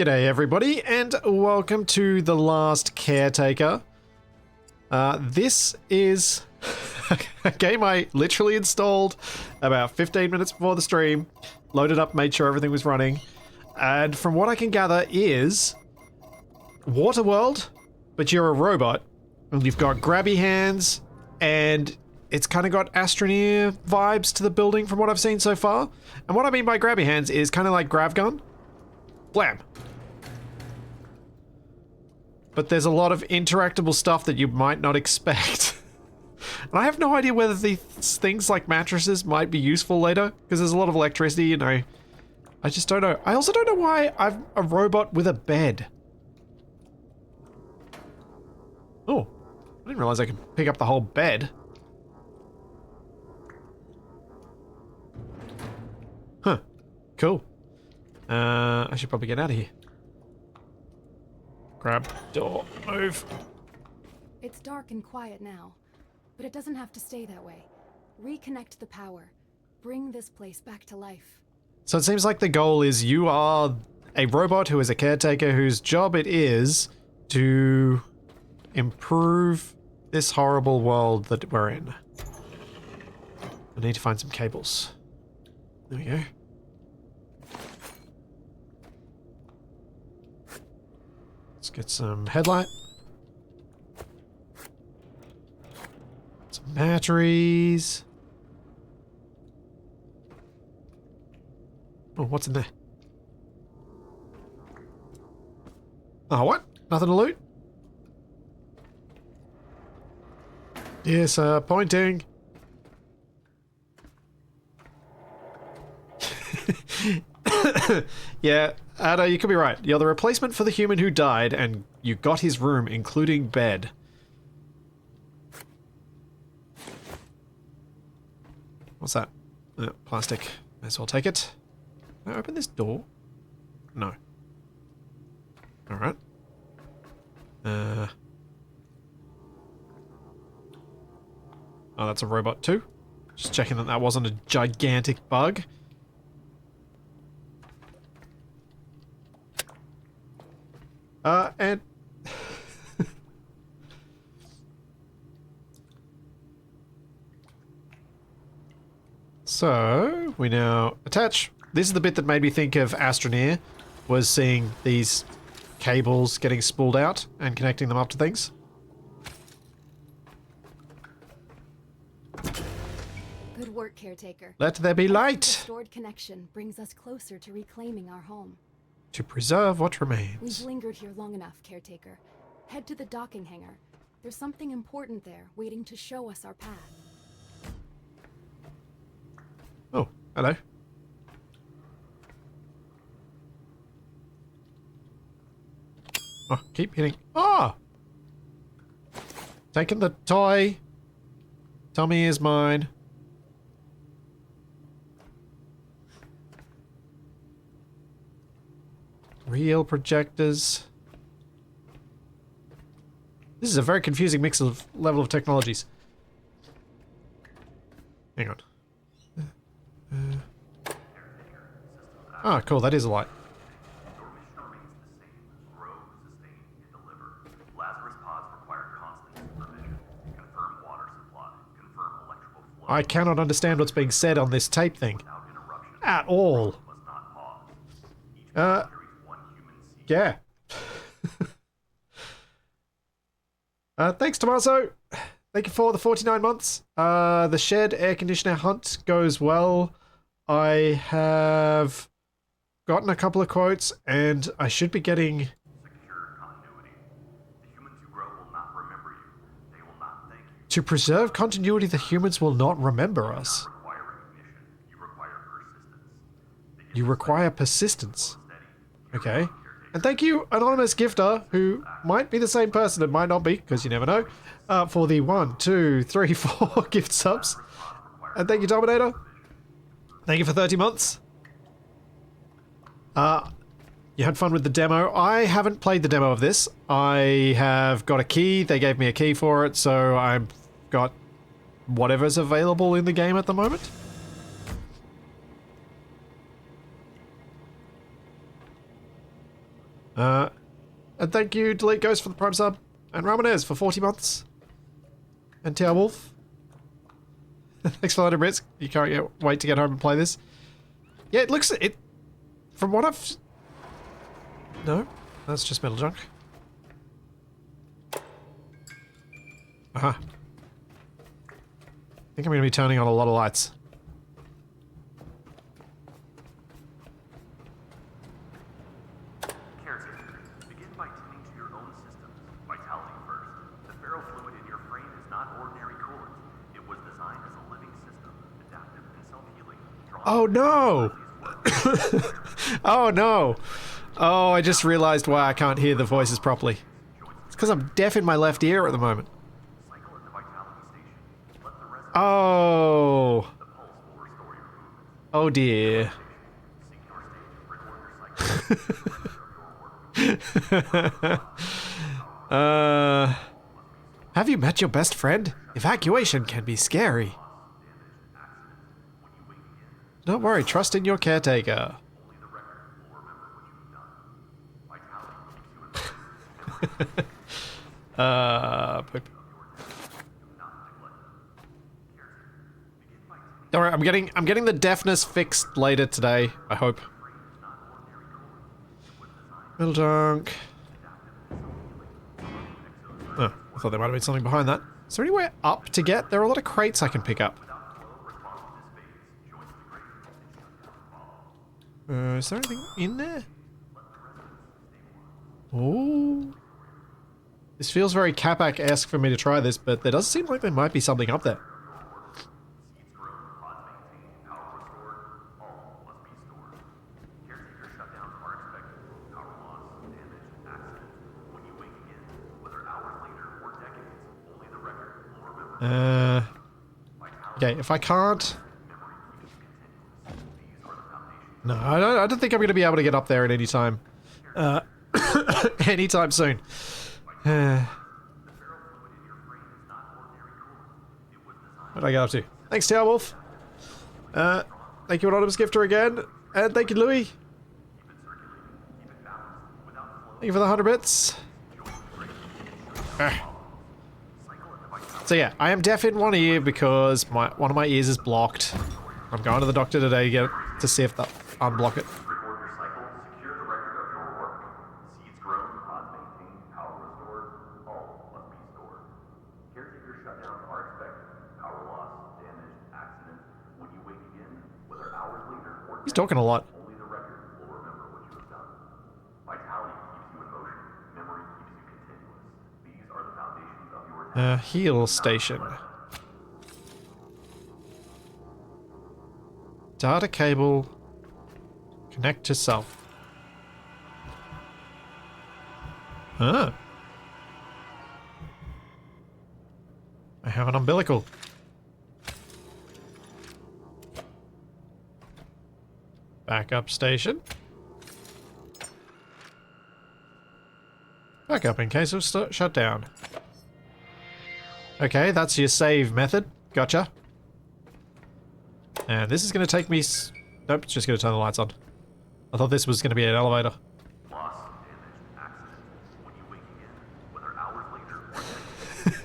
G'day everybody, and welcome to The Last Caretaker. This is a game I literally installed about 15 minutes before the stream, loaded up, made sure everything was running, and from what I can gather is Waterworld, but you're a robot, and you've got grabby hands, and it's kind of got Astroneer vibes to the building from what I've seen so far. And what I mean by grabby hands is kind of like grav gun. Blam. But there's a lot of interactable stuff that you might not expect. And I have no idea whether these things like mattresses might be useful later, because there's a lot of electricity and I just don't know. I also don't know why I'm a robot with a bed. Oh, I didn't realize I could pick up the whole bed. Huh, cool. I should probably get out of here. Grab door, move. It's dark and quiet now, but it doesn't have to stay that way. Reconnect the power. Bring this place back to life. So it seems like the goal is you are a robot who is a caretaker whose job it is to improve this horrible world that we're in. I need to find some cables. There we go. Let's get some headlight. Some batteries. Oh, what's in there? Oh, what? Nothing to loot? Yes, pointing. Yeah, Ada, you could be right. You're the replacement for the human who died, and you got his room, including bed. What's that? Plastic. May as well take it. Can I open this door? No. Alright. Oh, that's a robot too. Just checking that that wasn't a gigantic bug. And so we now attach. This is the bit that made me think of Astroneer, was seeing these cables getting spooled out and connecting them up to things. Good work, Caretaker. Let there be light. The stored connection brings us closer to reclaiming our home. To preserve what remains. We've lingered here long enough, Caretaker. Head to the docking hangar. There's something important there, waiting to show us our path. Oh, hello. Oh, keep hitting. Ah! Taking the toy. Tommy is mine. Real projectors. This is a very confusing mix of level of technologies. Hang on. Ah, cool, that is a light. I cannot understand what's being said on this tape thing. At all. Yeah. Thanks, Tommaso. Thank you for the 49 months. The shed air conditioner hunt goes well. I have gotten a couple of quotes, and I should be getting... Secure continuity. The humans you grow will not remember you. They will not thank you. To preserve continuity, the humans will not remember us. You require persistence. Okay. And thank you, anonymous gifter, who might be the same person, it might not be, because you never know, for the 1, 2, 3, 4 gift subs. And thank you, Dominator. Thank you for 30 months. You had fun with the demo. I haven't played the demo of this. I have got a key. They gave me a key for it, so I've got whatever's available in the game at the moment. And thank you, Delete Ghost, for the Prime sub. And Ramonez for 40 months. And Tao Wolf. Thanks for letting risk. You can't wait to get home and play this. Yeah, it looks... From what I've... No, that's just metal junk. Aha. I think I'm going to be turning on a lot of lights. Caretaker, begin by tending to your own systems. Vitality first. The ferro fluid in your frame is not ordinary coolant. It was designed as a living system, adaptive and self-healing. Oh no! Oh no! Oh, I just realized why I can't hear the voices properly. It's because I'm deaf in my left ear at the moment. Cycle at the vitality station. Let the resonance Oh. the pulse will restore your movement. Oh dear. Sync your state, record your cycle, the rest of your work. Have you met your best friend? Evacuation can be scary. Don't worry, trust in your caretaker. Only the record will remember what you've done. Vitality keeps you in Poop. not neglect them. Caretaker, begin by tending Don't worry, I'm getting the deafness fixed later today, I hope. Metal junk. Oh, I thought there might have been something behind that. Is there anywhere up to get? There are a lot of crates I can pick up. Is there anything in there? Oh. This feels very Capac-esque for me to try this, but there does seem like there might be something up there. seeds grown, pods maintained, power restored, all must be stored. Caretaker shutdowns are expected. Power loss, damage, accident. When you wake again, whether hours later or decades, only the record will remember. Okay, if I can't... No, I don't think I'm going to be able to get up there at any time. Anytime soon. What did I get up to? Thanks, Tower Wolf. Thank you, Anonymous Gifter, again. And thank you, Louis. Thank you for the 100 bits. So yeah, I am deaf in one ear because one of my ears is blocked. I'm going to the doctor today to see if they'll unblock it. Record your cycle, secure the record of your work. Seeds grown, pods maintained, power restored, all must be stored. Caretaker shutdowns are expected. Power loss, damage, accident. When you wake again, whether hours later or He's talking a lot. only the record will remember what you have done. Vitality keeps you in motion. Memory keeps you continuous. These are the foundations of your Heal station. Data cable. Connect to self. Huh. I have an umbilical. Backup station. Backup in case of shutdown. Okay, that's your save method. Gotcha. And this is going to take me... Nope, it's just going to turn the lights on. I thought this was going to be an elevator. loss, damage, accident. When you wake again, whether hours later or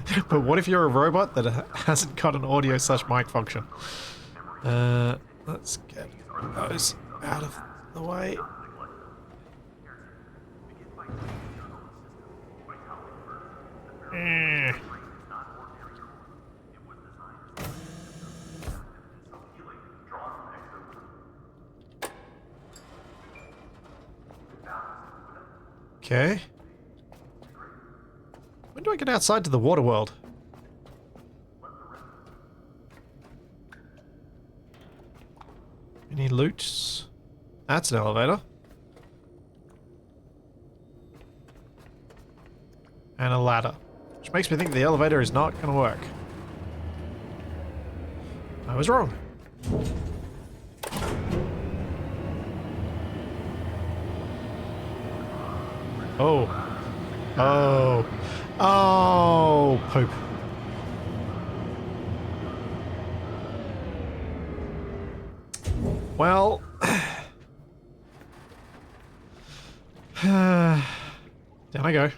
decades. But what if you're a robot that hasn't got an audio/mic function? Let's get those out of the way. Eh. Okay. When do I get outside to the water world? Any loot? That's an elevator. And a ladder. Which makes me think the elevator is not going to work. I was wrong. Oh. Oh. Oh, poop. Well. Down I go.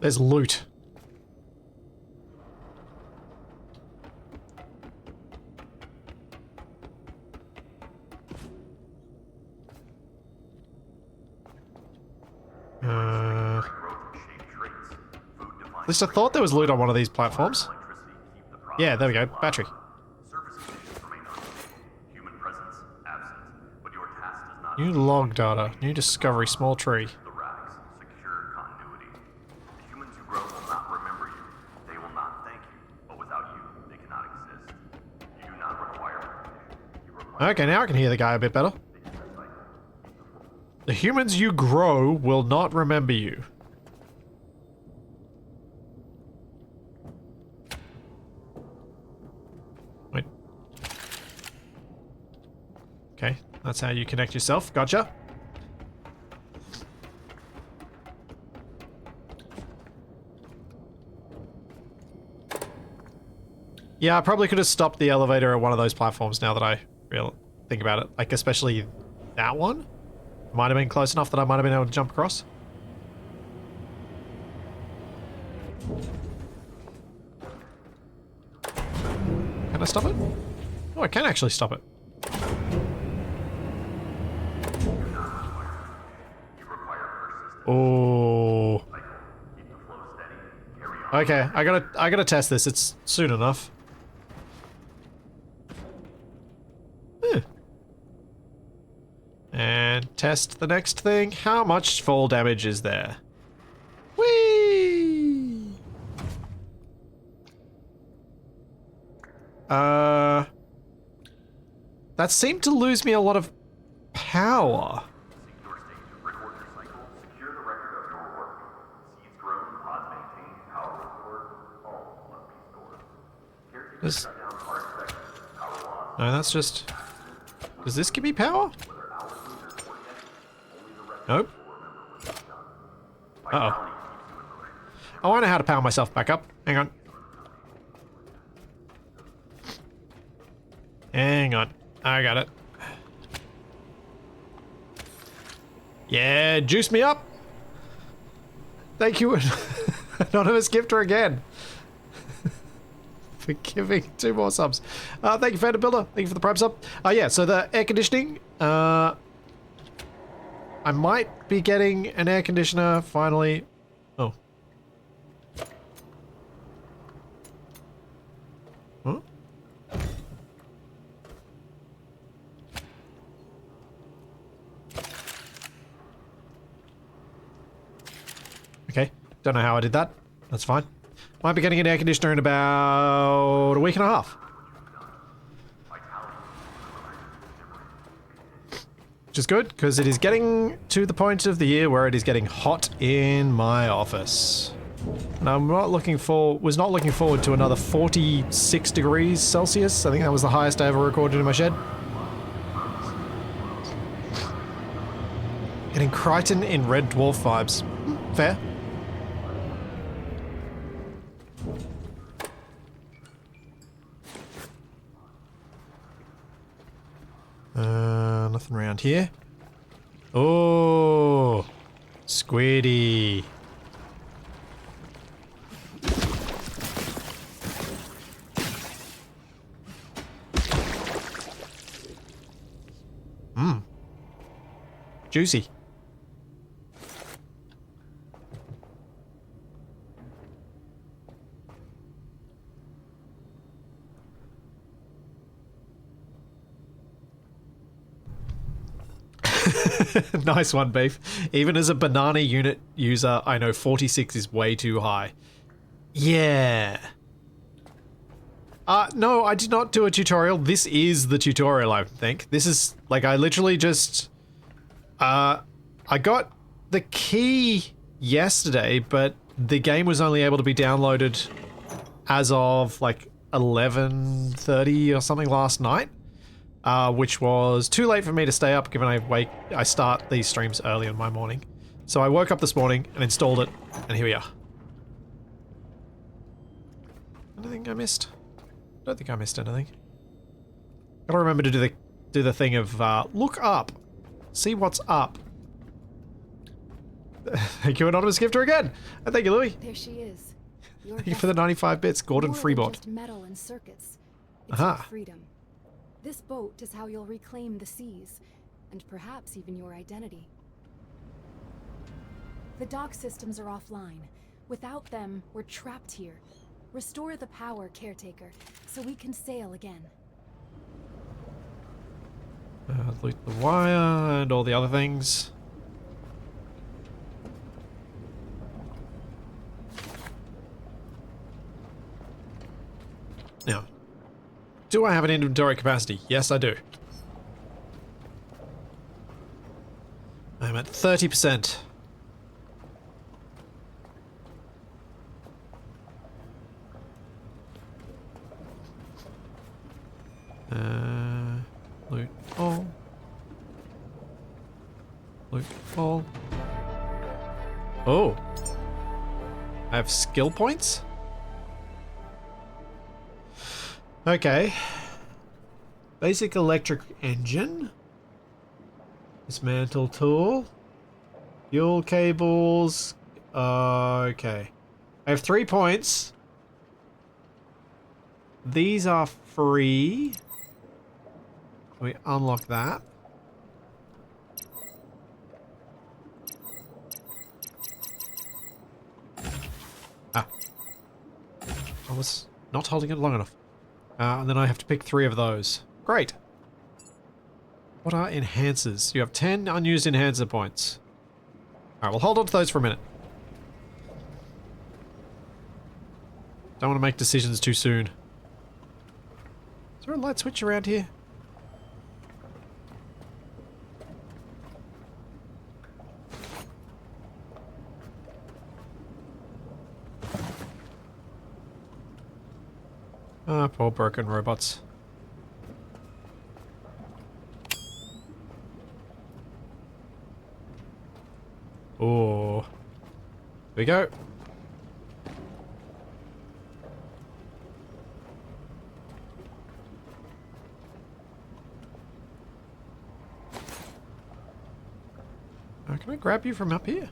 There's loot. At least I thought there was loot on one of these platforms. Yeah, there we go. Battery. New log data. New discovery. Small tree. The rags secure continuity. The humans who grow will not remember you. They will not thank you. But without you, they cannot exist. You do not require recognition. You require Okay, now I can hear the guy a bit better. The humans you grow will not remember you. Wait. Okay, that's how you connect yourself. Gotcha. Yeah, I probably could have stopped the elevator at one of those platforms now that I really think about it. Like, especially that one. Might have been close enough that I might have been able to jump across. Can I stop it? Oh, I can actually stop it. Oh. Okay, I gotta test this. It's soon enough. And test the next thing. How much fall damage is there? Whee! That seemed to lose me a lot of power. your state. Record your cycle. Secure the record of your work. Seeds grown, pods maintained, power restored. All must be stored. Caretaker This- shutdowns are expected. Power loss. No, that's just... Does this give me power? Nope. Uh-oh. Oh, I know how to power myself back up. Hang on. Hang on. I got it. Yeah, juice me up. Thank you, anonymous gifter again. For giving 2 more subs. Thank you, Phantom Builder. Thank you for the Prime sub. Yeah, so the air conditioning. I might be getting an air conditioner finally. Oh. Huh? Okay. Don't know how I did that. That's fine. Might be getting an air conditioner in about a week and a half. Which is good, because it is getting to the point of the year where it is getting hot in my office. And I'm not looking for, was not looking forward to another 46 degrees Celsius. I think that was the highest I ever recorded in my shed. Getting Crichton in Red Dwarf vibes. Fair. Nothing around here. Oh, squiddy. Mmm. Juicy. Nice one, Beef. Even as a banana unit user, I know 46 is way too high. Yeah. No, I did not do a tutorial. This is the tutorial, I think. This is, like, I literally just... I got the key yesterday, but the game was only able to be downloaded as of, like, 11:30 or something last night. Which was too late for me to stay up, given I start these streams early in my morning. So I woke up this morning and installed it, and here we are. Anything I missed? I don't think I missed anything. Gotta remember to do the thing of look up. See what's up. Thank you, Anonymous Gifter, again. And thank you, Louis. There she is. Your Thank you for the 95 bits, Gordon more than Freebot. just metal and circuits. It's Aha. your freedom. This boat is how you'll reclaim the seas, and perhaps even your identity. The dock systems are offline. Without them, we're trapped here. Restore the power, Caretaker, so we can sail again. Loot the wire and all the other things. Now, do I have an inventory capacity? Yes, I do. I'm at 30%. Loot all. Loot all. Oh. I have skill points? Okay. Basic electric engine. Dismantle tool. Fuel cables. Okay. I have 3 points. These are free. We unlock that. Ah. I was not holding it long enough. And then I have to pick 3 of those. Great. What are enhancers? You have 10 unused enhancer points. Alright, we'll hold on to those for a minute. Don't want to make decisions too soon. Is there a light switch around here? Ah, poor broken robots. Oh. Here we go. Can I grab you from up here?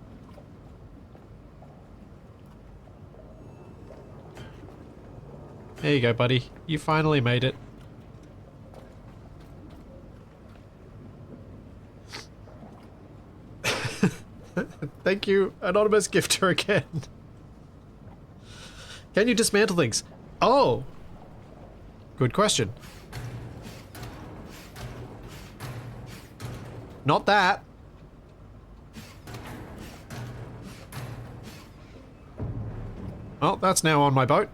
There you go, buddy. You finally made it. Thank you, Anonymous Gifter, again. Can you dismantle things? Oh! Good question. Not that. Well, that's now on my boat.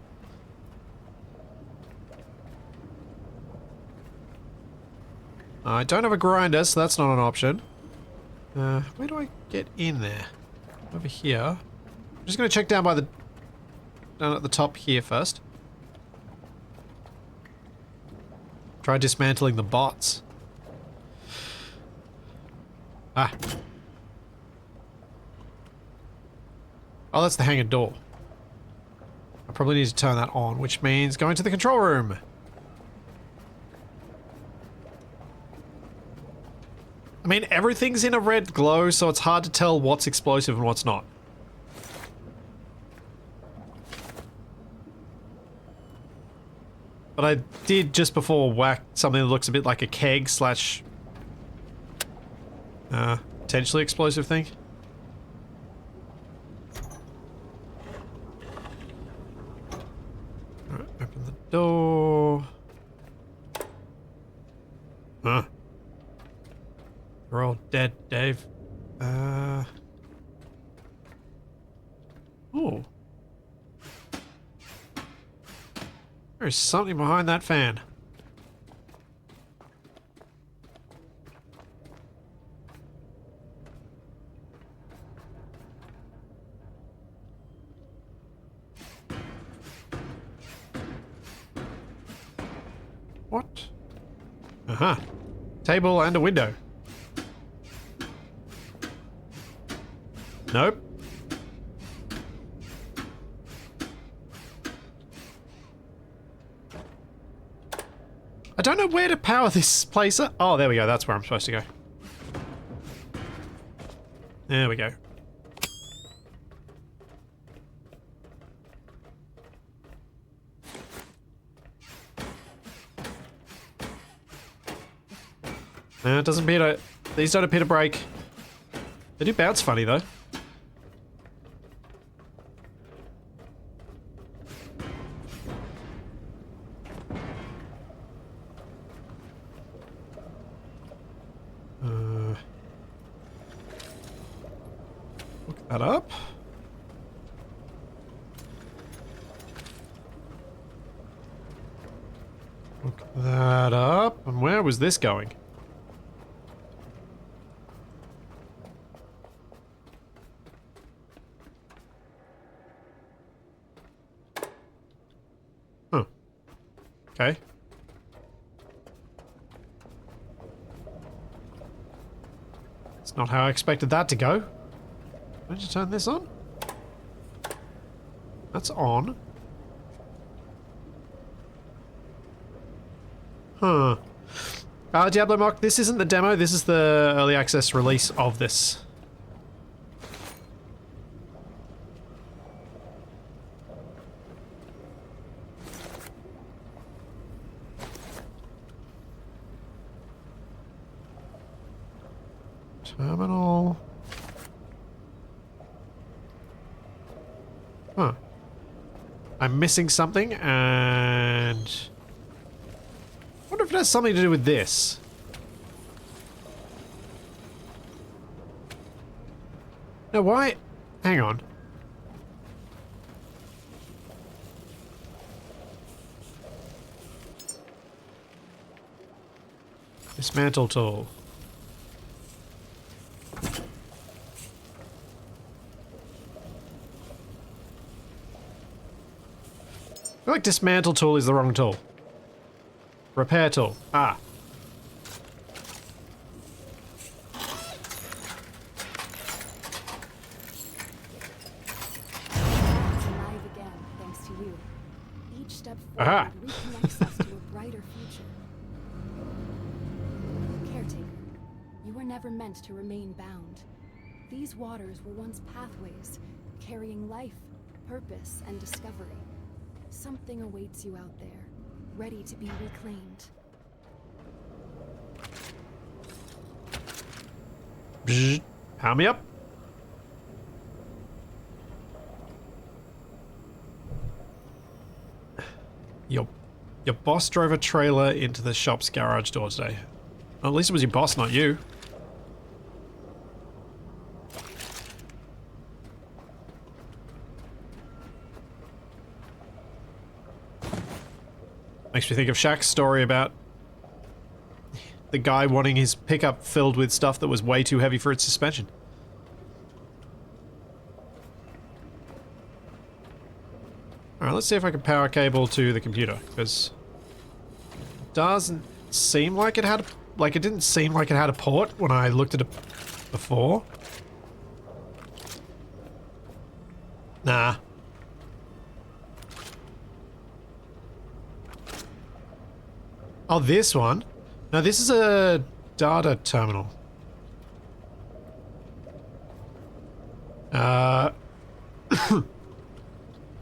I don't have a grinder, so that's not an option. Where do I get in there? Over here. I'm just going to check down by the... down at the top here first. Try dismantling the bots. Ah. Oh, that's the hangar door. I probably need to turn that on, which means going to the control room. I mean, everything's in a red glow, so it's hard to tell what's explosive and what's not. But I did just before whack something that looks a bit like a keg slash... potentially explosive thing. Alright, open the door. Huh. We're all dead, Dave. Ooh. There's something behind that fan. What? Uh-huh. Table and a window. Nope. I don't know where to power this place up. Oh, there we go. That's where I'm supposed to go. There we go. No, it doesn't appear to... These don't appear to break. They do bounce funny, though. Look that up. Look that up. And where was this going? Huh. Okay. It's not how I expected that to go. Did you turn this on? That's on. Huh. Diablo Mock, this isn't the demo, this is the early access release of this. Terminal. Huh. I'm missing something, and... I wonder if it has something to do with this. No, why? Hang on. Dismantle tool. I feel like dismantle tool is the wrong tool. Repair tool. Ah. It's alive again, thanks to you. Each step Aha. forward reconnects us to a brighter future. Caretaker, you were never meant to remain bound. These waters were once pathways, carrying life, purpose, and discovery. Something awaits you out there, ready to be reclaimed. Bzz. Power me up. Your boss drove a trailer into the shop's garage door today. Well, at least it was your boss, not you. Makes me think of Shaq's story about the guy wanting his pickup filled with stuff that was way too heavy for its suspension. Alright, let's see if I can power cable to the computer, because it doesn't seem like it had a, it didn't seem like it had a port when I looked at it before. Nah. Oh, this one? No, this is a data terminal.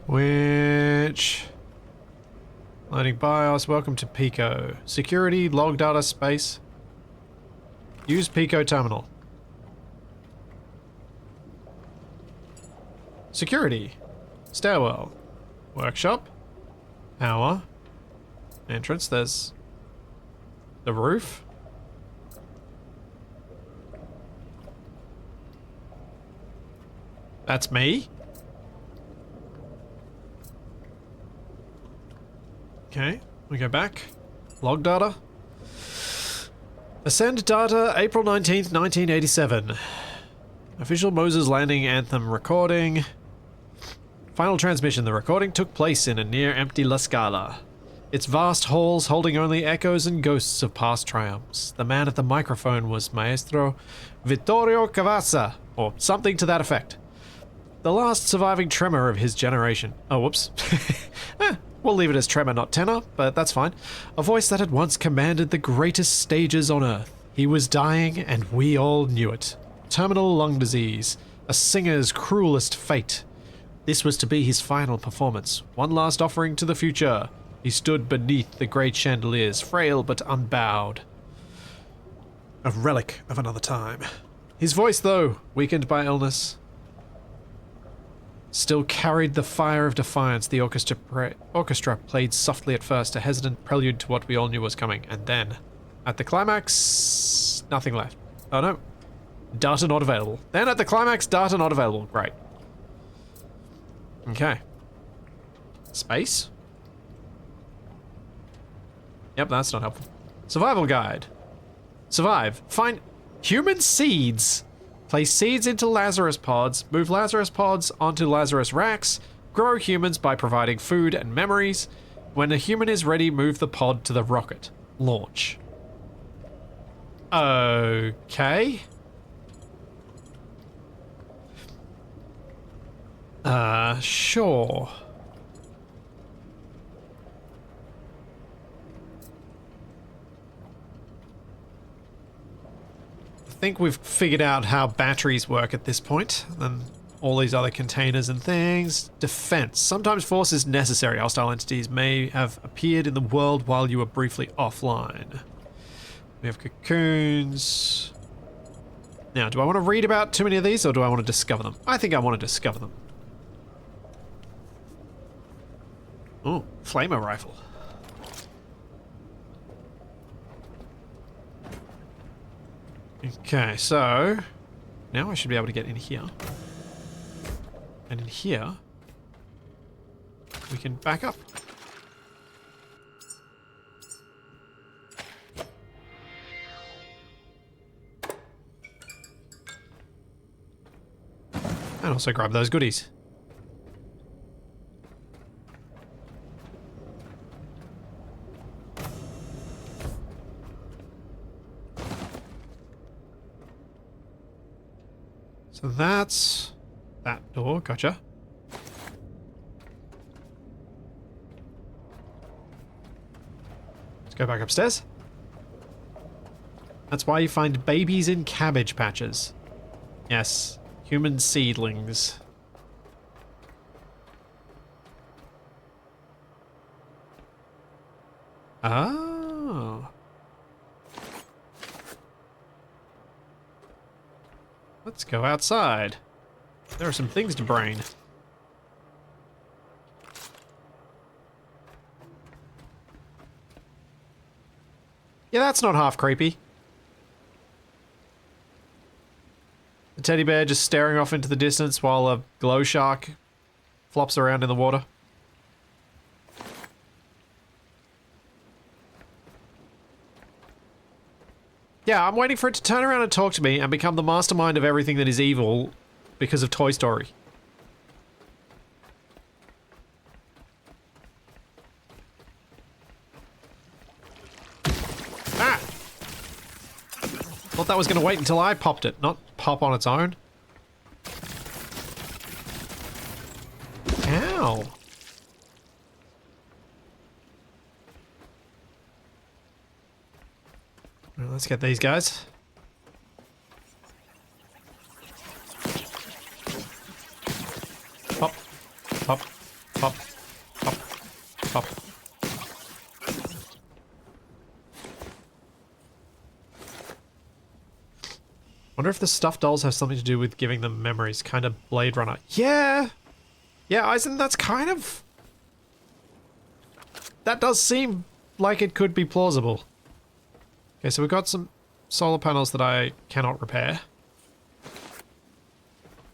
Which... Loading BIOS, welcome to Pico. Security, log data, space. Use Pico terminal. Security. Stairwell. Workshop. Power. Entrance, there's... the roof. That's me. Okay, we go back. Log data. Ascend data, April 19th, 1987. Official Moses Landing Anthem recording. Final transmission. The recording took place in a near-empty La Scala. Its vast halls holding only echoes and ghosts of past triumphs. The man at the microphone was Maestro Vittorio Cavazza, or something to that effect. The last surviving tremor of his generation. Oh, whoops. We'll leave it as tremor, not tenor, but that's fine. A voice that had once commanded the greatest stages on Earth. He was dying, and we all knew it. Terminal lung disease. A singer's cruelest fate. This was to be his final performance. One last offering to the future. He stood beneath the great chandeliers, frail but unbowed. A relic of another time. His voice, though, weakened by illness, still carried the fire of defiance. The orchestra played softly at first, a hesitant prelude to what we all knew was coming. And then, at the climax, nothing left. Oh no. Data not available. Then at the climax, data not available. Great. Okay. Space? Yep, that's not helpful. Survival guide. Survive. Find human seeds. Place seeds into Lazarus pods. Move Lazarus pods onto Lazarus racks. Grow humans by providing food and memories. When a human is ready, move the pod to the rocket. Launch. Okay. Sure. I think we've figured out how batteries work at this point, and all these other containers and things. Defense. Sometimes force is necessary. Hostile entities may have appeared in the world while you were briefly offline. We have cocoons. Now, do I want to read about too many of these, or do I want to discover them? I think I want to discover them. Oh, flamer rifle. Okay, so now I should be able to get in here. And in here, we can back up. And also grab those goodies. So that's that door, gotcha. Let's go back upstairs. That's why you find babies in cabbage patches. Yes, human seedlings. Oh. Let's go outside. There are some things to brain. Yeah, that's not half creepy. The teddy bear just staring off into the distance while a glow shark flops around in the water. Yeah, I'm waiting for it to turn around and talk to me and become the mastermind of everything that is evil because of Toy Story. Ah! Thought that was going to wait until I popped it, not pop on its own. Ow. Well, let's get these guys. Pop, pop, pop, pop, pop. Wonder if the stuffed dolls have something to do with giving them memories, kind of Blade Runner. Yeah! Yeah, Eisen, that's kind of... That does seem like it could be plausible. Okay, so we've got some solar panels that I cannot repair.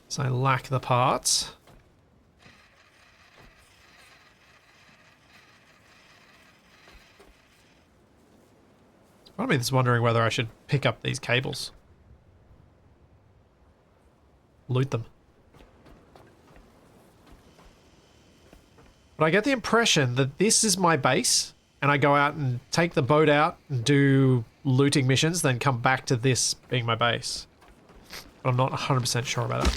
So I lack the parts. Part of me is wondering whether I should pick up these cables. Loot them. But I get the impression that this is my base, and I go out and take the boat out and do looting missions, then come back to this being my base. But I'm not 100% sure about it.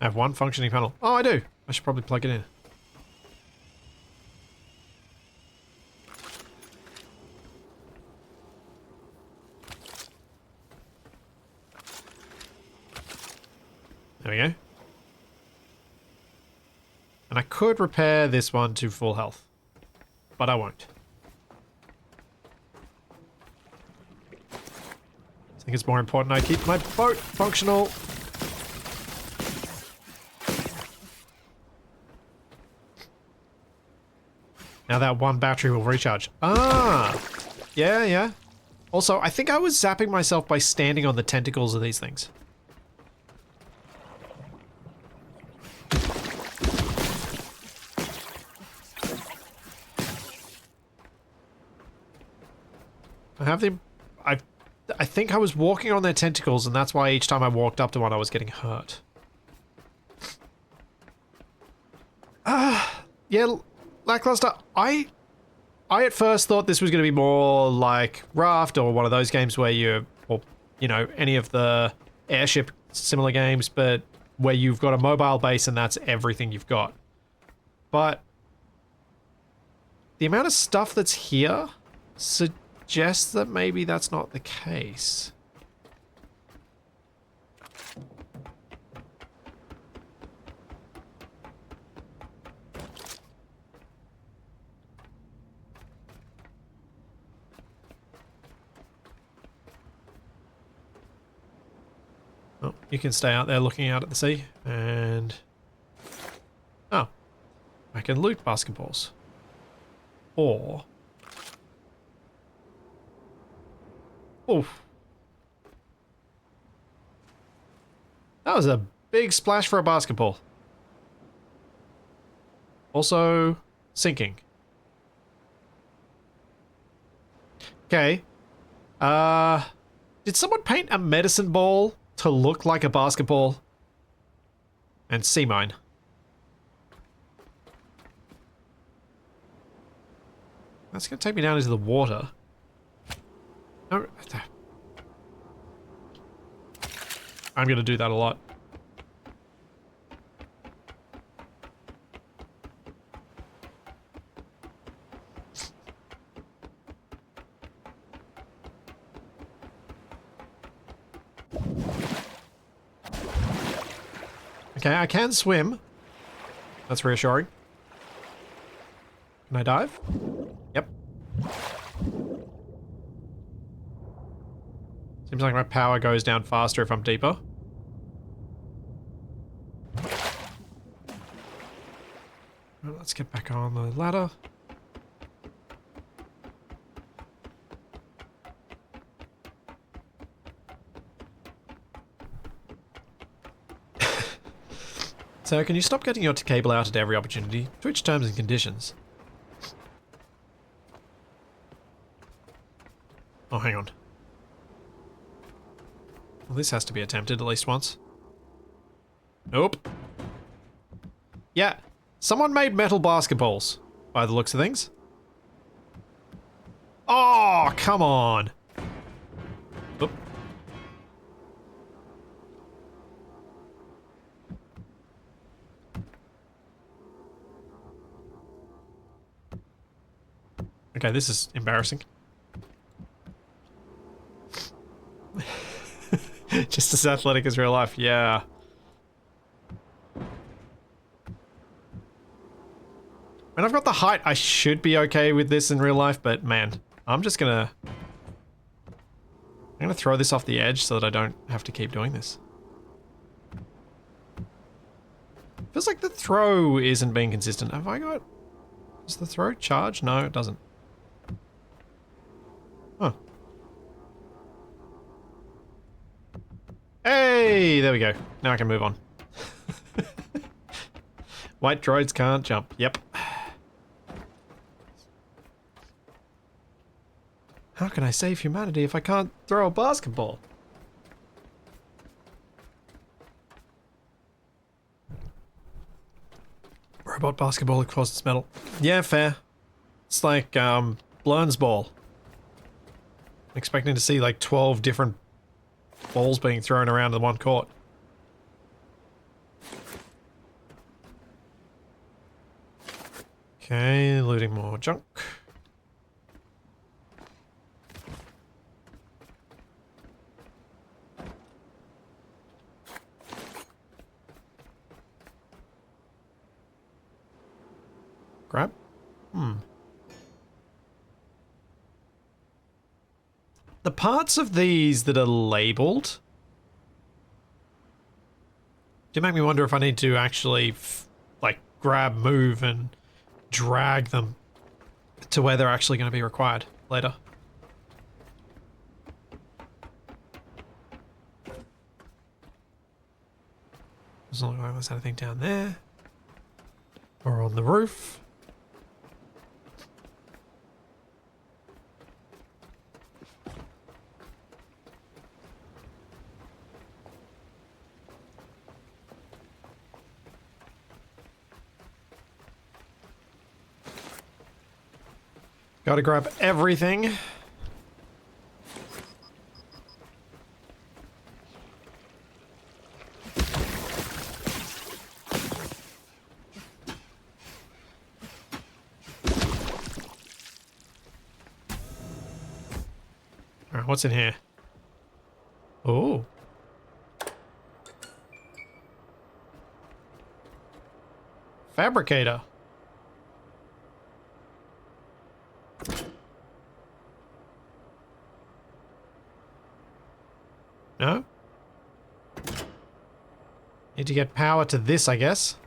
I have one functioning panel. Oh, I do. I should probably plug it in. There we go. And I could repair this one to full health, but I won't. I think it's more important I keep my boat functional. Now that one battery will recharge. Ah! Yeah, yeah. Also, I think I was zapping myself by standing on the tentacles of these things. I think I was walking on their tentacles, and that's why each time I walked up to one I was getting hurt. Yeah, Lackluster. I at first thought this was going to be more like Raft or one of those games where or you know, any of the airship similar games, but where you've got a mobile base and that's everything you've got. But the amount of stuff that's here suggests that maybe that's not the case. Oh, you can stay out there looking out at the sea, and... Oh. I can loot basketballs. Or... Oof. That was a big splash for a basketball. Also, sinking. Okay. Did someone paint a medicine ball to look like a basketball? And sea mine. That's gonna take me down into the water. No, I'm gonna do that a lot. Okay, I can swim. That's reassuring. Can I dive? Yep. Seems like my power goes down faster if I'm deeper. Well, let's get back on the ladder. So, can you stop getting your cable out at every opportunity? Switch terms and conditions. Oh, hang on. Well, this has to be attempted at least once. Nope. Yeah, someone made metal basketballs, by the looks of things. Oh, come on. Oop. Okay, this is embarrassing. Just as athletic as real life, yeah. When I've got the height, I should be okay with this in real life, but man, I'm gonna throw this off the edge so that I don't have to keep doing this. Feels like the throw isn't being consistent. Have I got... Does the throw charge? No, it doesn't. Huh. Hey, there we go. Now I can move on. White droids can't jump. Yep. How can I save humanity if I can't throw a basketball? Robot basketball across its metal. Yeah, fair. It's like, Blurn's ball. I'm expecting to see like 12 different balls being thrown around in one court. Okay, looting more junk. Grab. The parts of these that are labeled do make me wonder if I need to actually like grab, move, and drag them to where they're actually going to be required later. Doesn't look like there's anything down there or on the roof. Gotta grab everything. Alright, what's in here? Oh. Fabricator. No? Need to get power to this, I guess.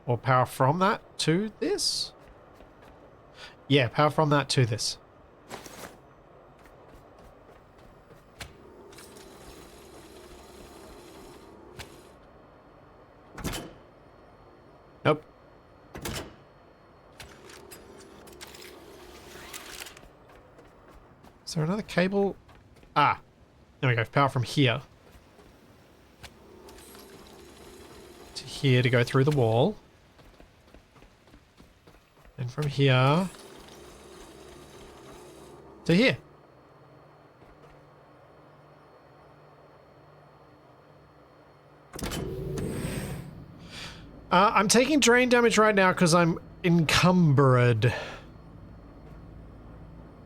Or power from that to this? Yeah, power from that to this. Nope. Is there another cable? Ah, there we go. Power from here to here to go through the wall. And from here to here. I'm taking drain damage right now because I'm encumbered.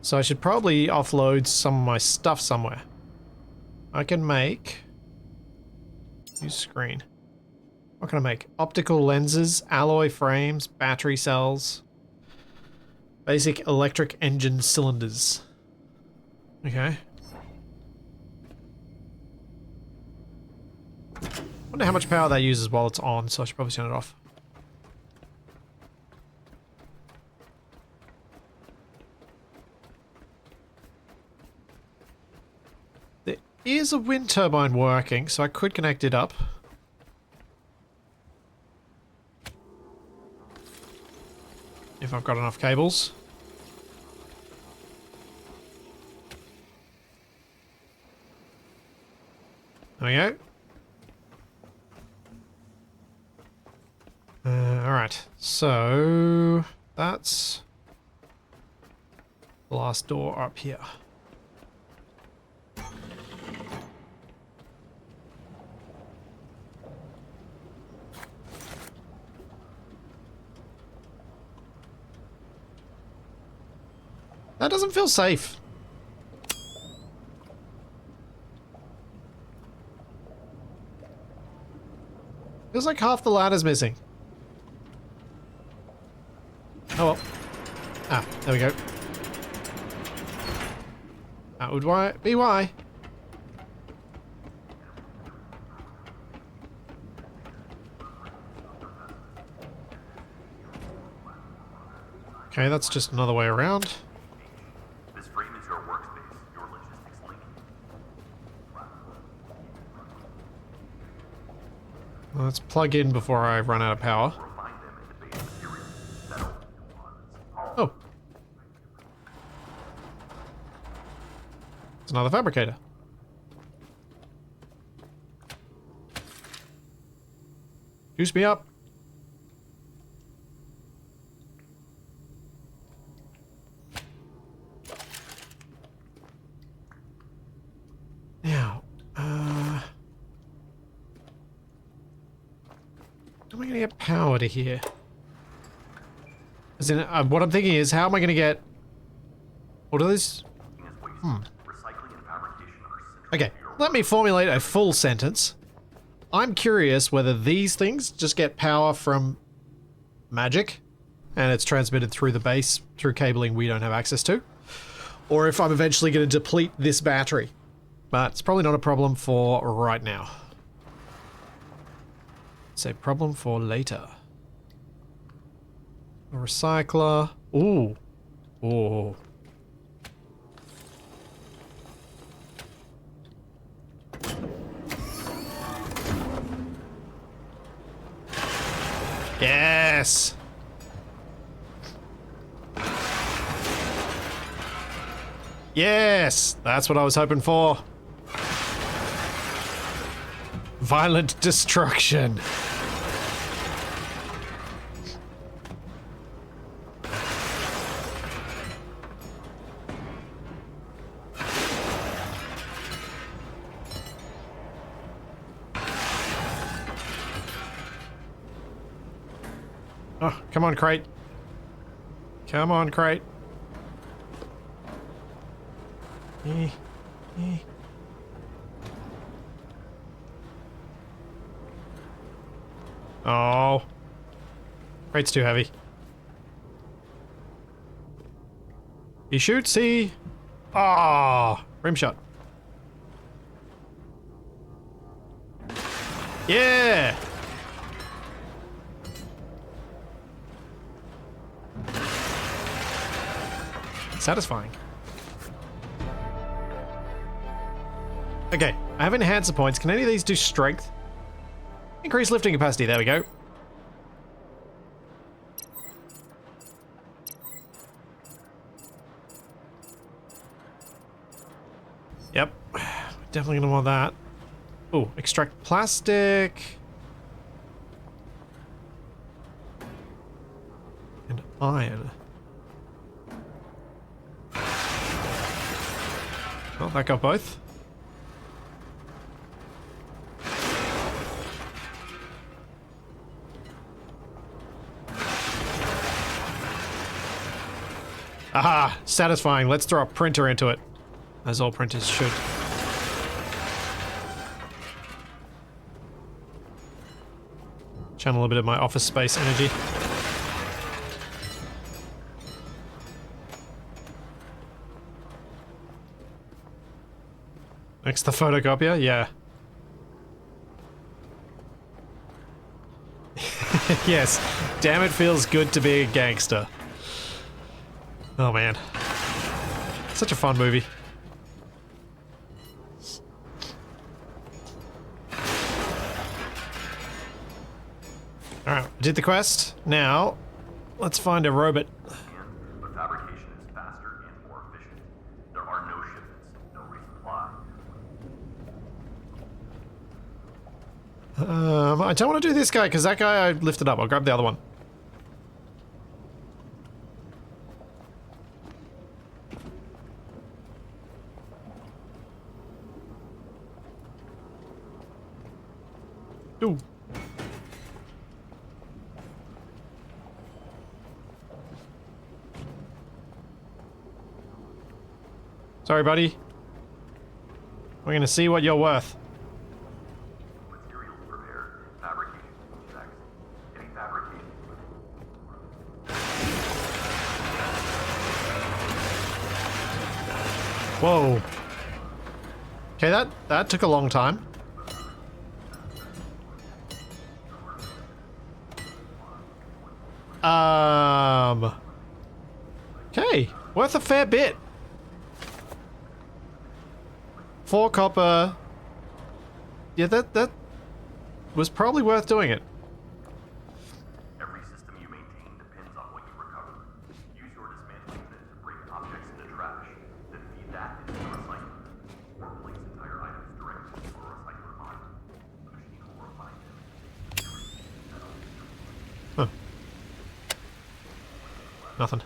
So I should probably offload some of my stuff somewhere. I can make... New screen. What can I make? Optical lenses, alloy frames, battery cells, basic electric engine cylinders. Okay. Wonder how much power that uses while it's on, so I should probably turn it off. There is a wind turbine working, so I could connect it up. If I've got enough cables. There we go. Alright, so that's the last door up here. That doesn't feel safe. Feels like half the ladder's missing. Oh well. Ah, there we go. That would be why. Okay, that's just another way around. This frame is your workspace, your logistics link. Let's plug in before I run out of power. Refine them into base materials. That'll Oh. It's another fabricator. Juice me up. Now, am I going to get power to here? As in, what I'm thinking is, how am I going to get... What are these? Recycling and fabrication are central Okay, to your let me formulate a full sentence. I'm curious whether these things just get power from magic, and it's transmitted through the base, through cabling we don't have access to, or if I'm eventually going to deplete this battery. But it's probably not a problem for right now. It's a problem for later. A recycler. Ooh. Ooh. Yes! Yes! That's what I was hoping for. Violent destruction. Oh, come on, crate. Come on, crate. Eh, eh. Oh. Crate's too heavy. He shoots, he... Ah, rim shot. Yeah! Satisfying. Okay, I have enhancer points. Can any of these do strength? Increase lifting capacity, there we go. Yep, definitely gonna want that. Oh, extract plastic. And iron. Well, that got both. Aha! Satisfying. Let's throw a printer into it. As all printers should. Channel a bit of my office space energy. Next the photocopier? Yeah. Yes. Damn, it feels good to be a gangster. Oh man. Such a fun movie. Alright, did the quest. Now, let's find a robot. but fabrication is faster and more efficient. There are no shipments, no resupply. I don't want to do this guy, because that guy I lifted up. I'll grab the other one. Ooh. Sorry, buddy. We're gonna see what you're worth. Materials prepared, fabrication checks. Any fabrication Whoa. Okay, that took a long time. Okay, worth a fair bit. 4 copper. Yeah, that was probably worth doing it. Every system you maintain depends on what you recover. Use your dismantling unit to bring objects into trash, then feed that into the recycler. Or place entire items directly into a recycler mine. The machine will refine them. Nothing.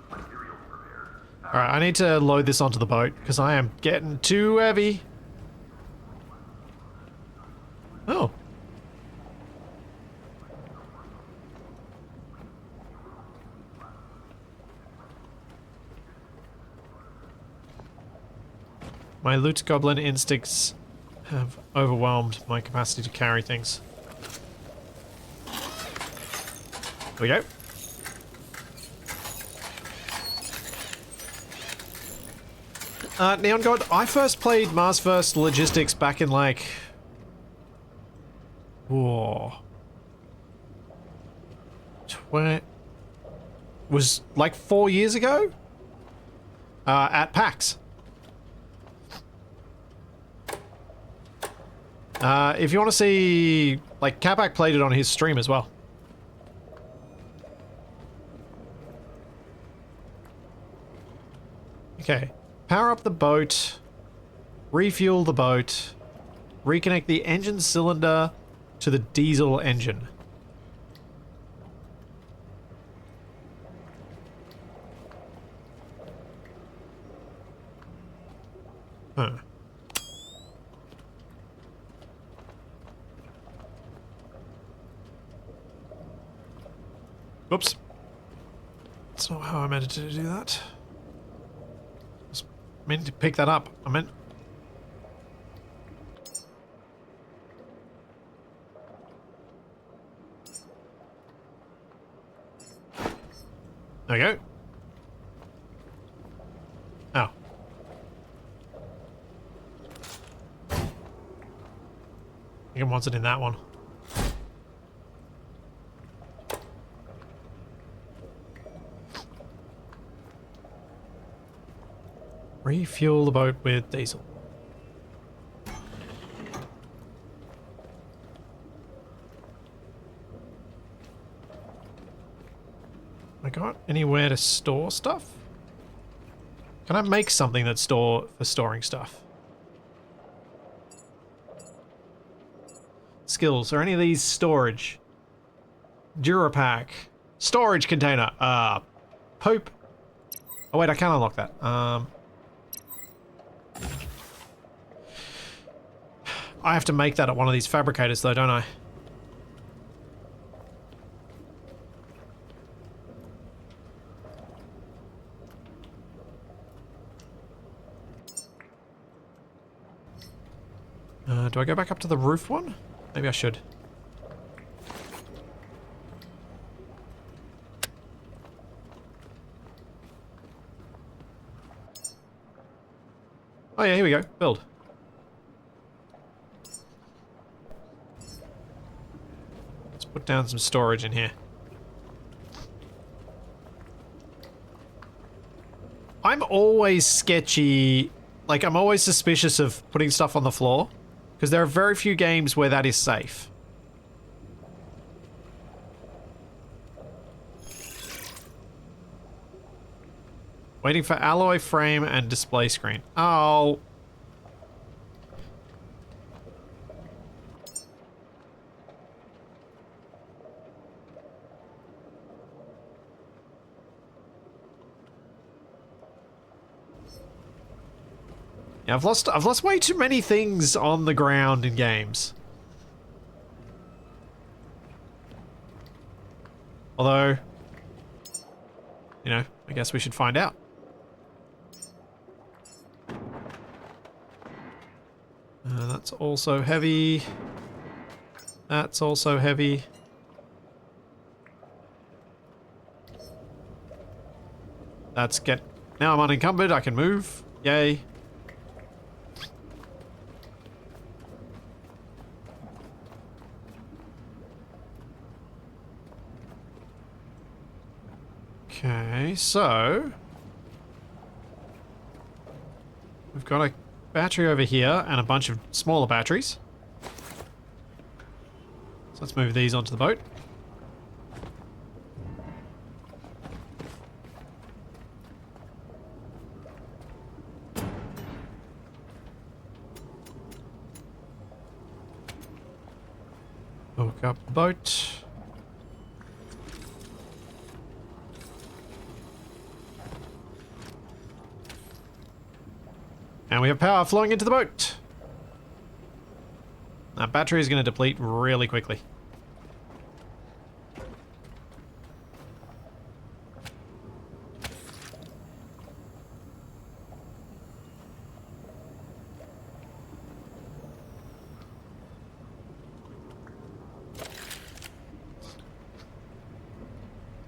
Materials prepared. Alright, I need to load this onto the boat, because I am getting too heavy. Oh. My loot goblin instincts have overwhelmed my capacity to carry things. Here we go. Neon God, I first played Mars First Logistics back in like... Whoa. Was like 4 years ago? At PAX. If you want to see... Like, Capac played it on his stream as well. Okay. Power up the boat. Refuel the boat. Reconnect the engine cylinder to the diesel engine. Huh. Oops. That's not how I meant to do that. I was meant to pick that up. I meant... There we go. Oh. I think it wants it in that one. Refuel the boat with diesel. I got anywhere to store stuff? Can I make something that's for storing stuff? Skills. Are any of these storage? Durapack. Storage container. Pope. Oh wait, I can't unlock that. I have to make that at one of these fabricators though, don't I? Do I go back up to the roof one? Maybe I should. Oh yeah, here we go. Build. Let's put down some storage in here. I'm always sketchy. Like, I'm always suspicious of putting stuff on the floor. Because there are very few games where that is safe. Waiting for alloy frame and display screen. Oh. Yeah, I've lost way too many things on the ground in games. Although, you know, I guess we should find out. That's also heavy. That's also heavy. That's get... Now I'm unencumbered, I can move. Yay. Okay, so... We've got a battery over here and a bunch of smaller batteries. So let's move these onto the boat. Hook up the boat. And we have power flowing into the boat. Our battery is going to deplete really quickly.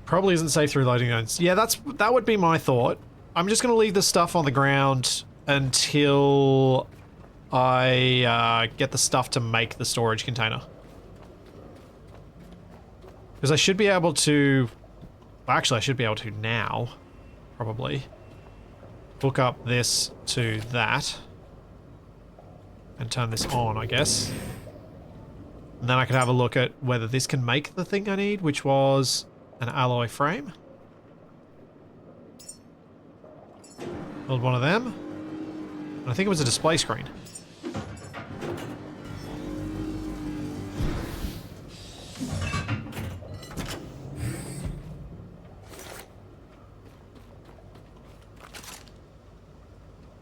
Probably isn't safe through loading zones. Yeah, that would be my thought. I'm just going to leave the stuff on the ground until I get the stuff to make the storage container. Because I should be able to... Well, actually, I should be able to now, probably. Hook up this to that. And turn this on, I guess. And then I could have a look at whether this can make the thing I need, which was an alloy frame. Build one of them. And I think it was a display screen.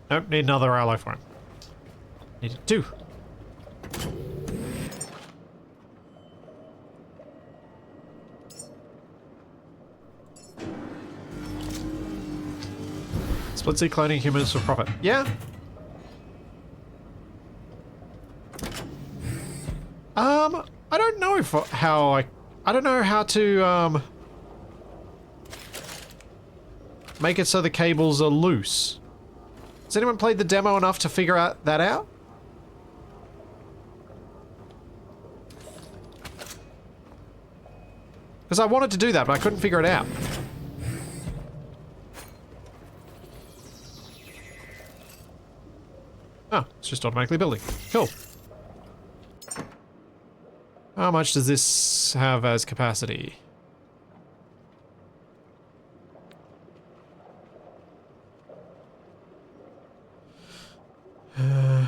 Nope, need another alloy frame. Needed two. Split sea cloning humans for profit. Yeah. I don't know if how I don't know how to make it so the cables are loose. Has anyone played the demo enough to figure that out? Because I wanted to do that, but I couldn't figure it out. Oh, it's just automatically building. Cool. How much does this have as capacity? Uh,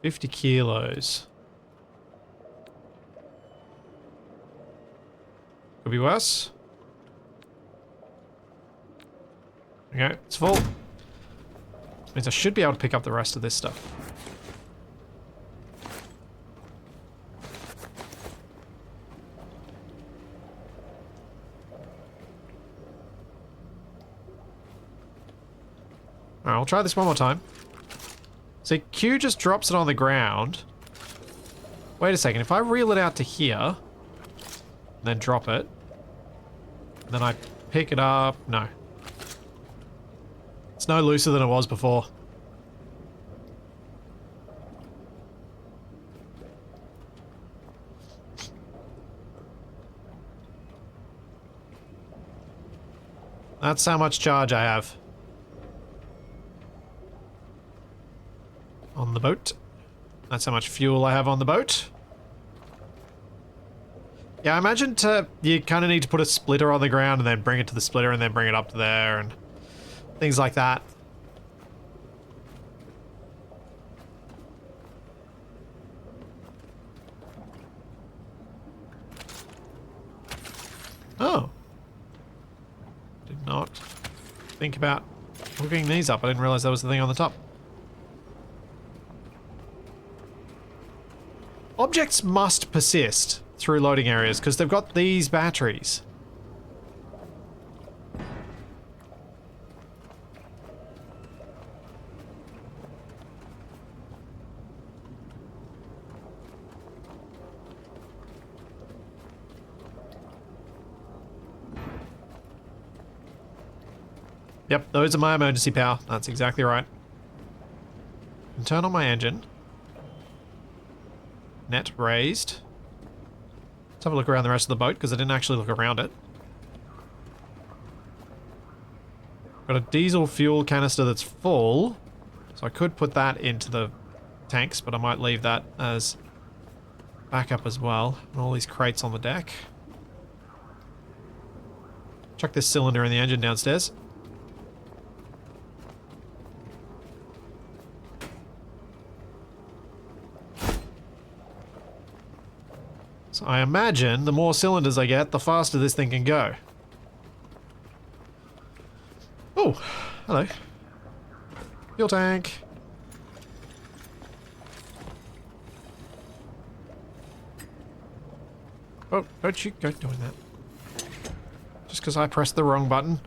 50 kilos. Could be worse. Okay, it's full. Means I should be able to pick up the rest of this stuff. Alright, I'll try this one more time. See, Q just drops it on the ground. Wait a second, if I reel it out to here, and then drop it, and then I pick it up, no. It's no looser than it was before. That's how much charge I have. On the boat. That's how much fuel I have on the boat. Yeah, I imagine you kind of need to put a splitter on the ground and then bring it to the splitter and then bring it up to there and things like that. Oh. Did not think about hooking these up. I didn't realize that was the thing on the top. Objects must persist through loading areas because they've got these batteries. Yep, those are my emergency power. That's exactly right. And turn on my engine. Net raised. Let's have a look around the rest of the boat because I didn't actually look around it. Got a diesel fuel canister that's full, so I could put that into the tanks, but I might leave that as backup as well. And all these crates on the deck. Chuck this cylinder in the engine downstairs. So I imagine the more cylinders I get, the faster this thing can go. Oh, hello. Fuel tank. Oh, don't you go doing that. Just because I pressed the wrong button.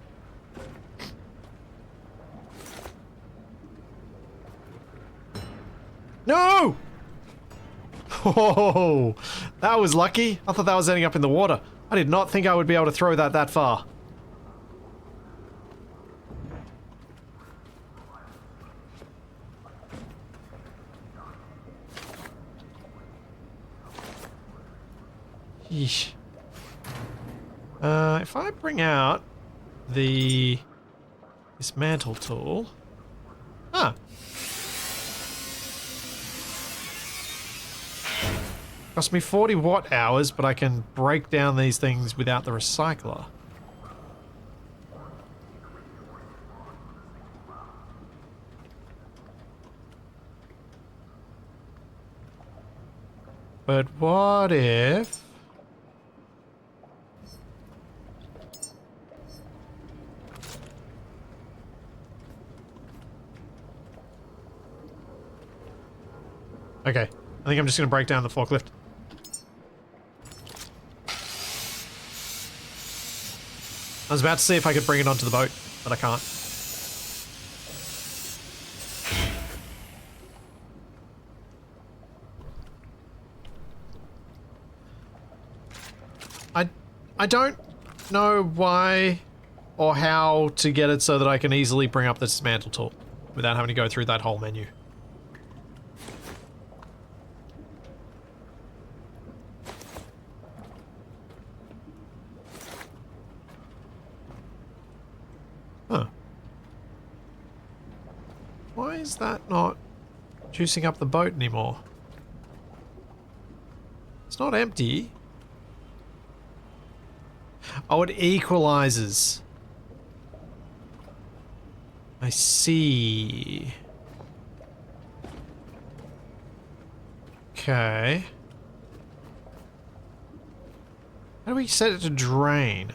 No! Oh, that was lucky. I thought that was ending up in the water. I did not think I would be able to throw that far. Yeesh. If I bring out the dismantle tool. Ah. Cost me 40 watt hours, but I can break down these things without the recycler. But what if... Okay, I think I'm just going to break down the forklift. I was about to see if I could bring it onto the boat, but I can't. I don't know why or how to get it so that I can easily bring up the dismantle tool without having to go through that whole menu. Huh. Why is that not juicing up the boat anymore? It's not empty. Oh, it equalizes. I see. Okay. How do we set it to drain?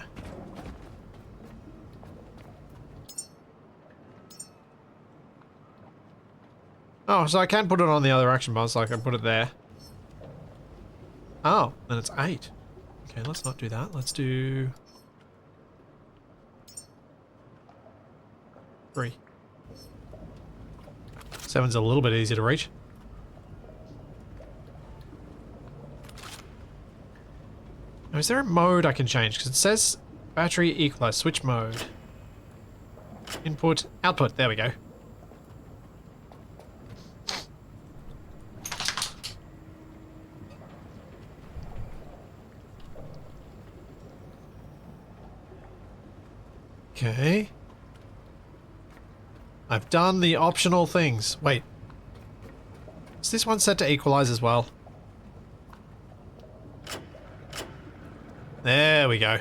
Oh, so I can put it on the other action bar, so I can put it there. Oh, then it's 8. Okay, let's not do that. Let's do... 3. 7's a little bit easier to reach. Now, is there a mode I can change? Because it says battery equalize, switch mode. Input, output, there we go. Okay. I've done the optional things. Wait. Is this one set to equalize as well? There we go.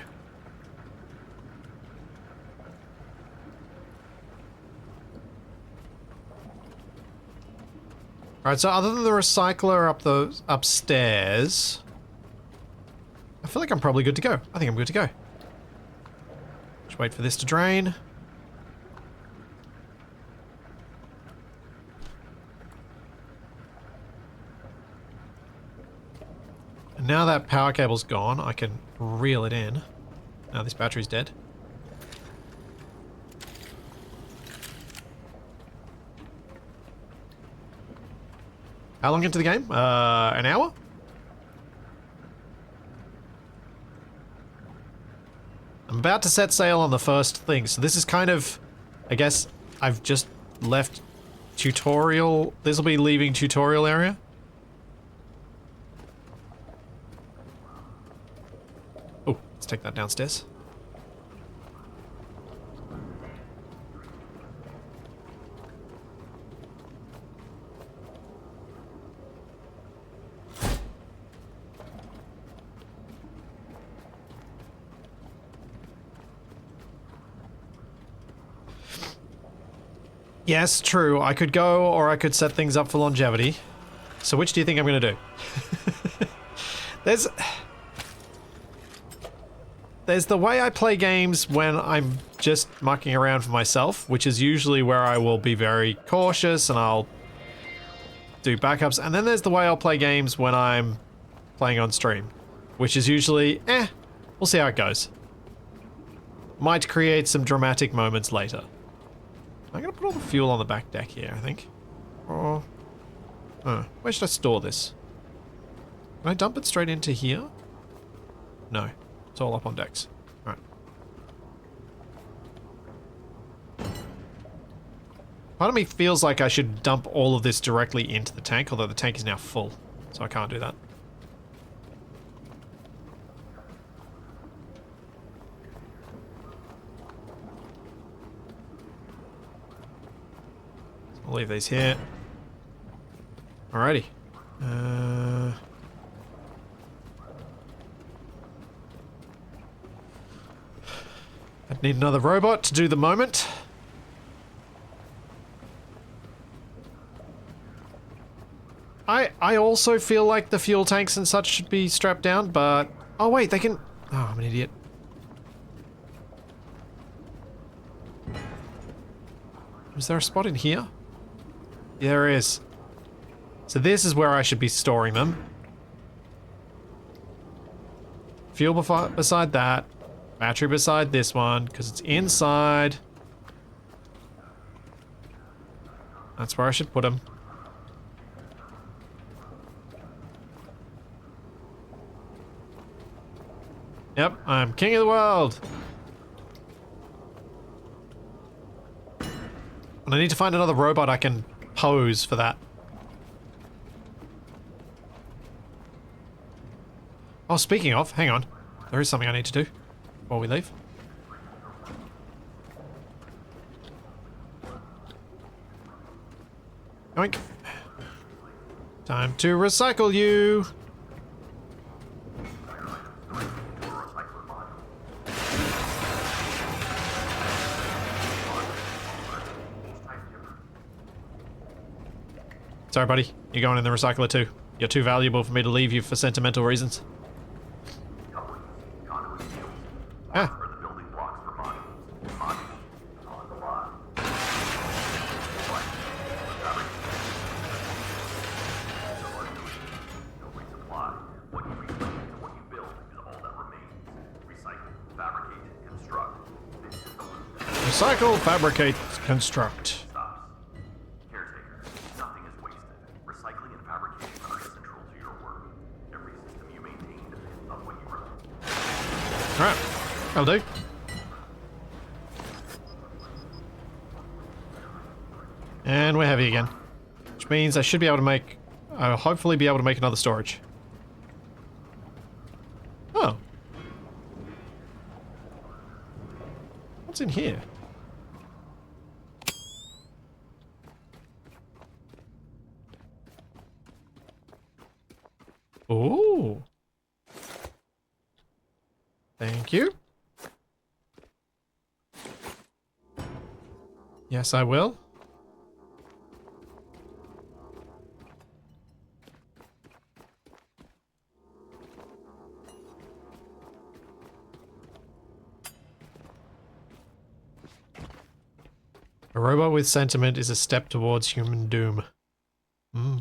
Alright, so other than the recycler upstairs, I feel like I'm probably good to go. I think I'm good to go. Just wait for this to drain. And now that power cable's gone, I can reel it in. Now this battery's dead. How long into the game? An hour? I'm about to set sail on the first thing, so this is kind of... I guess I've just left tutorial... This will be leaving tutorial area. Oh, let's take that downstairs. Yes, true. I could go, or I could set things up for longevity. So which do you think I'm going to do? There's the way I play games when I'm just mucking around for myself, which is usually where I will be very cautious and I'll do backups. And then there's the way I'll play games when I'm playing on stream, which is usually, we'll see how it goes. Might create some dramatic moments later. I'm gonna put all the fuel on the back deck here, I think. Or... where should I store this? Can I dump it straight into here? No. It's all up on decks. Alright. Part of me feels like I should dump all of this directly into the tank, although the tank is now full, so I can't do that. I'll leave these here. Alrighty. I'd need another robot to do the moment. I also feel like the fuel tanks and such should be strapped down, but... Oh wait, they can... Oh, I'm an idiot. Is there a spot in here? Yeah, there is. So this is where I should be storing them. Fuel beside that. Battery beside this one, because it's inside. That's where I should put them. Yep, I'm king of the world. And I need to find another robot I can pose for that. Oh, speaking of, hang on. There is something I need to do before we leave. Yoink. Time to recycle you. Sorry, buddy. You're going in the recycler too. You're too valuable for me to leave you for sentimental reasons. Ah. Recycle, fabricate, construct. Caretaker, nothing is wasted. Recycling and fabrication are central to your work. Every system you maintain depends on what you run. Alright, that'll do. And we're heavy again. Which means I should be able to make... I'll hopefully be able to make another storage. Oh. What's in here? Ooh. Thank you. Yes, I will. A robot with sentiment is a step towards human doom. Hmm.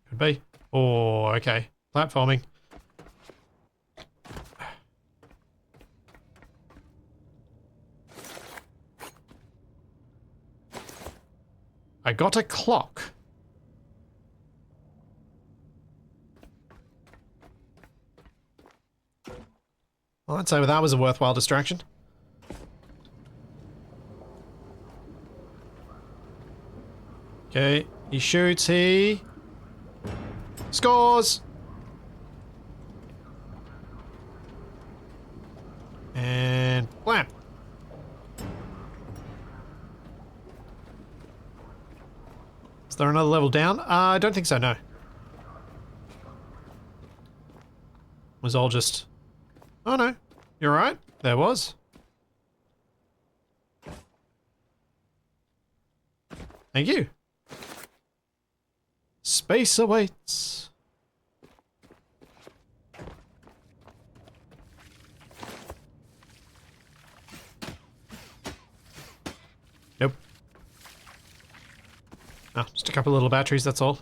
Could be. Oh, okay. Platforming. I got a clock. Well, I'd say that was a worthwhile distraction. Okay, he shoots, he scores! And blam! Is there another level down? I don't think so, no. Was all just... Oh no, you're right, there was. Thank you. Space awaits. Nope. Ah, just a couple little batteries, that's all.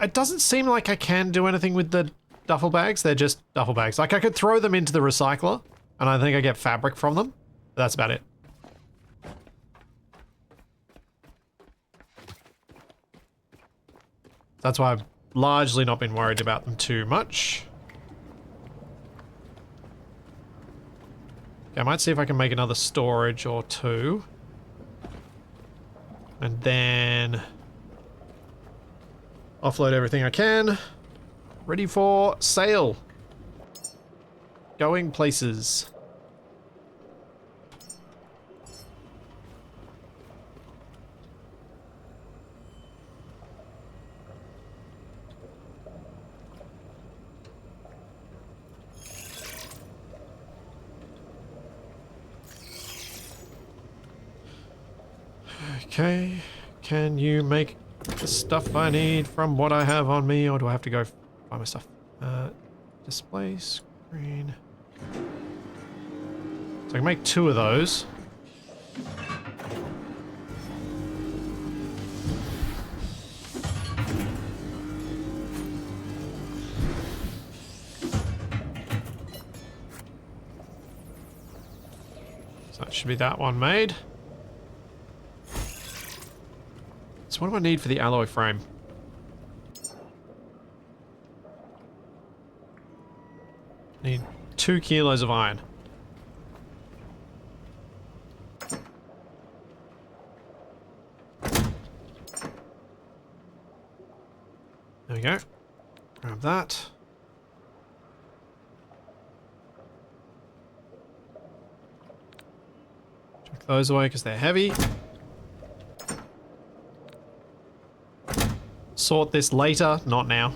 It doesn't seem like I can do anything with the duffel bags. They're just duffel bags. Like, I could throw them into the recycler, and I think I get fabric from them. But that's about it. That's why I've largely not been worried about them too much. Okay, I might see if I can make another storage or two. And then offload everything I can. Ready for sail. Going places. Okay, can you make the stuff I need from what I have on me, or do I have to go buy my stuff? Display screen. So I can make 2 of those. So that should be that one made. So what do I need for the alloy frame? Need 2 kilos of iron. There we go. Grab that. Chuck those away because they're heavy. Sort this later, not now.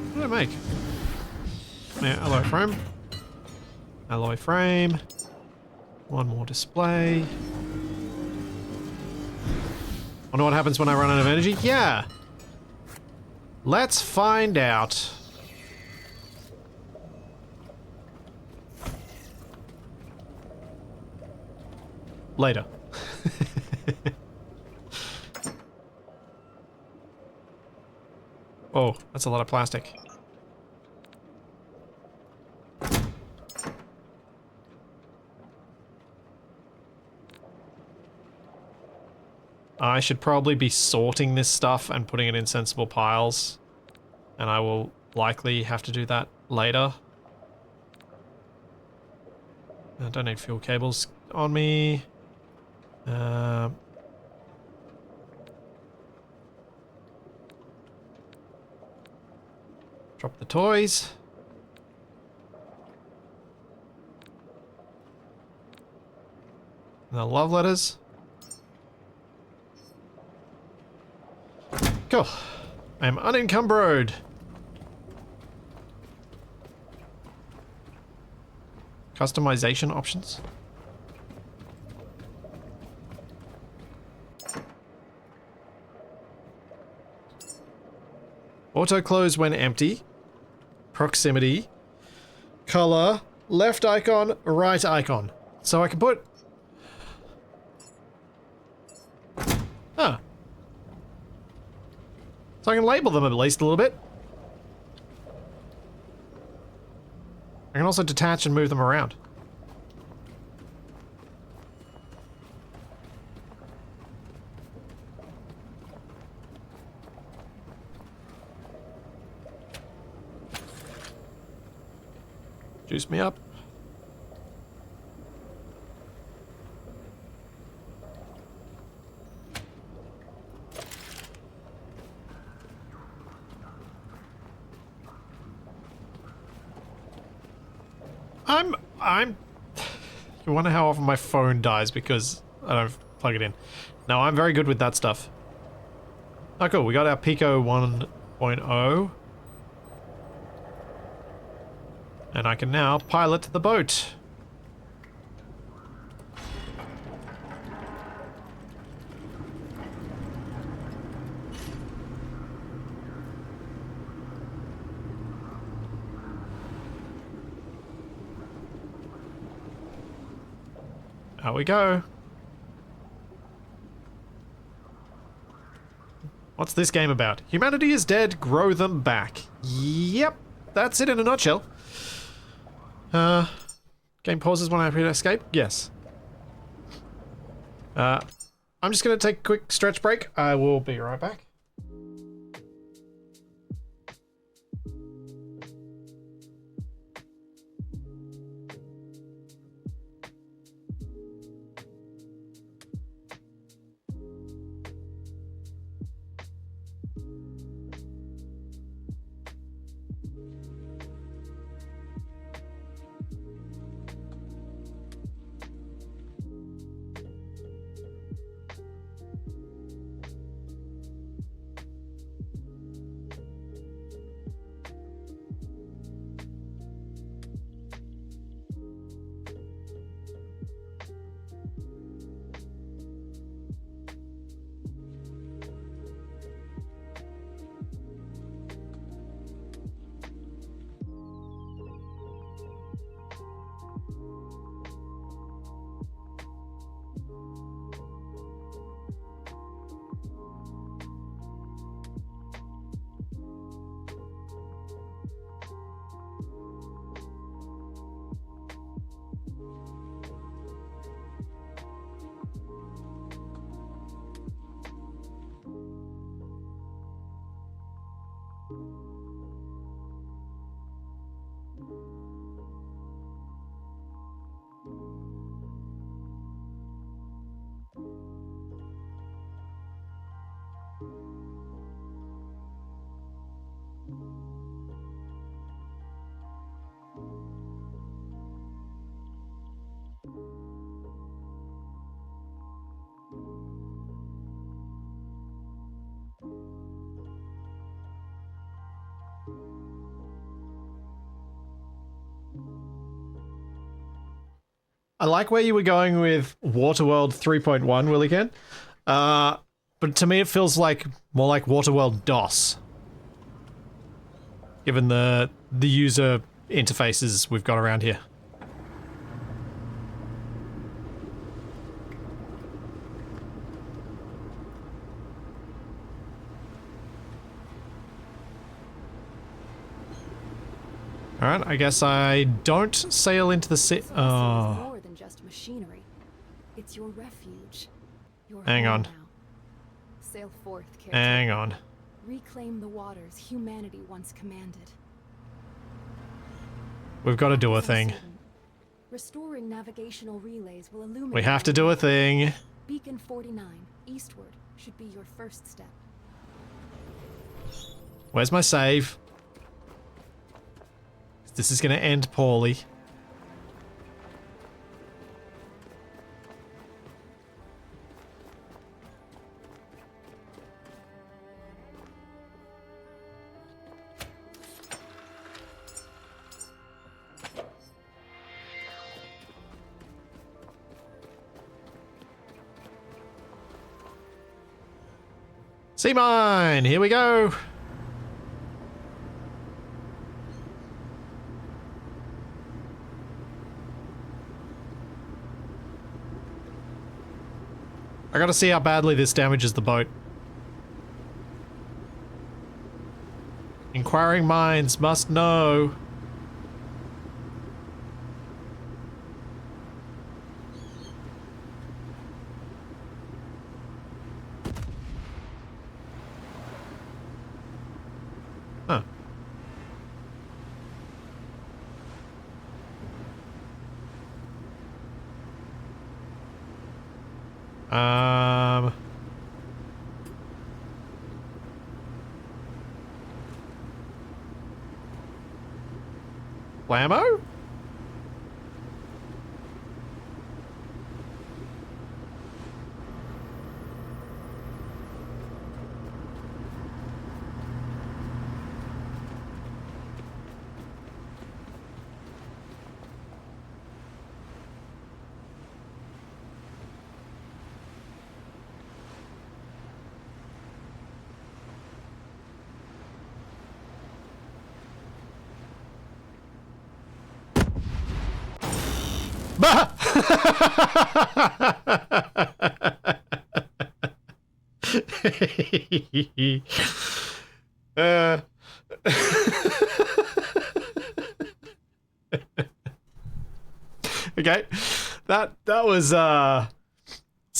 What did I make? Yeah, alloy frame. Alloy frame. 1 more display. Wonder what happens when I run out of energy? Yeah! Let's find out. Later. Oh, that's a lot of plastic. I should probably be sorting this stuff and putting it in sensible piles. And I will likely have to do that later. I don't need fuel cables on me. Drop the toys. And the love letters. Cool. I am unencumbered. Customization options. Auto close when empty. Proximity. Color. Left icon, right icon. So I can put... Huh. So I can label them at least a little bit. I can also detach and move them around. Juice me up. You wonder how often my phone dies because I don't plug it in. No, I'm very good with that stuff. Oh, cool. We got our Pico 1.0. And I can now pilot the boat. Out we go. What's this game about? Humanity is dead, grow them back. Yep, that's it in a nutshell. Game pauses when I escape? Yes. I'm just going to take a quick stretch break. I will be right back. I like where you were going with Waterworld 3.1, Willican. But to me it feels like more like Waterworld DOS. Given the user interfaces we've got around here. Alright, I guess I don't sail into the sea. Oh. More than just machinery. It's your refuge. Your Hang home on. now. Sail forth, Caretaker. Hang on. Reclaim the waters humanity once commanded. We've got to do a thing. Restoring navigational relays will illuminate. We have to do a thing. Beacon 49, eastward, should be your first step. Where's my save? This is going to end poorly. Sea mine! Here we go! I gotta see how badly this damages the boat. Inquiring minds must know. Huh. Blammo? Bah! Okay, that was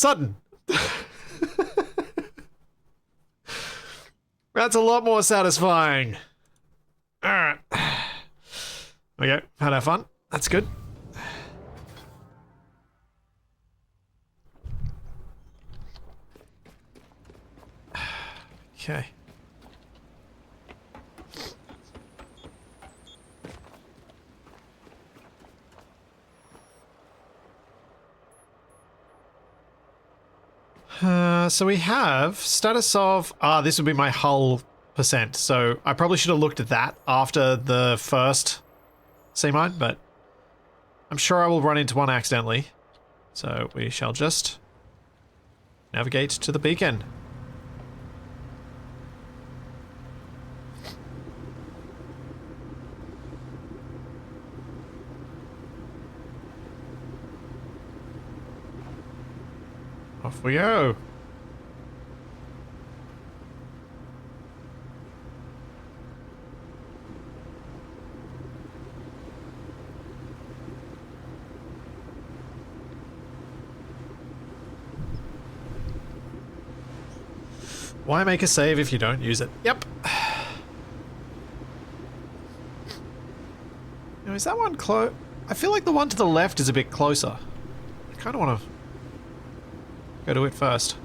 Sudden. That's a lot more satisfying. Alright. Okay, had our fun. That's good. Okay. So we have status of, this would be my hull percent. So I probably should have looked at that after the first sea mine, but I'm sure I will run into one accidentally. So we shall just navigate to the beacon. Off we go. Why make a save if you don't use it? Yep. Now, is that one close? I feel like the one to the left is a bit closer. I kind of want to go to it first.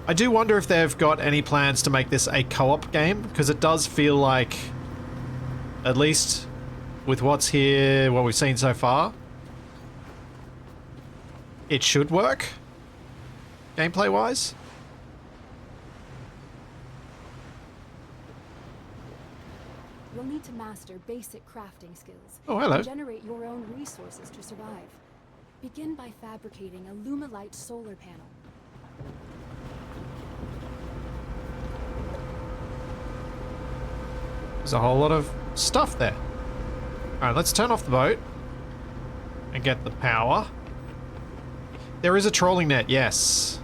I do wonder if they've got any plans to make this a co-op game, because it does feel like, at least with what's here, what we've seen so far, it should work, gameplay-wise. You'll need to master basic crafting skills. Oh, hello. And generate your own resources to survive. Begin by fabricating a Lumalite solar panel. There's a whole lot of stuff there. Alright, let's turn off the boat and get the power. There is a trolling net, yes.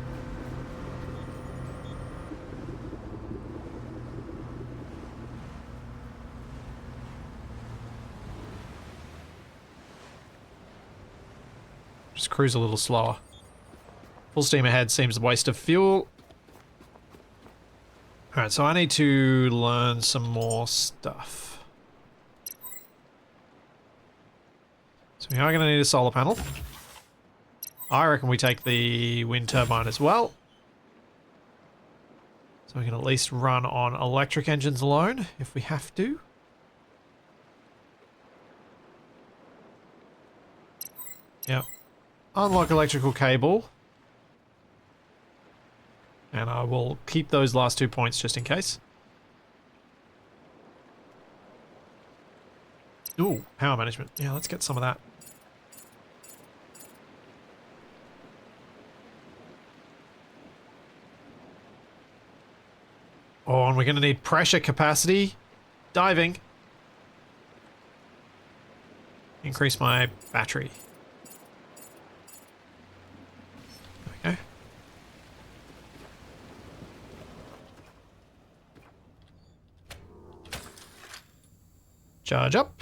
Just cruise a little slower. Full steam ahead seems a waste of fuel. Alright, so I need to learn some more stuff. So we are going to need a solar panel. I reckon we take the wind turbine as well. So we can at least run on electric engines alone if we have to. Yep. Unlock electrical cable. And I will keep those last 2 points just in case. Ooh, power management. Yeah, let's get some of that. Oh, and we're going to need pressure capacity. Diving. Increase my battery. Okay. Charge up.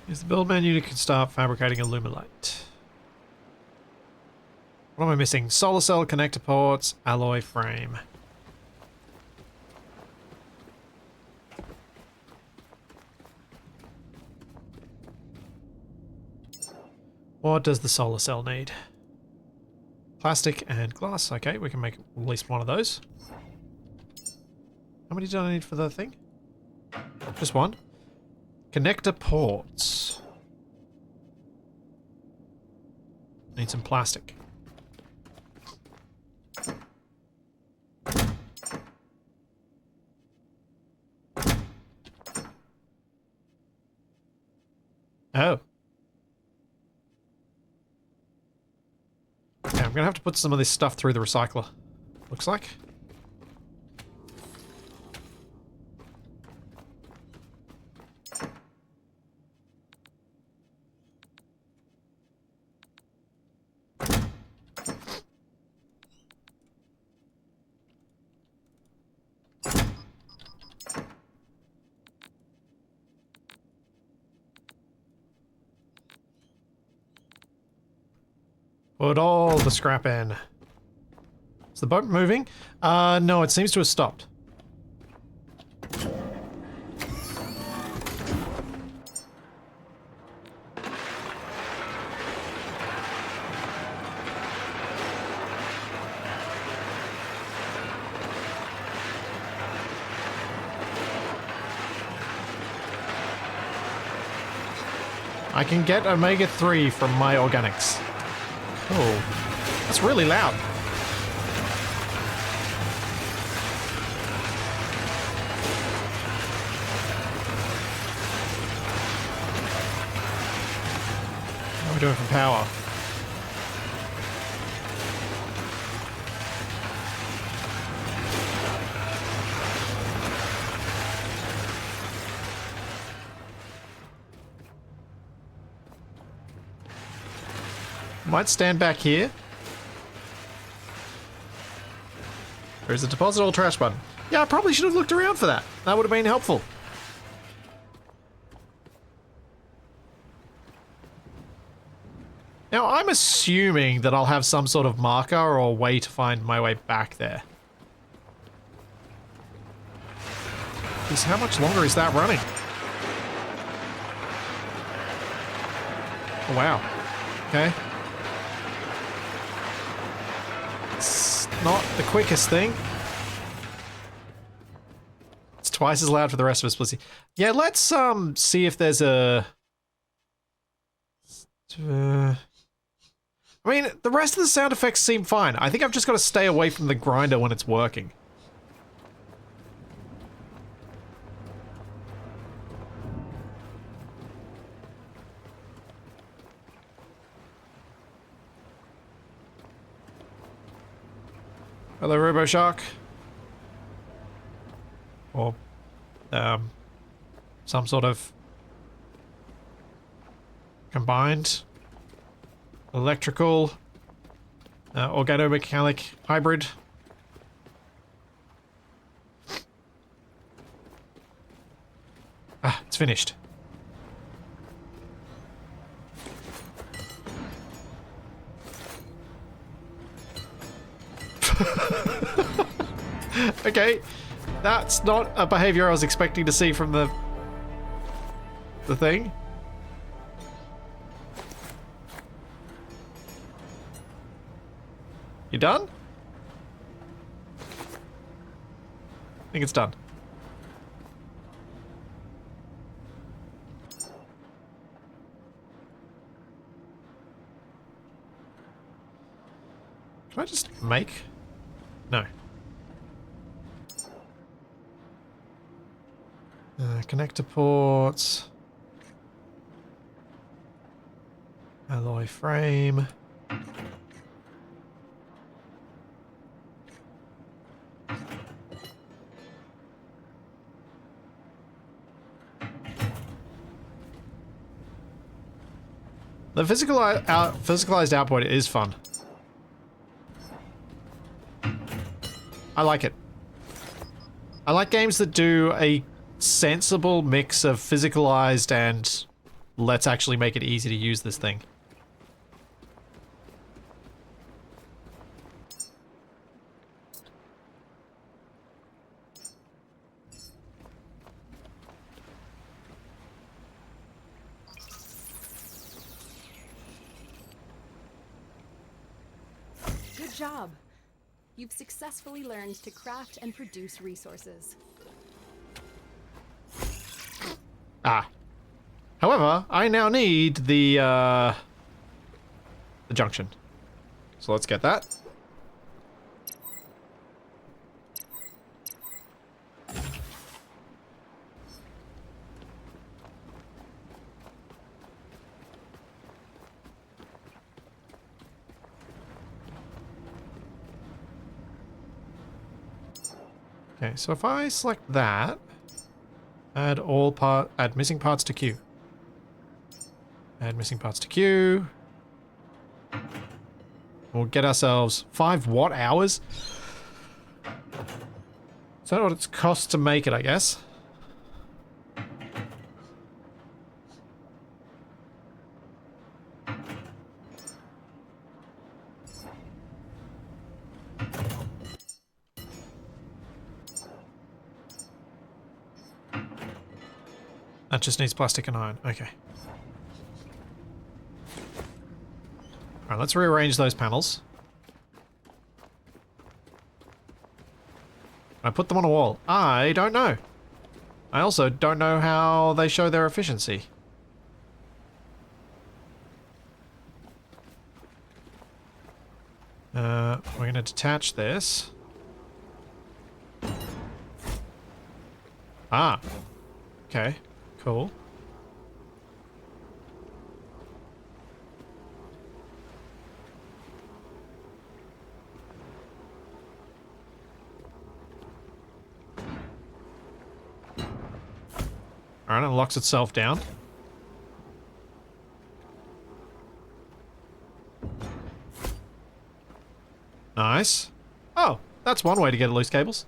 Use the build menu to start fabricating a Lumalite. What am I missing? Solar cell, connector ports, alloy frame. What does the solar cell need? Plastic and glass. Okay, we can make at least one of those. How many do I need for the thing? Just one. Connector ports. Need some plastic. Oh. Okay, I'm gonna have to put some of this stuff through the recycler. Looks like. Put all the scrap in. Is the boat moving? No, it seems to have stopped. I can get omega-3 from my organics. Cool. That's really loud. What are we doing for power? Might stand back here. There's a deposit all trash button. Yeah, I probably should have looked around for that. That would have been helpful. Now, I'm assuming that I'll have some sort of marker or way to find my way back there. Because how much longer is that running? Oh, wow. Okay. It's not the quickest thing. It's twice as loud for the rest of us, Blissy. Yeah, let's see if there's a... I mean, the rest of the sound effects seem fine. I think I've just got to stay away from the grinder when it's working. Hello, RoboShark. Or, some sort of combined electrical, organomechanic hybrid. Ah, it's finished. Okay, that's not a behavior I was expecting to see from the thing. You done? I think it's done. Can I just make? No. Connector ports. Alloy frame. The physicalized output is fun. I like it. I like games that do a sensible mix of physicalized and let's actually make it easy to use this thing. Good job. You've successfully learned to craft and produce resources. Ah. However, I now need the junction. So let's get that. Okay, so if I select that, add missing parts to queue. Add missing parts to queue. We'll get ourselves 5 watt hours. Is that what it's cost to make it, I guess? That just needs plastic and iron. Okay. Alright, let's rearrange those panels. I put them on a wall. I don't know. I also don't know how they show their efficiency. We're going to detach this. Ah. Okay. Cool. Alright, it locks itself down. Nice. Oh, that's one way to get loose cables.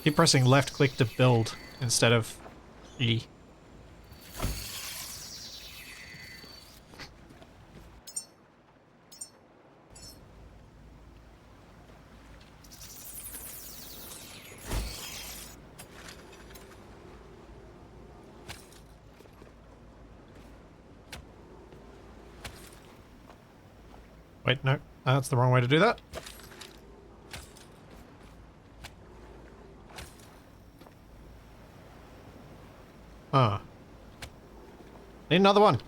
Keep pressing left click to build instead of E. Wait, no, that's the wrong way to do that. Ah. Need another one.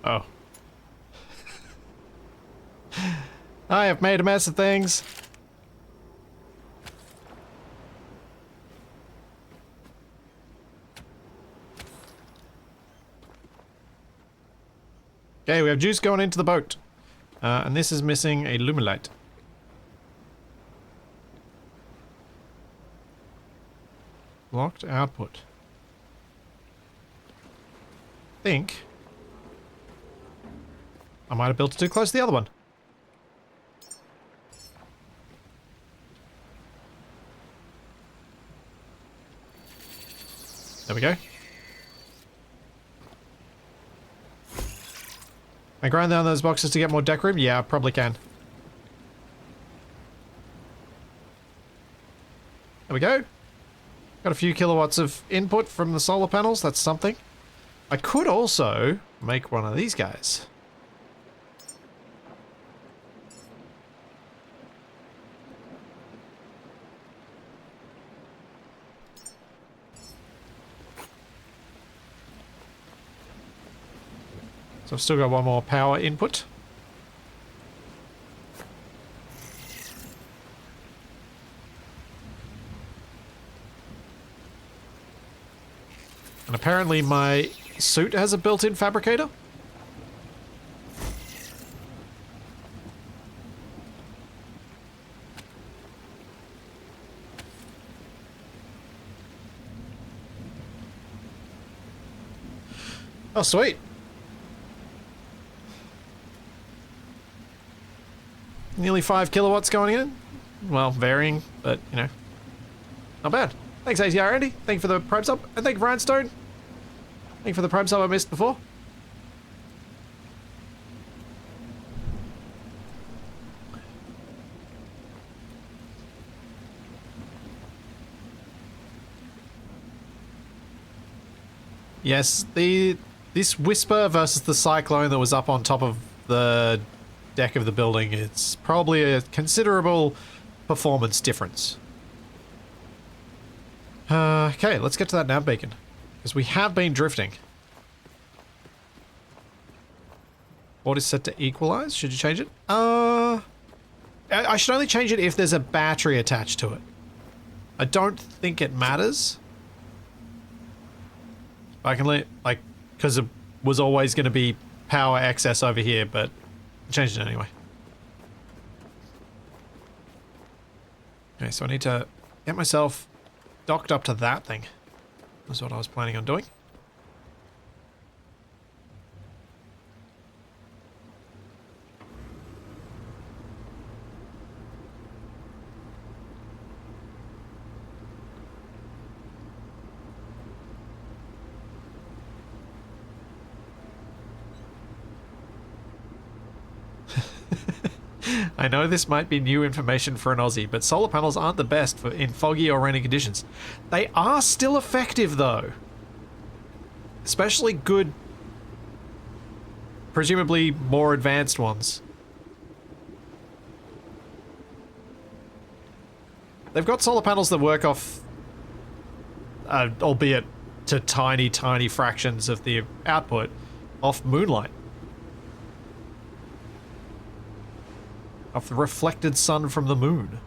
Oh. I have made a mess of things. Okay, we have juice going into the boat. And this is missing a lumilite. Locked output. Think I might have built it too close to the other one. There we go. Can I grind down those boxes to get more deck room? Yeah, I probably can. There we go. Got a few kilowatts of input from the solar panels. That's something. I could also make one of these guys. So I've still got one more power input. And apparently my suit has a built-in fabricator. Oh, sweet. Nearly 5 kilowatts going in. Well, varying, but, you know, not bad. Thanks, ATR Andy. Thank you for the Prime sub. And thank you, Rhinestone. Thank you for the Prime sub I missed before. Yes, this Whisper versus the Cyclone that was up on top of the deck of the building, it's probably a considerable performance difference. Okay, let's get to that nav beacon. Because we have been drifting. What is set to equalize? Should you change it? I should only change it if there's a battery attached to it. I don't think it matters. I can let, like, because it was always going to be power excess over here, but I changed it anyway. Okay, so I need to get myself docked up to that thing. That's what I was planning on doing. I know this might be new information for an Aussie, but solar panels aren't the best in foggy or rainy conditions. They are still effective, though. Especially good, presumably more advanced ones. They've got solar panels that work off, albeit to tiny, tiny fractions of the output, off moonlight. Off the reflected sun from the moon.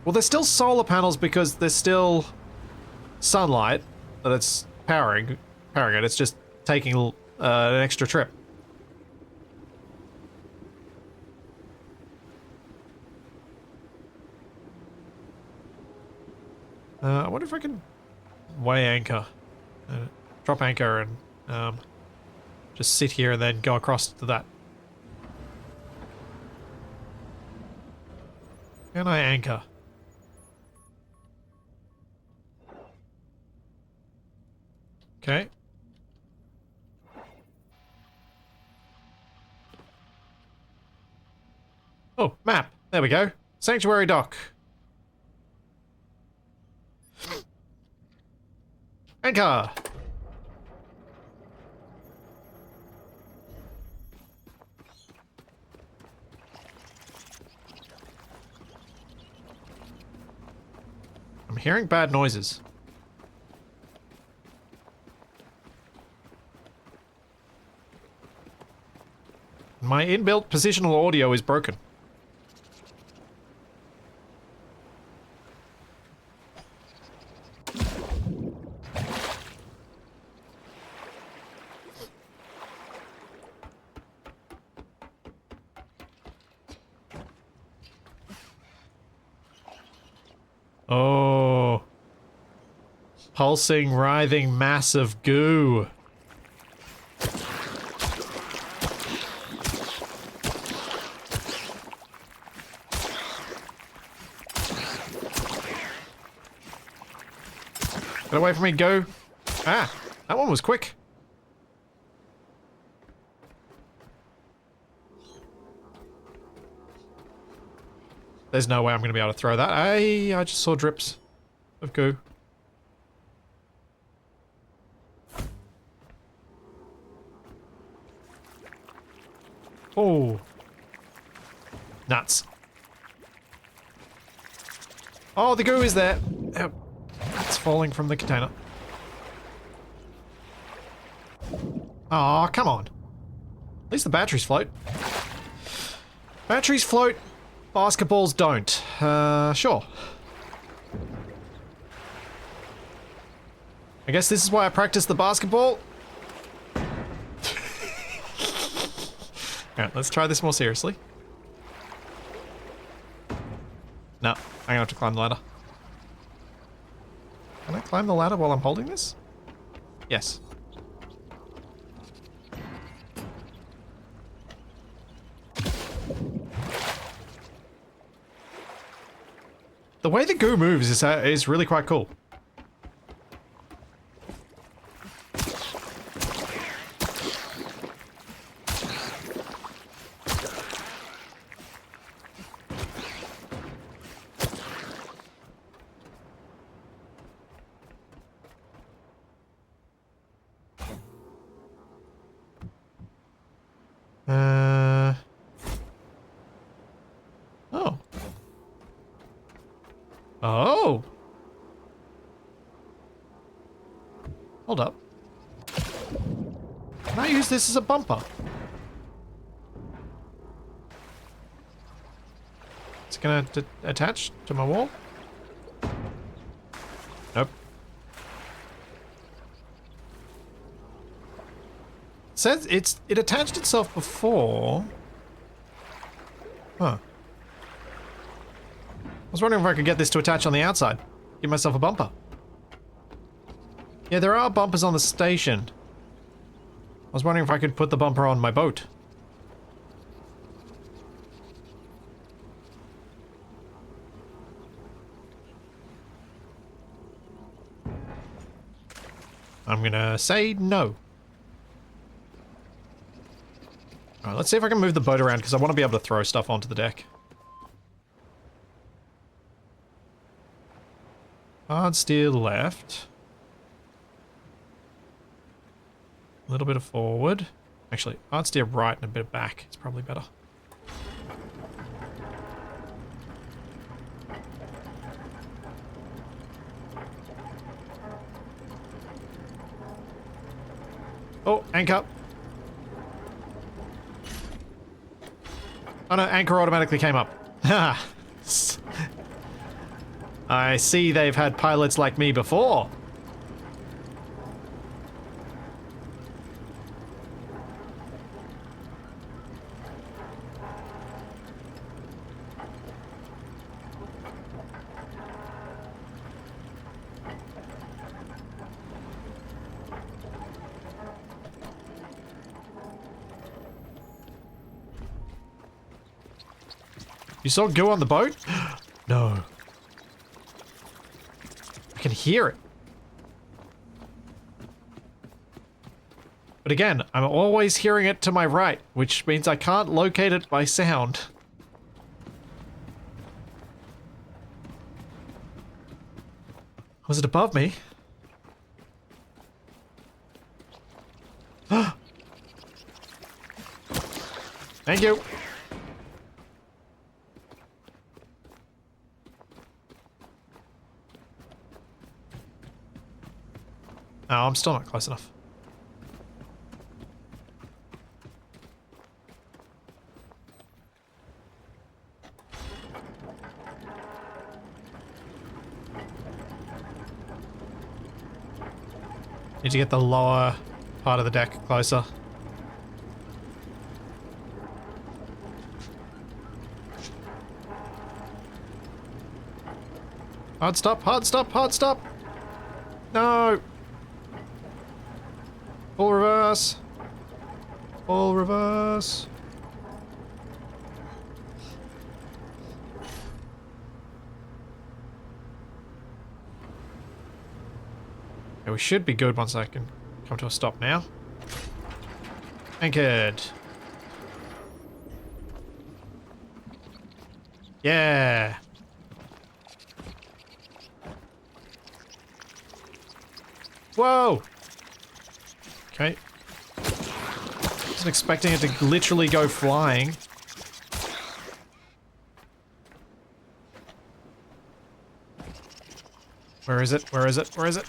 Well, they're still solar panels because there's still sunlight that it's powering it. It's just taking an extra trip. I wonder if I can weigh anchor. Drop anchor and just sit here and then go across to that. Can I anchor? Okay. Oh, map. There we go. Sanctuary dock. Anchor. I'm hearing bad noises. My inbuilt positional audio is broken. Oh. Pulsing, writhing mass of goo. Get away from me, go. Ah, that one was quick. There's no way I'm going to be able to throw that. I just saw drips of goo. Oh. Nuts. Oh, the goo is there. It's falling from the container. Oh, come on. At least the batteries float. Batteries float. Basketballs don't. Sure. I guess this is why I practice the basketball. Alright, let's try this more seriously. No, I'm gonna have to climb the ladder. Can I climb the ladder while I'm holding this? Yes. The way the goo moves is really quite cool. Oh. Oh. Hold up. Can I use this as a bumper? It's gonna attach to my wall? Nope. It says it attached itself before. Huh. I was wondering if I could get this to attach on the outside. Give myself a bumper. Yeah, there are bumpers on the station. I was wondering if I could put the bumper on my boat. I'm gonna say no. Alright, let's see if I can move the boat around because I want to be able to throw stuff onto the deck. Hard steer left. A little bit of forward. Actually, hard steer right and a bit of back. It's probably better. Oh, anchor. Oh no, anchor automatically came up. Ha! I see they've had pilots like me before. You saw goo on the boat? No. I can hear it. But again, I'm always hearing it to my right, which means I can't locate it by sound. Was it above me? Thank you. No, I'm still not close enough. Need to get the lower part of the deck closer. Hard stop, hard stop, hard stop! No! Full reverse. Full reverse. Okay, we should be good once I can come to a stop now. Anchored. Yeah. Whoa. Okay. Wasn't expecting it to literally go flying. Where is it? Where is it? Where is it?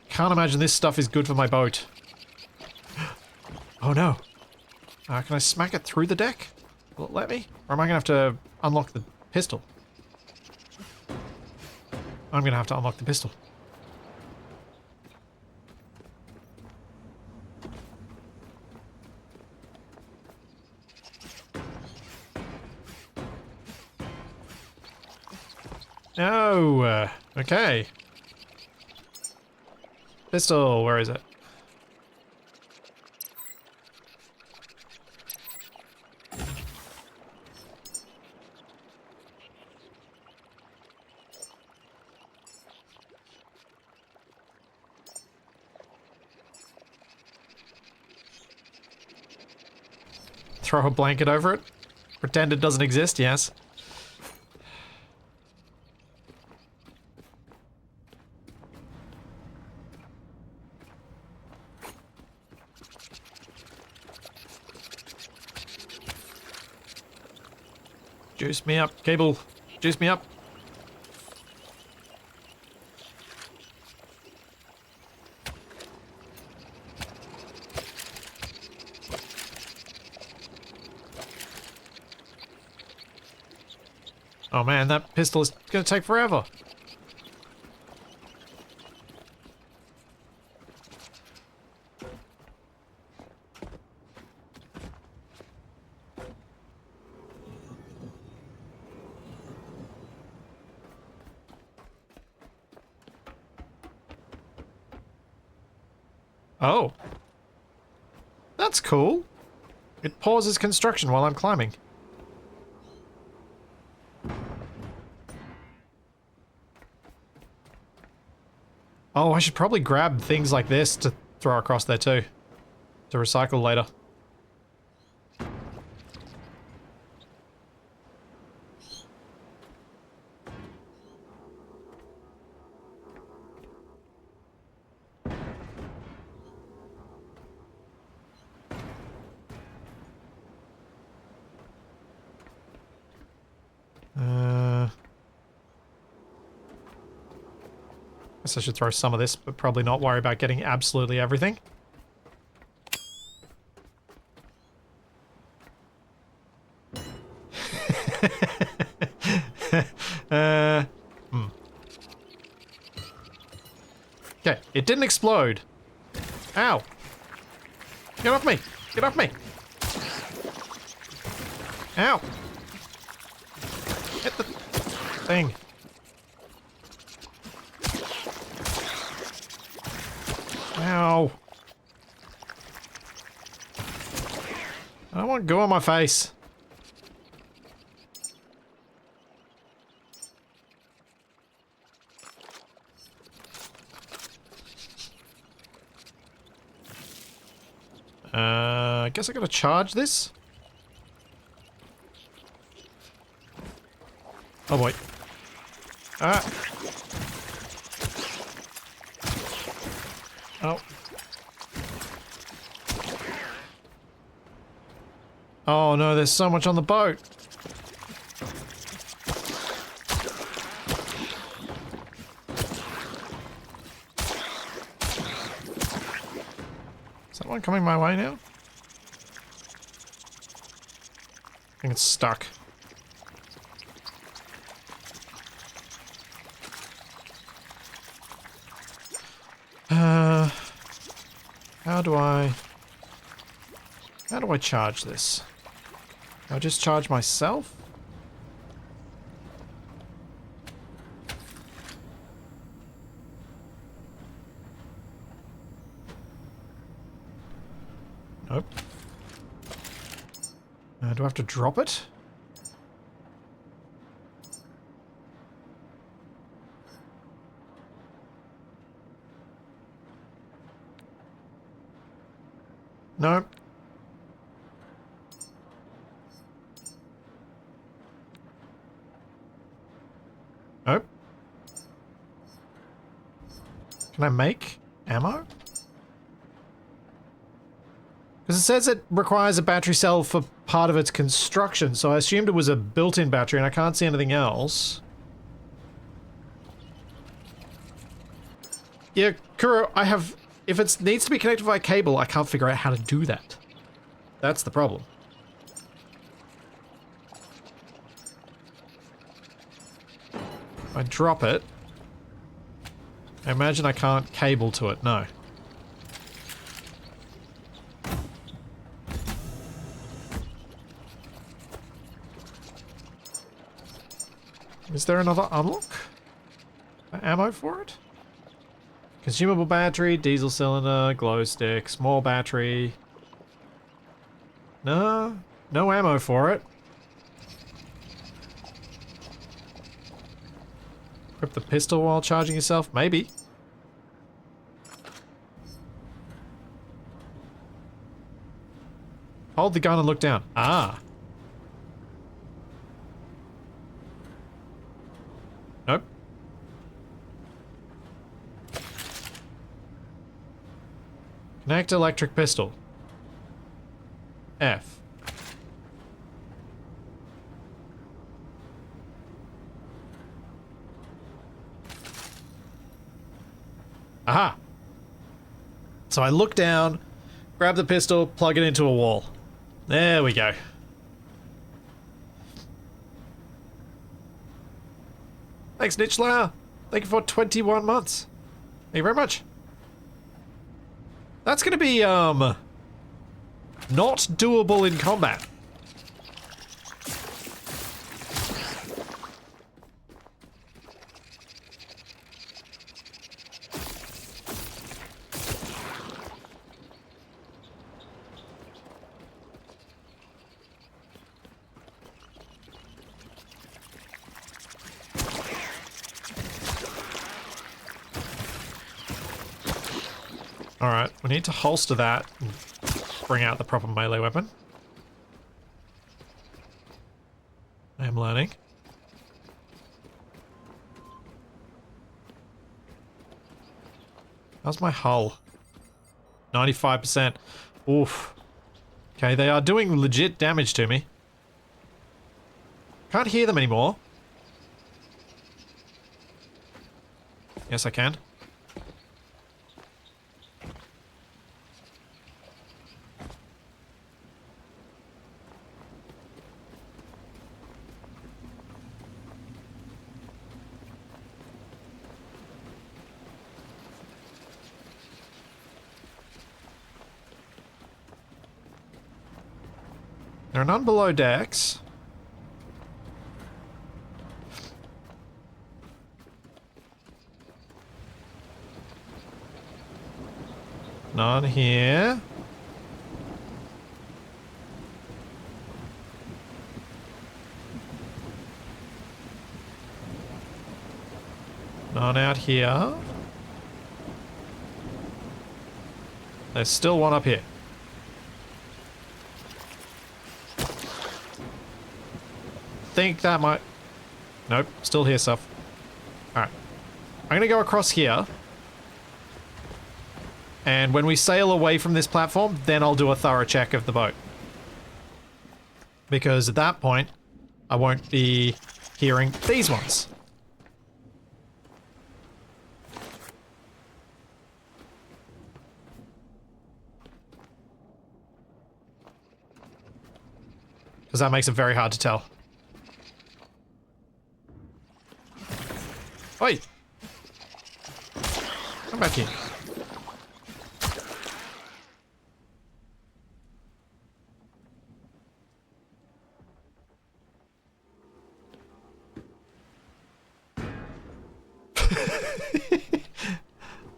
Can't imagine this stuff is good for my boat. Oh no. Can I smack it through the deck? Will it let me? Or am I gonna have to unlock the pistol? I'm gonna have to unlock the pistol. No! Okay. Pistol, where is it? Throw a blanket over it? Pretend it doesn't exist, yes. Juice me up, cable. Juice me up. Oh man, that pistol is gonna take forever. Oh. That's cool. It pauses construction while I'm climbing. Oh, I should probably grab things like this to throw across there too. to recycle later. Guess I should throw some of this, but probably not worry about getting absolutely everything. Okay, it didn't explode. Ow. Get off me. Get off me. Ow. Hit the thing. Ow. I don't want goo on my face. I guess I gotta charge this? Oh boy. Ah. Oh. Oh no, there's so much on the boat. Is that one coming my way now? I think it's stuck. How do I charge this? Do I just charge myself? Nope. Do I have to drop it? Nope. Nope. Can I make ammo? Because it says it requires a battery cell for part of its construction, so I assumed it was a built-in battery and I can't see anything else. Yeah, Kuro, I have... If it needs to be connected via cable, I can't figure out how to do that. That's the problem. If I drop it... I imagine I can't cable to it, no. Is there another unlock? Ammo for it? Consumable battery, diesel cylinder, glow stick, small battery. No, no ammo for it. Equip the pistol while charging yourself? Maybe. Hold the gun and look down. Ah. Nope. Connect electric pistol. F. Aha! So I look down, grab the pistol, plug it into a wall. There we go. Thanks, Nichelaar. Thank you for 21 months. Thank you very much. That's gonna be, not doable in combat. Alright, we need to holster that and bring out the proper melee weapon. I am learning. How's my hull? 95%. Oof. Okay, they are doing legit damage to me. Can't hear them anymore. Yes, I can. There are none below decks. None here. None out here. There's still one up here. Think that might... Nope, still here stuff. Alright. I'm gonna go across here. And when we sail away from this platform, then I'll do a thorough check of the boat. Because at that point, I won't be hearing these ones. Because that makes it very hard to tell. Oi! Come back here.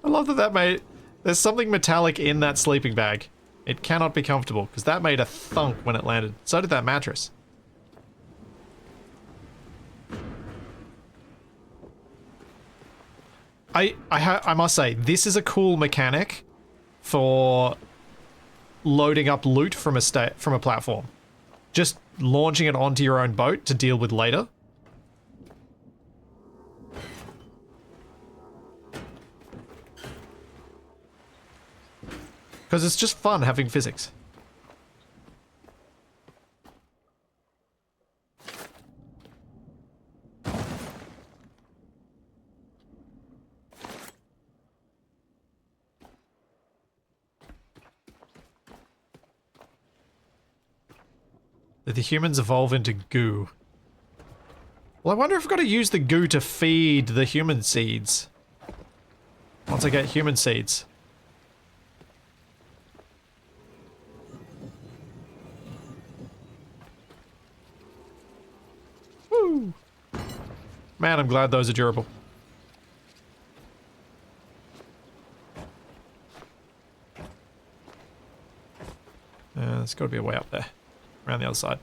I love that made... There's something metallic in that sleeping bag. It cannot be comfortable, because that made a thunk when it landed. So did that mattress. I must say, this is a cool mechanic for loading up loot from a platform. Just launching it onto your own boat to deal with later. Because it's just fun having physics. Did the humans evolve into goo? Well, I wonder if I've got to use the goo to feed the human seeds. Once I get human seeds. Woo! Man, I'm glad those are durable. There's got to be a way up there. Around the other side.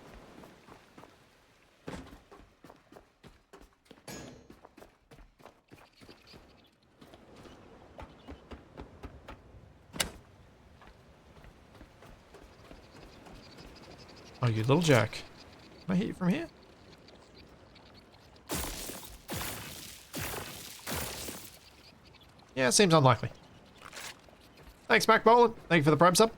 Oh, you little jack. Can I hit you from here? Yeah, it seems unlikely. Thanks, Mac Boland. Thank you for the Prime sub.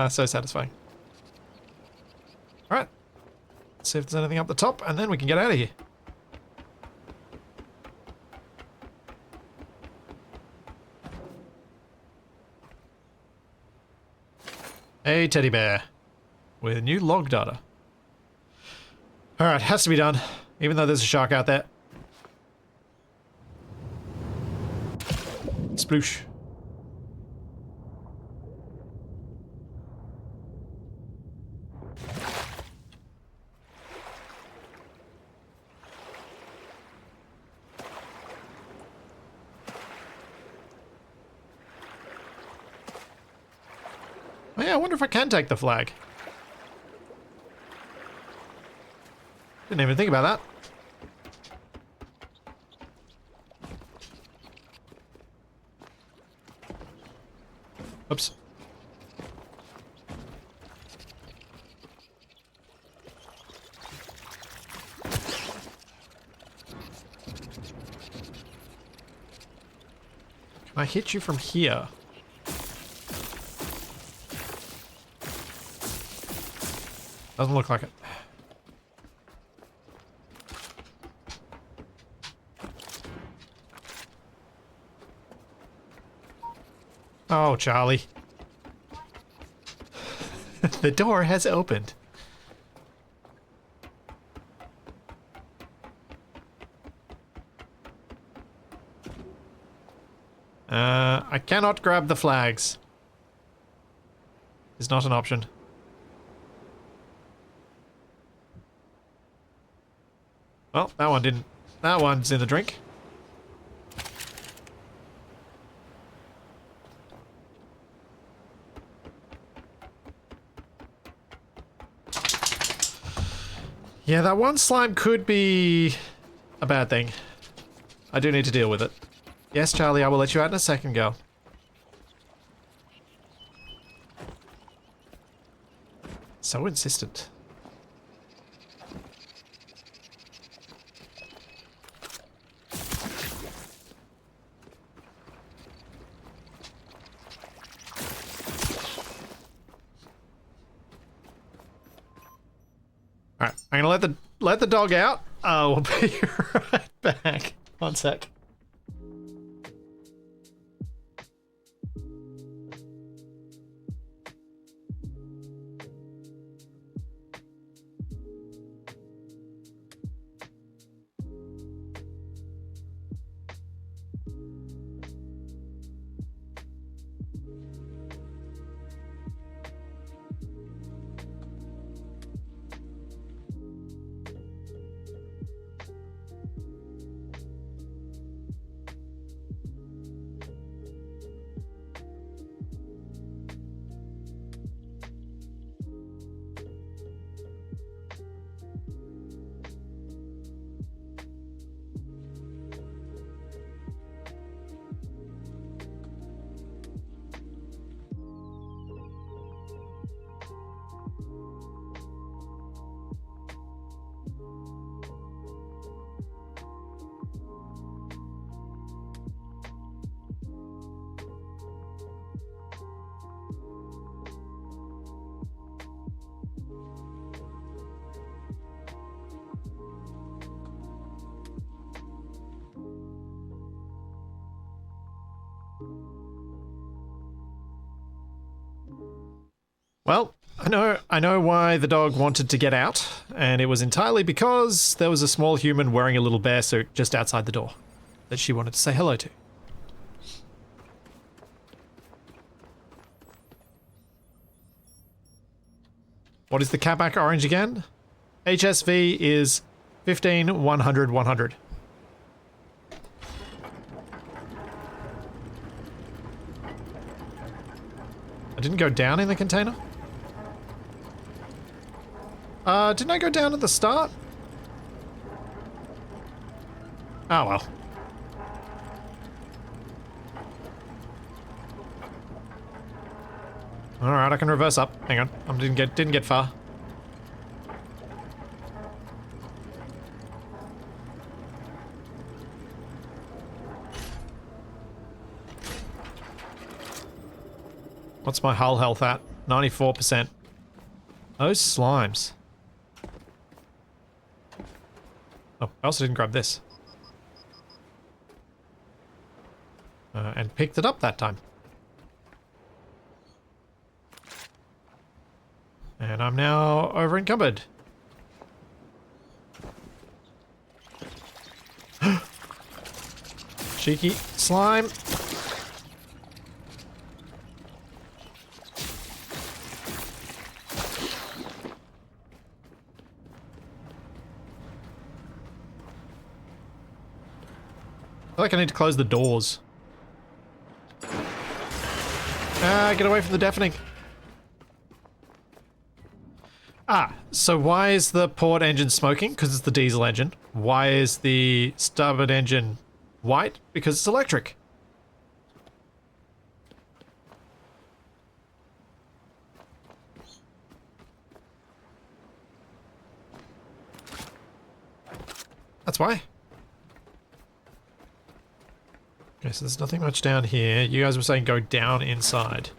So satisfying. Alright. Let's see if there's anything up the top, and then we can get out of here. A teddy bear. With new log data. Alright, has to be done. Even though there's a shark out there. Sploosh. Oh, yeah, I wonder if I can take the flag. Didn't even think about that. Oops. Can I hit you from here? Doesn't look like it. Oh, Charlie. The door has opened. I cannot grab the flags. It's not an option. Well, that one didn't. That one's in the drink. Yeah, that one slime could be a bad thing. I do need to deal with it. Yes, Charlie, I will let you out in a second, girl. So insistent. Alright, I'm gonna let the dog out. We'll be right back. One sec. Well, I know why the dog wanted to get out, and it was entirely because there was a small human wearing a little bear suit just outside the door that she wanted to say hello to. What is the catback orange again? HSV is 15, 100, 100. I didn't go down in the container? Didn't I go down at the start? Oh well. Alright, I can reverse up. Hang on. I didn't get far. What's my hull health at? 94%. Those slimes. Oh, I also didn't grab this. And picked it up that time. And I'm now over encumbered. Cheeky slime. I feel like I need to close the doors. Ah, get away from the deafening. Ah, so why is the port engine smoking? Because it's the diesel engine. Why is the starboard engine white? Because it's electric. That's why. Okay, so there's nothing much down here. You guys were saying go down inside.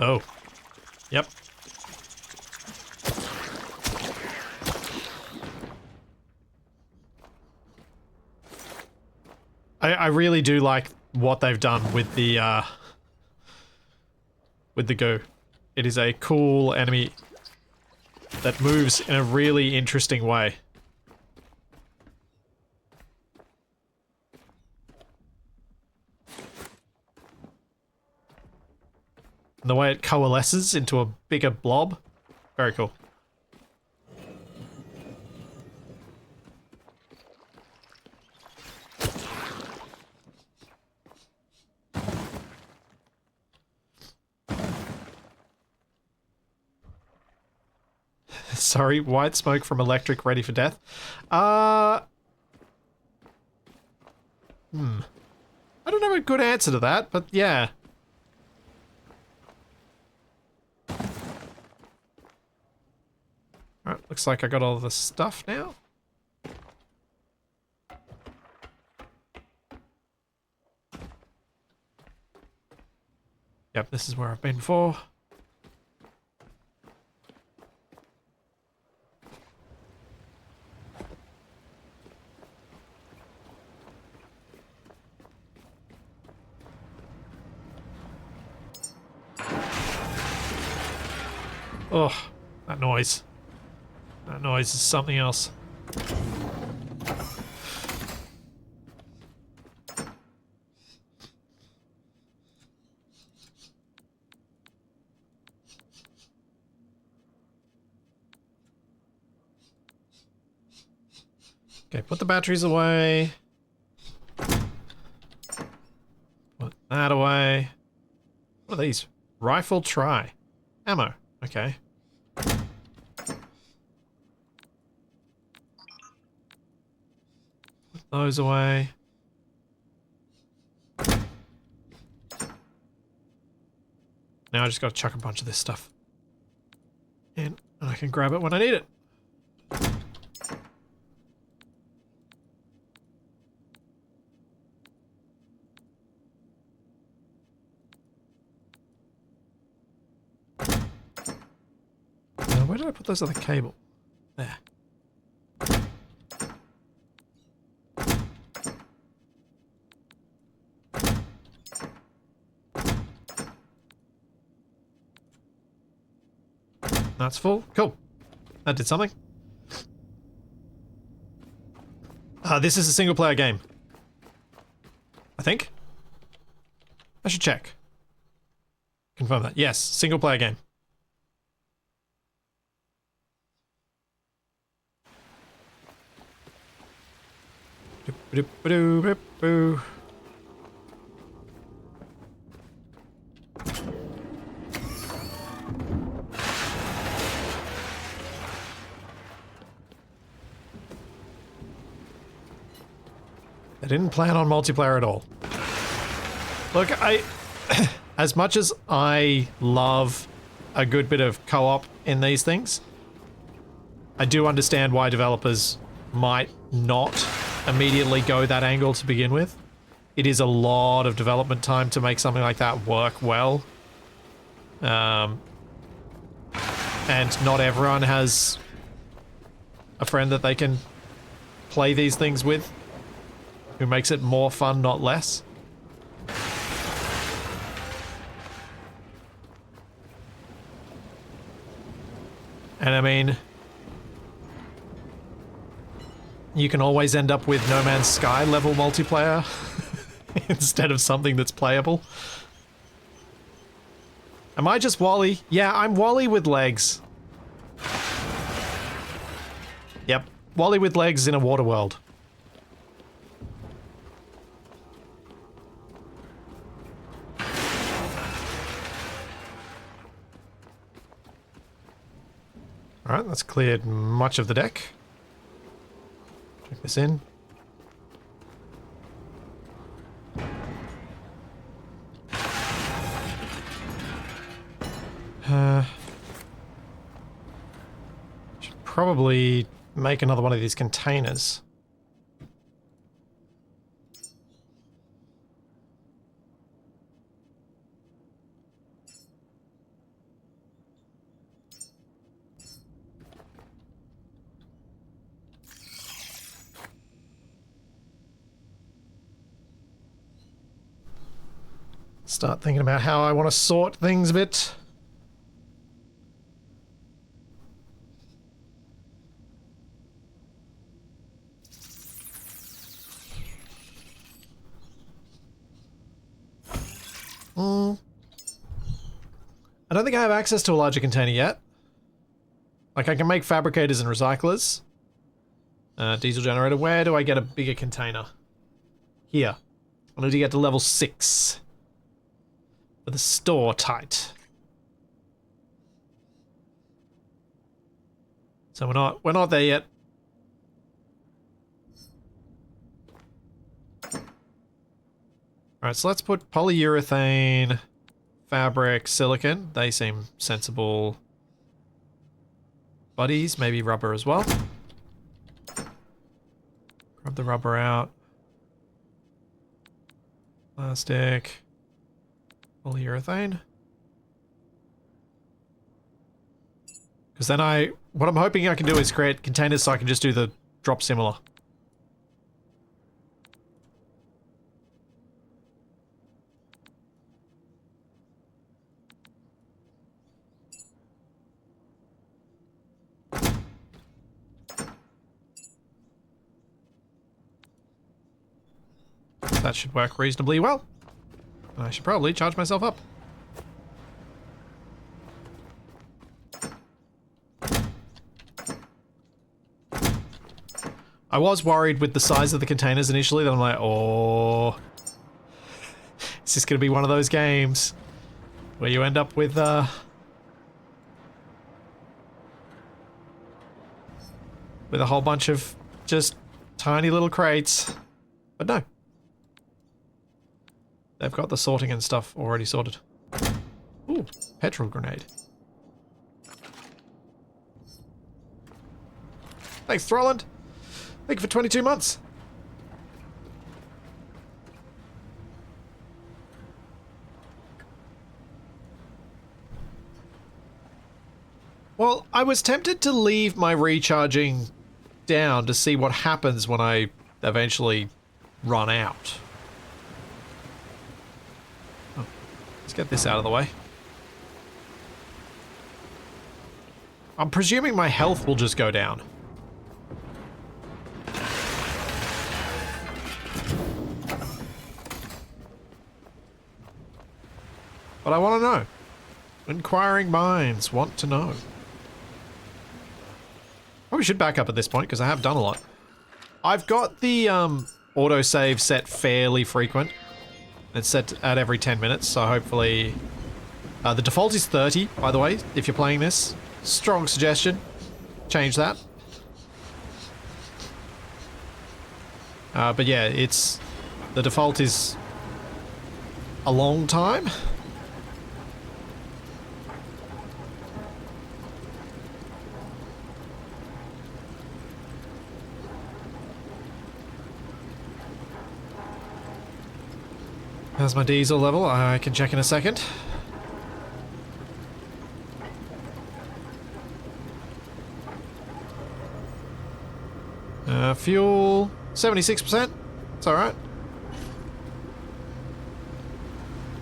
Oh. Yep. I really do like what they've done with the goo. It is a cool enemy that moves in a really interesting way. And the way it coalesces into a bigger blob. Very cool. Sorry, white smoke from electric ready for death. I don't have a good answer to that, but yeah. Alright, looks like I got all the stuff now. Yep, this is where I've been before. Oh, that noise. That noise is something else. Okay, put the batteries away. Put that away. What are these? Rifle try. Ammo. Okay. Put those away. Now I just gotta chuck a bunch of this stuff in, and I can grab it when I need it. Where did I put those other cable? There. That's full. Cool. That did something. This is a single player game. I think. I should check. Confirm that. Yes, single player game. Boo. I didn't plan on multiplayer at all. Look, as much as I love a good bit of co-op in these things, I do understand why developers might not immediately go that angle to begin with. It is a lot of development time to make something like that work well. And not everyone has a friend that they can play these things with who makes it more fun, not less. And I mean, you can always end up with No Man's Sky level multiplayer instead of something that's playable. Am I just Wally? Yeah, I'm Wally with legs. Yep, Wally with legs in a water world. Alright, that's cleared much of the deck. Check this in. Should probably make another one of these containers. Start thinking about how I want to sort things a bit. I don't think I have access to a larger container yet. Like, I can make fabricators and recyclers. Diesel generator. Where do I get a bigger container? Here. I need to get to level 6. For the store tight. So we're not there yet. Alright, so let's put polyurethane, fabric, silicon. They seem sensible buddies. Maybe rubber as well. Grab the rubber out. Plastic. Polyurethane. Because then what I'm hoping I can do is create containers so I can just do the drop similar. That should work reasonably well. I should probably charge myself up. I was worried with the size of the containers initially, that I'm like, oh, is this going to be one of those games where you end up with a whole bunch of just tiny little crates, but no. They've got the sorting and stuff already sorted. Ooh, petrol grenade. Thanks, Throlland. Thank you for 22 months. Well, I was tempted to leave my recharging down to see what happens when I eventually run out. Oh, let's get this out of the way. I'm presuming my health will just go down. But I want to know. Inquiring minds want to know. Probably should back up at this point because I have done a lot. I've got the autosave set fairly frequent. It's set at every 10 minutes, so hopefully... the default is 30, by the way, if you're playing this. Strong suggestion. Change that. But yeah, the default is a long time. How's my diesel level? I can check in a second. Fuel, 76%. It's alright.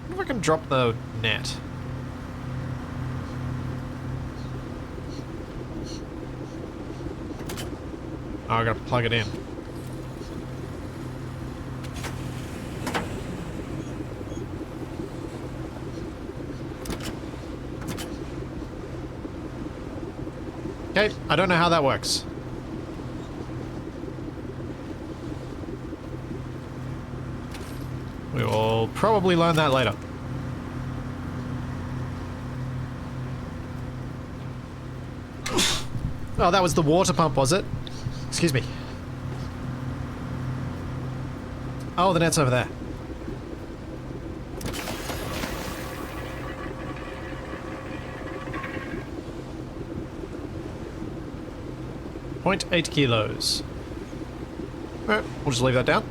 I wonder if I can drop the net. Oh, I gotta plug it in. Okay, I don't know how that works. probably learn that later. Oh, that was the water pump, was it? Excuse me. Oh, the net's over there. .8 kilos. Alright, we'll just leave that down.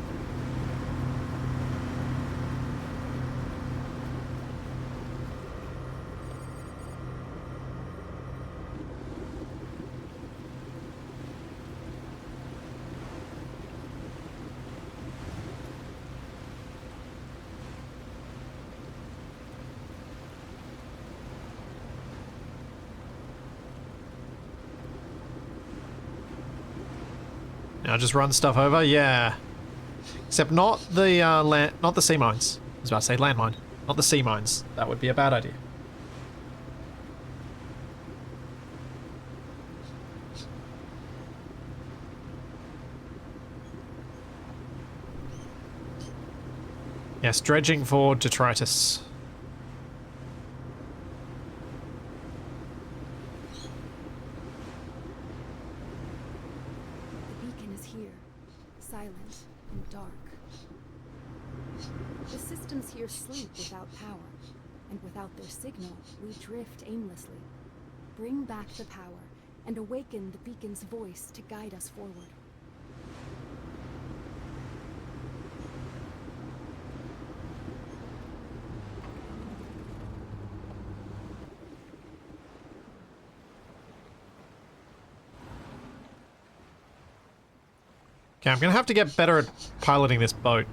Now just run stuff over, yeah. Except not the not the sea mines. I was about to say landmine, not the sea mines. That would be a bad idea. Yes, dredging for detritus. The beacon is here, silent and dark. The systems here sleep without power, and without their signal, we drift aimlessly. Bring back the power, and awaken the beacon's voice to guide us forward. Okay, I'm gonna have to get better at piloting this boat.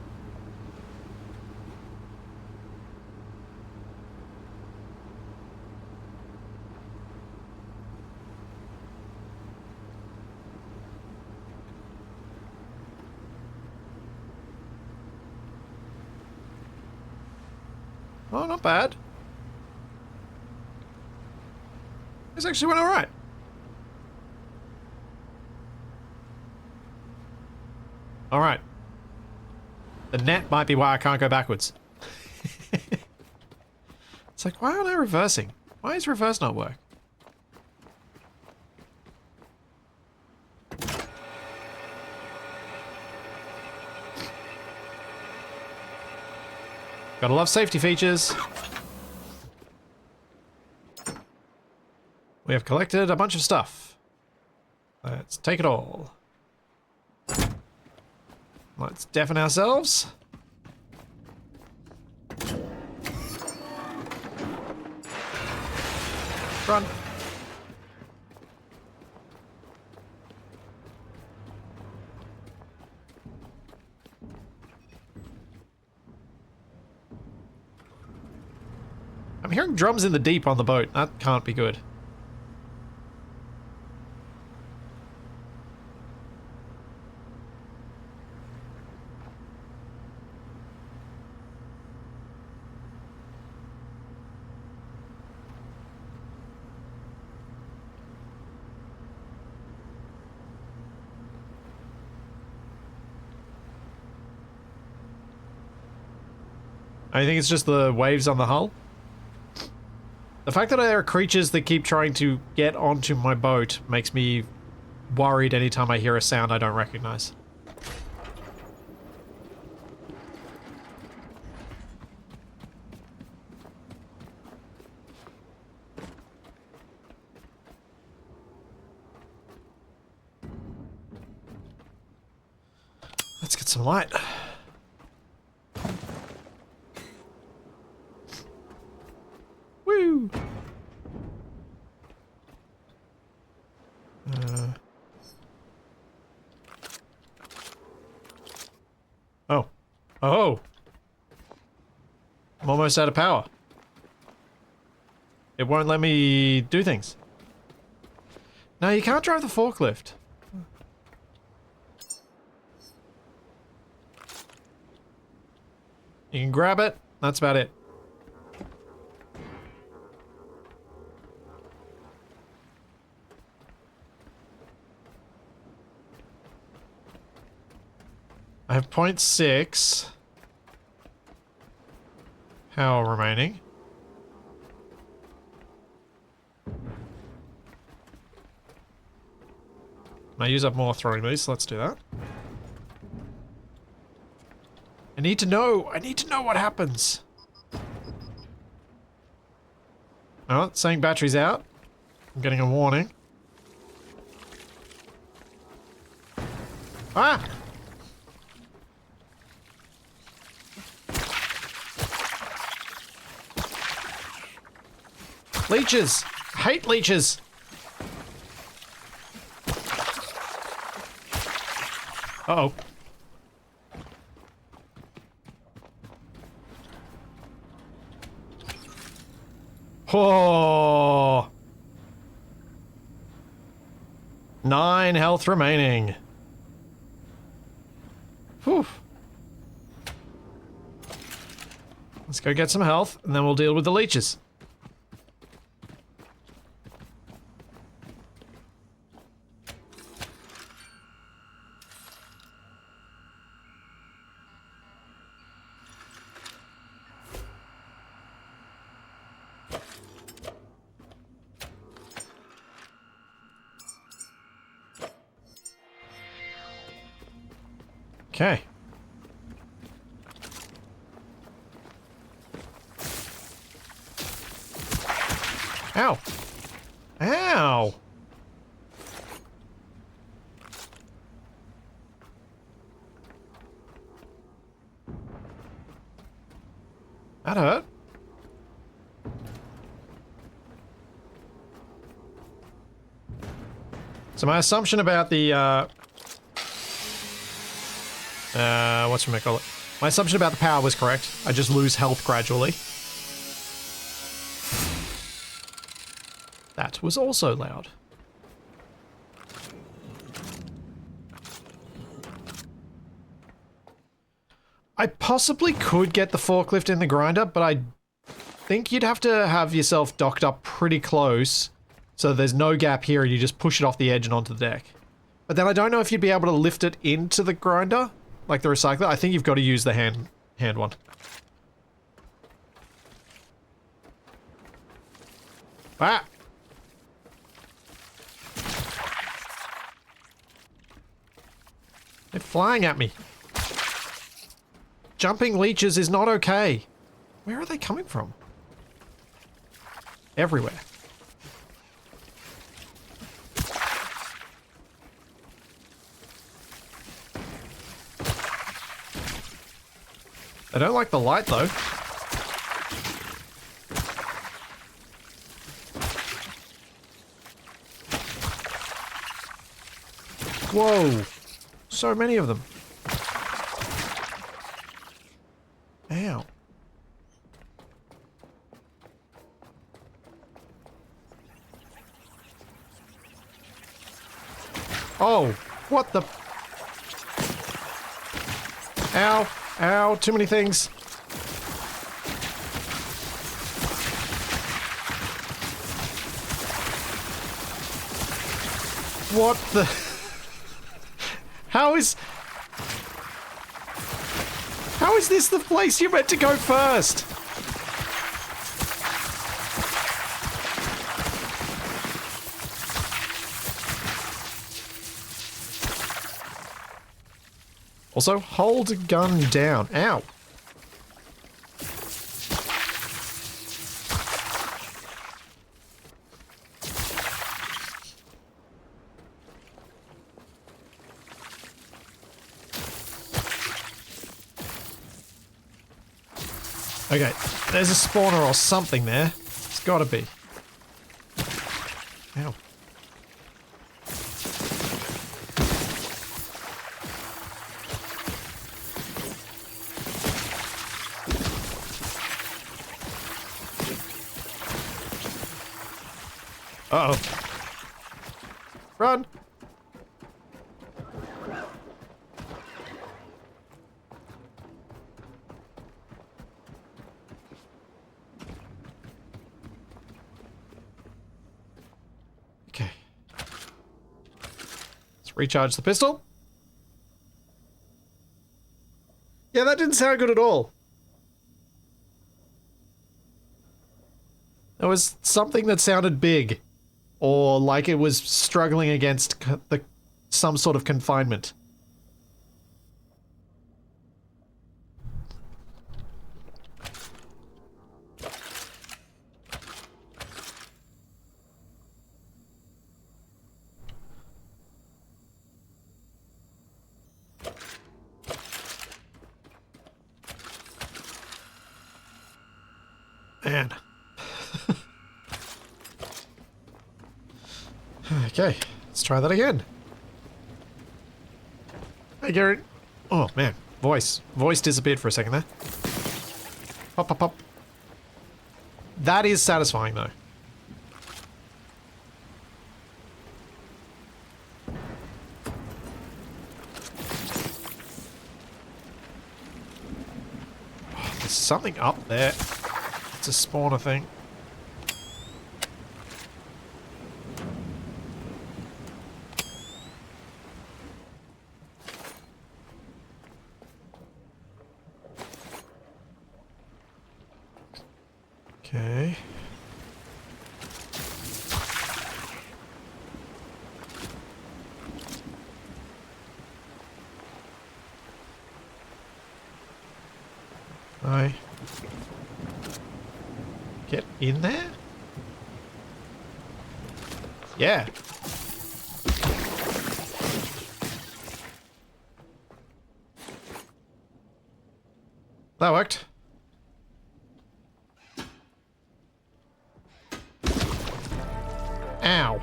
Oh, not bad. This actually went alright. Alright. The net might be why I can't go backwards. It's like, why aren't I reversing? Why is reverse not work? Gotta love safety features. We have collected a bunch of stuff. Let's take it all. Let's deafen ourselves. Run. I'm hearing drums in the deep on the boat. That can't be good. I think it's just the waves on the hull. The fact that there are creatures that keep trying to get onto my boat makes me worried anytime I hear a sound I don't recognize. Let's get some light. Woo! Oh. Oh! I'm almost out of power. It won't let me do things. No, you can't drive the forklift. You can grab it. That's about it. I have 0.6. power remaining. I use up more throwing these, so let's do that. I need to know what happens. Oh, it's saying battery's out. I'm getting a warning. Ah! Leeches! I hate leeches! Uh-oh. Oh! 9 health remaining. Whew. Let's go get some health, and then we'll deal with the leeches. Okay. Ow. Ow. That hurt. So my assumption about the, whatchamacallit? My assumption about the power was correct. I just lose health gradually. That was also loud. I possibly could get the forklift in the grinder, but I think you'd have to have yourself docked up pretty close so there's no gap here and you just push it off the edge and onto the deck. But then I don't know if you'd be able to lift it into the grinder, like the recycler. I think you've got to use the hand one. Ah! They're flying at me. Jumping leeches is not okay. Where are they coming from? Everywhere. I don't like the light though. Whoa. So many of them. Ow. Oh, what the? Ow, ow, too many things. What the? How is this the place you're meant to go first? Also, hold gun down. Ow. Okay, there's a spawner or something there. It's gotta be. Ow. Uh-oh. Run! Okay. Let's recharge the pistol. Yeah, that didn't sound good at all. was something that sounded big. Or like it was struggling against some sort of confinement. Man. Okay, let's try that again. Hey, Garrett. Oh, man. Voice. Voice disappeared for a second there. Pop, pop, pop. That is satisfying, though. Oh, there's something up there. It's a spawner thing. Okay. I get in there? Yeah. That worked. Ow.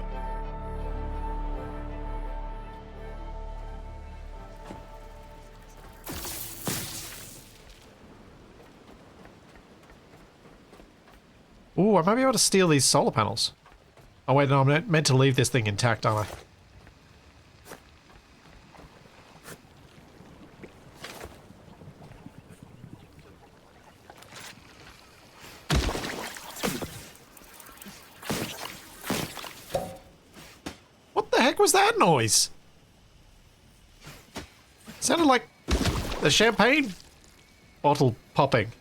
Ooh, I might be able to steal these solar panels. Oh wait, no, I'm meant to leave this thing intact, aren't I? What the heck was that noise? Sounded like the champagne bottle popping.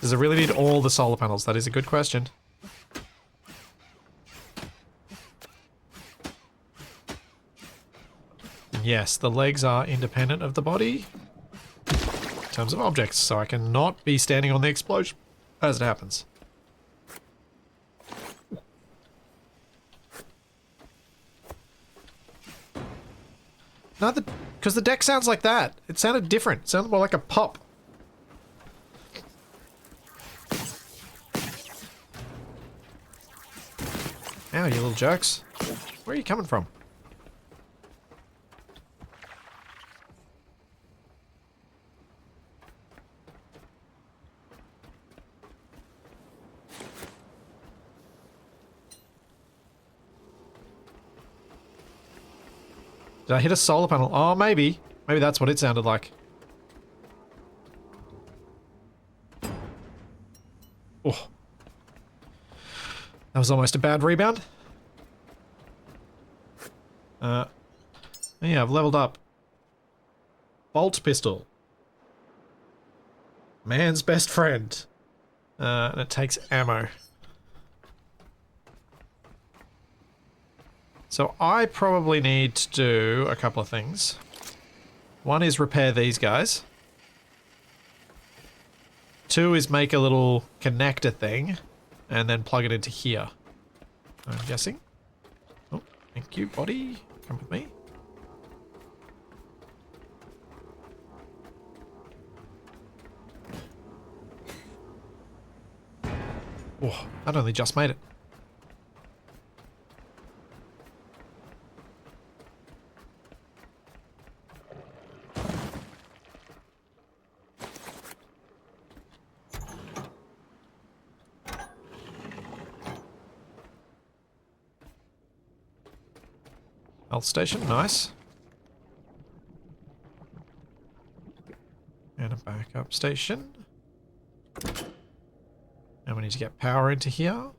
Does it really need all the solar panels? That is a good question. And yes, the legs are independent of the body in terms of objects, so I cannot be standing on the explosion as it happens. No, because the deck sounds like that. It sounded different. It sounded more like a pop. Ow, you little jerks. Where are you coming from? Did I hit a solar panel? Oh, maybe. Maybe that's what it sounded like. Oh. That was almost a bad rebound. Yeah, I've leveled up. Bolt pistol. Man's best friend. And it takes ammo. So I probably need to do a couple of things. One is repair these guys. Two is make a little connector thing. And then plug it into here. I'm guessing. Oh, thank you, body. Come with me. Oh, I'd only just made it. Health station, nice. And a backup station. And we need to get power into here.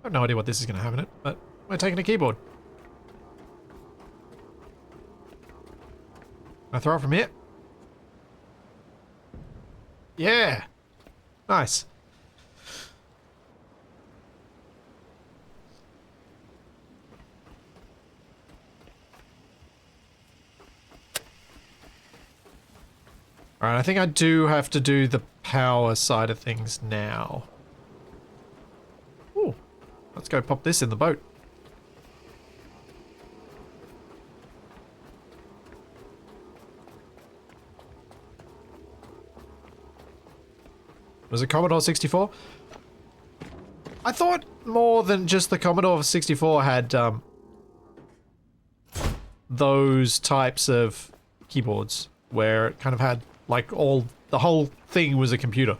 have no idea what this is going to have in it, but we're taking a keyboard. I throw it from here? Yeah! Nice. Alright, I think I do have to do the power side of things now. Ooh, let's go pop this in the boat. Was it Commodore 64? I thought more than just the Commodore 64 had those types of keyboards where it kind of had like the whole thing was a computer.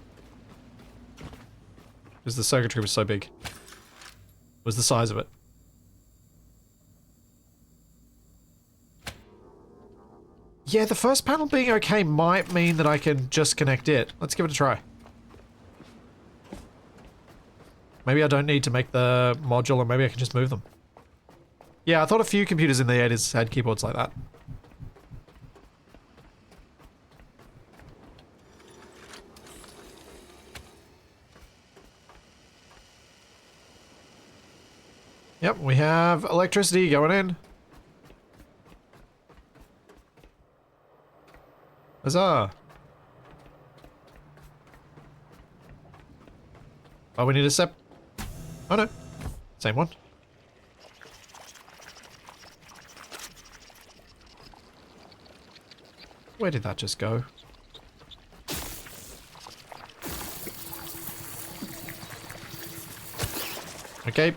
Because the circuitry was so big. Was the size of it. Yeah, the first panel being okay might mean that I can just connect it. Let's give it a try. Maybe I don't need to make the module, or maybe I can just move them. Yeah, I thought a few computers in the 80s had keyboards like that. Yep, we have electricity going in. Huzzah! Oh, we need a sep... Oh no. Same one. Where did that just go? Okay.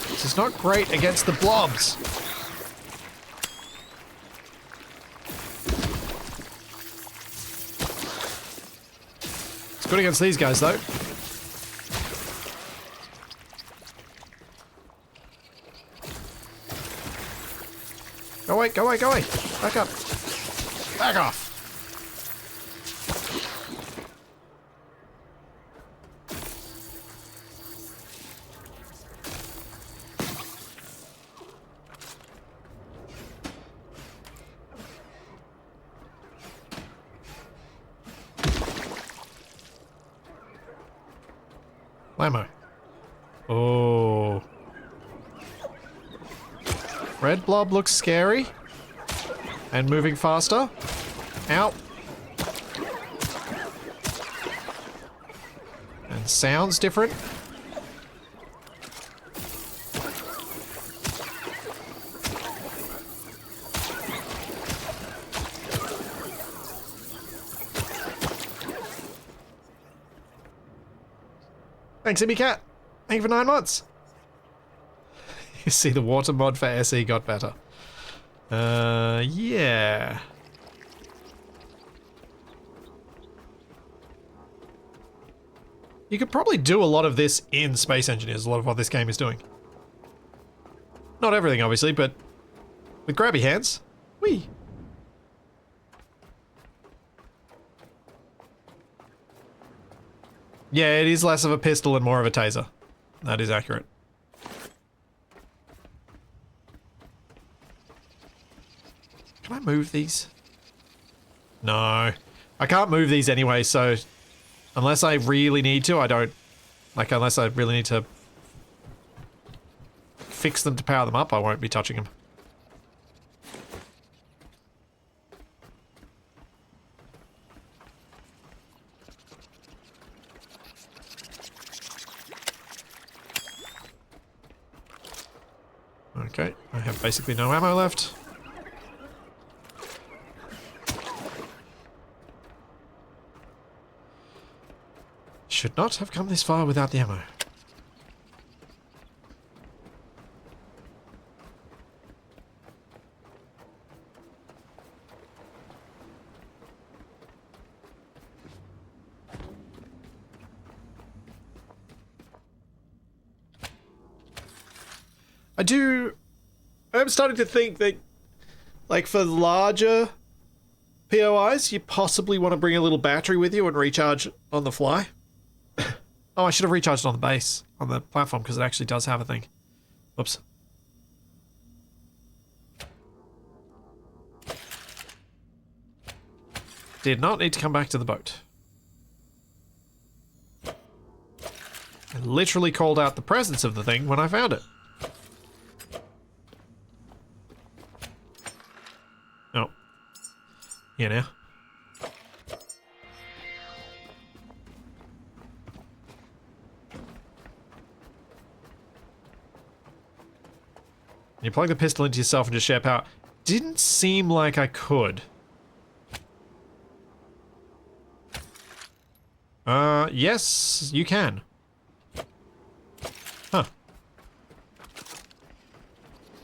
This is not great against the blobs. It's good against these guys, though. Go away, go away, go away. Back up. Back off. Ammo. Oh. Red blob looks scary. And moving faster. Ow. And sounds different. Thanks, Immy Cat. Thank you for 9 months. You see, the water mod for SE got better. Yeah. You could probably do a lot of this in Space Engineers, a lot of what this game is doing. Not everything, obviously, but with grabby hands. Whee! Yeah, it is less of a pistol and more of a taser. That is accurate. Can I move these? No. I can't move these anyway, so unless I really need to, I don't... Like, unless I really need to fix them to power them up, I won't be touching them. Okay, I have basically no ammo left. Should not have come this far without the ammo. I'm starting to think that, like, for larger POIs, you possibly want to bring a little battery with you and recharge on the fly. Oh, I should have recharged on the base, on the platform, because it actually does have a thing. Oops. Did not need to come back to the boat. I literally called out the presence of the thing when I found it. Oh. Here now. You plug the pistol into yourself and just share power. Didn't seem like I could. Yes, you can. Huh.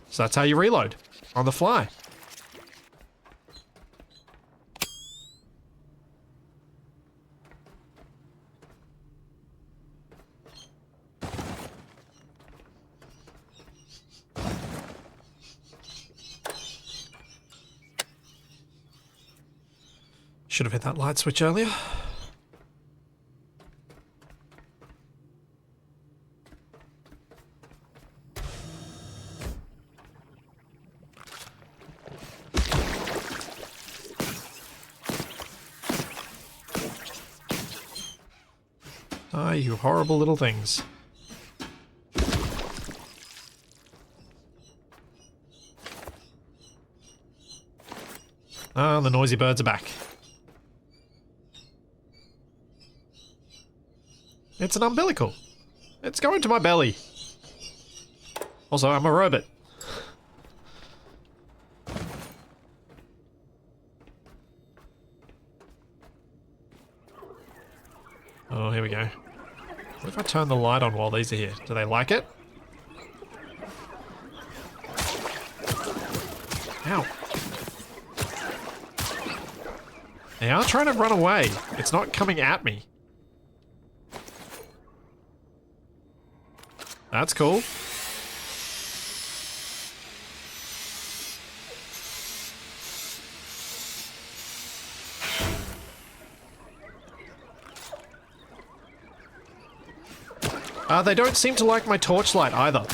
So that's how you reload. On the fly. Should have hit that light switch earlier. Ah, you horrible little things. Ah, the noisy birds are back. It's an umbilical. It's going to my belly. Also, I'm a robot. Oh, here we go. What if I turn the light on while these are here? Do they like it? Ow. They are trying to run away. It's not coming at me. That's cool. They don't seem to like my torchlight either.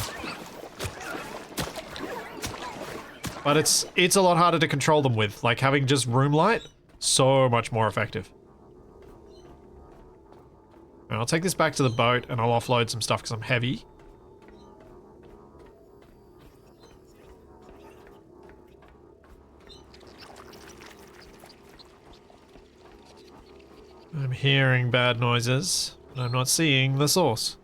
But it's a lot harder to control them with. Like having just room light, so much more effective. And I'll take this back to the boat and I'll offload some stuff because I'm heavy. I'm hearing bad noises, but I'm not seeing the source.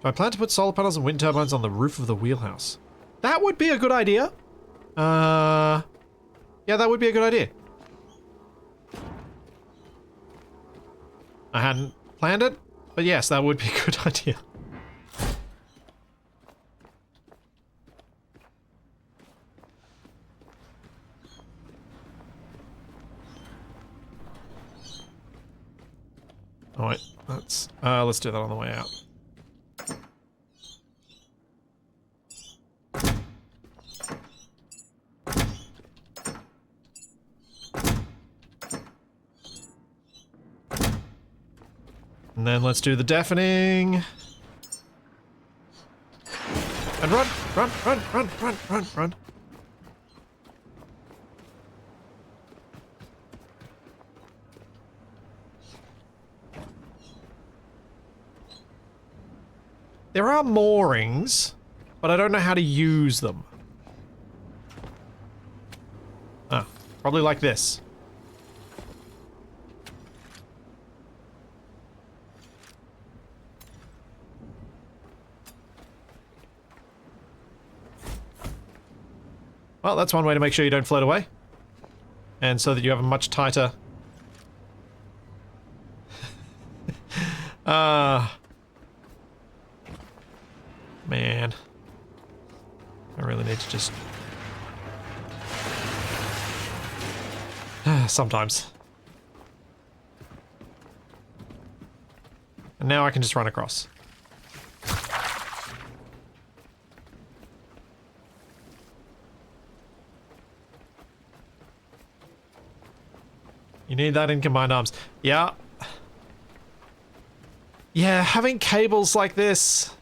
Do I plan to put solar panels and wind turbines on the roof of the wheelhouse? That would be a good idea. Yeah, that would be a good idea. I hadn't planned it, but yes, that would be a good idea. Oh wait, let's do that on the way out. And then let's do the deafening. And run, run, run, run, run, run, run. There are moorings, but I don't know how to use them. Ah, probably like this. Well, that's one way to make sure you don't float away. And so that you have a much tighter... Man. I really need to just... Sometimes. And now I can just run across. You need that in combined arms. Yeah. Yeah, having cables like this,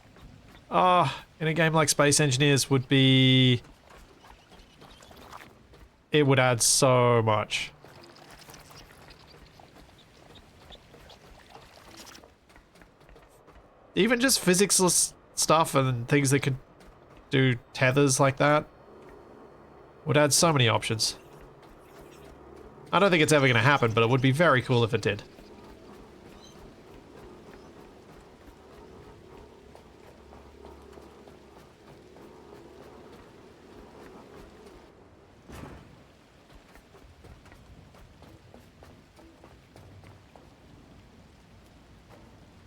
in a game like Space Engineers would be... It would add so much. Even just physics stuff and things that could do tethers like that would add so many options. I don't think it's ever going to happen, but it would be very cool if it did.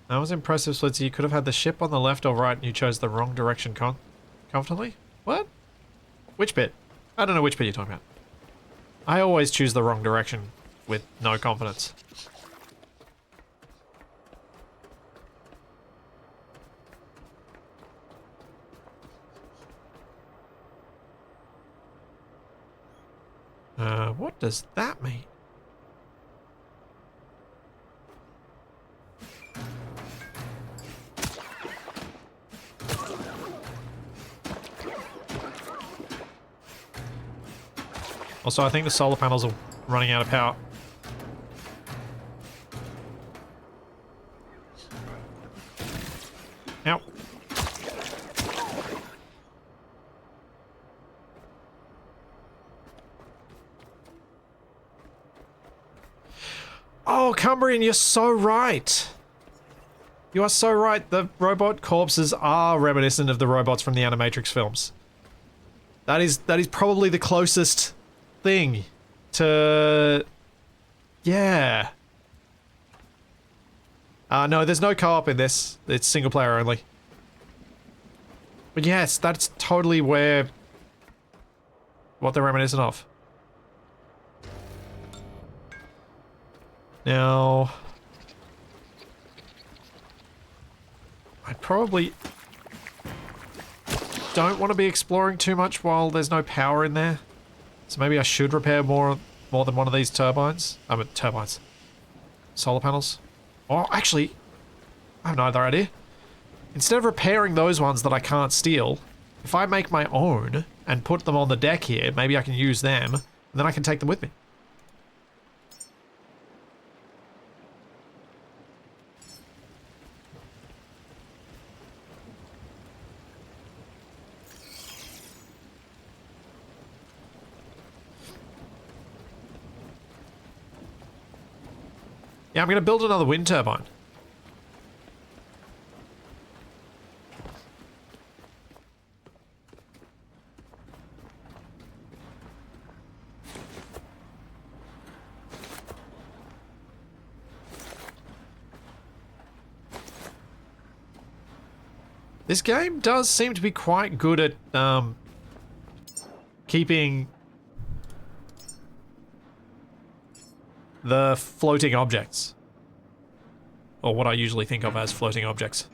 That was impressive, Slitzy. You could have had the ship on the left or right and you chose the wrong direction comfortably? What? Which bit? I don't know which bit you're talking about. I always choose the wrong direction with no confidence. What does that mean? Also, I think the solar panels are running out of power. Ow. Oh, Cumbrian, you're so right. You are so right. The robot corpses are reminiscent of the robots from the Animatrix films. That is probably the closest thing to... Yeah. No, there's no co-op in this. It's single player only. But yes, that's totally what they're reminiscent of. Now... I probably don't want to be exploring too much while there's no power in there. So maybe I should repair more than one of these turbines. Turbines. Solar panels. Oh, actually, I have no other idea. Instead of repairing those ones that I can't steal, if I make my own and put them on the deck here, maybe I can use them, and then I can take them with me. Yeah, I'm going to build another wind turbine. This game does seem to be quite good at keeping the floating objects. Or what I usually think of as floating objects.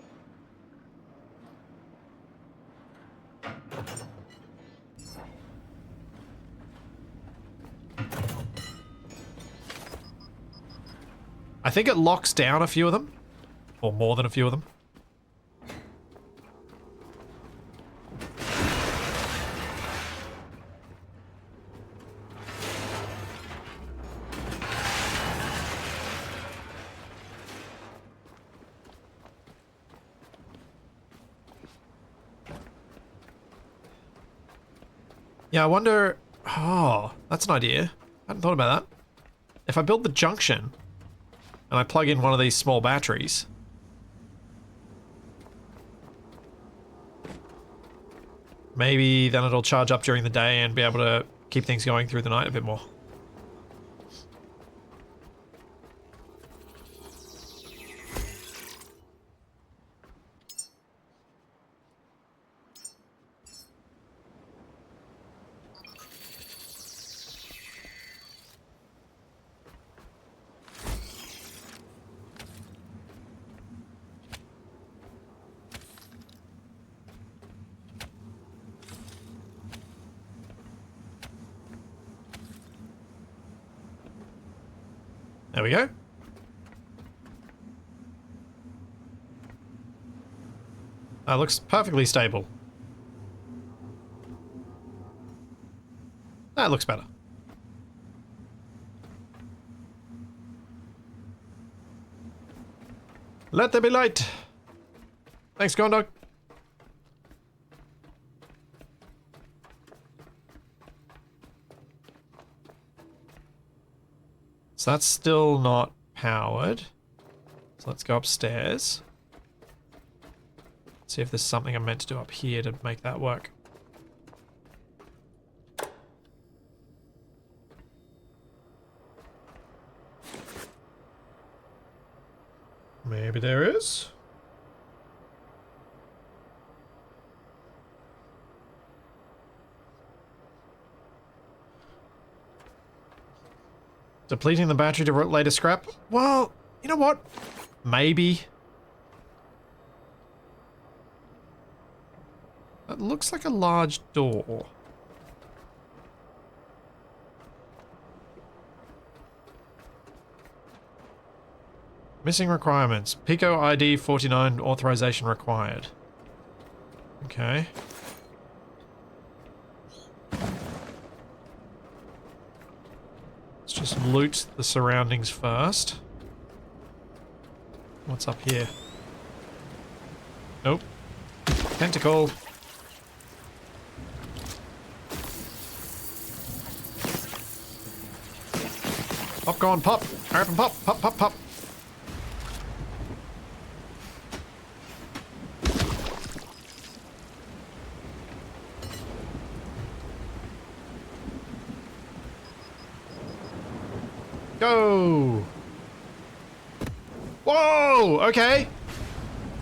I think it locks down a few of them. Or more than a few of them. Yeah, I wonder... Oh, that's an idea. I hadn't thought about that. If I build the junction, and I plug in one of these small batteries... Maybe then it'll charge up during the day and be able to keep things going through the night a bit more. There we go. That looks perfectly stable. That looks better. Let there be light. Thanks, Gondog. So that's still not powered. So let's go upstairs. See if there's something I'm meant to do up here to make that work. Maybe there is. Depleting the battery to later scrap? Well, you know what? Maybe. That looks like a large door. Missing requirements. Pico ID 49 authorization required. Okay. Let's just loot the surroundings first. What's up here? Nope. Tentacle. Popcorn pop! Open pop! Pop, pop, pop! Go! Whoa! Okay.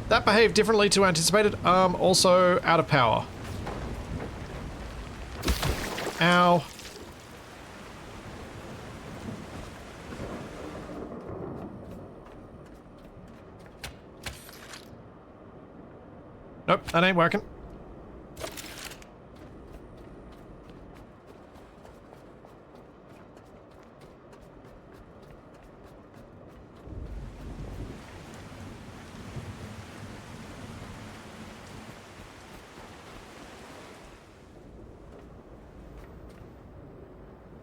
That behaved differently to anticipated. Also out of power. Ow. Nope, that ain't working.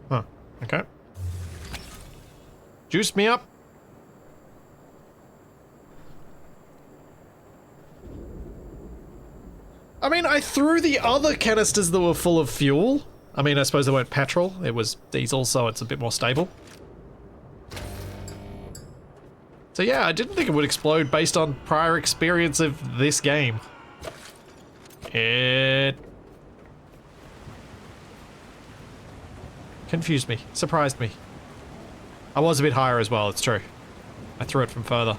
Huh, okay. Juice me up. I mean, I threw the other canisters that were full of fuel. I mean, I suppose they weren't petrol. It was diesel, so it's a bit more stable. So yeah, I didn't think it would explode based on prior experience of this game. It confused me, surprised me. I was a bit higher as well, it's true. I threw it from further.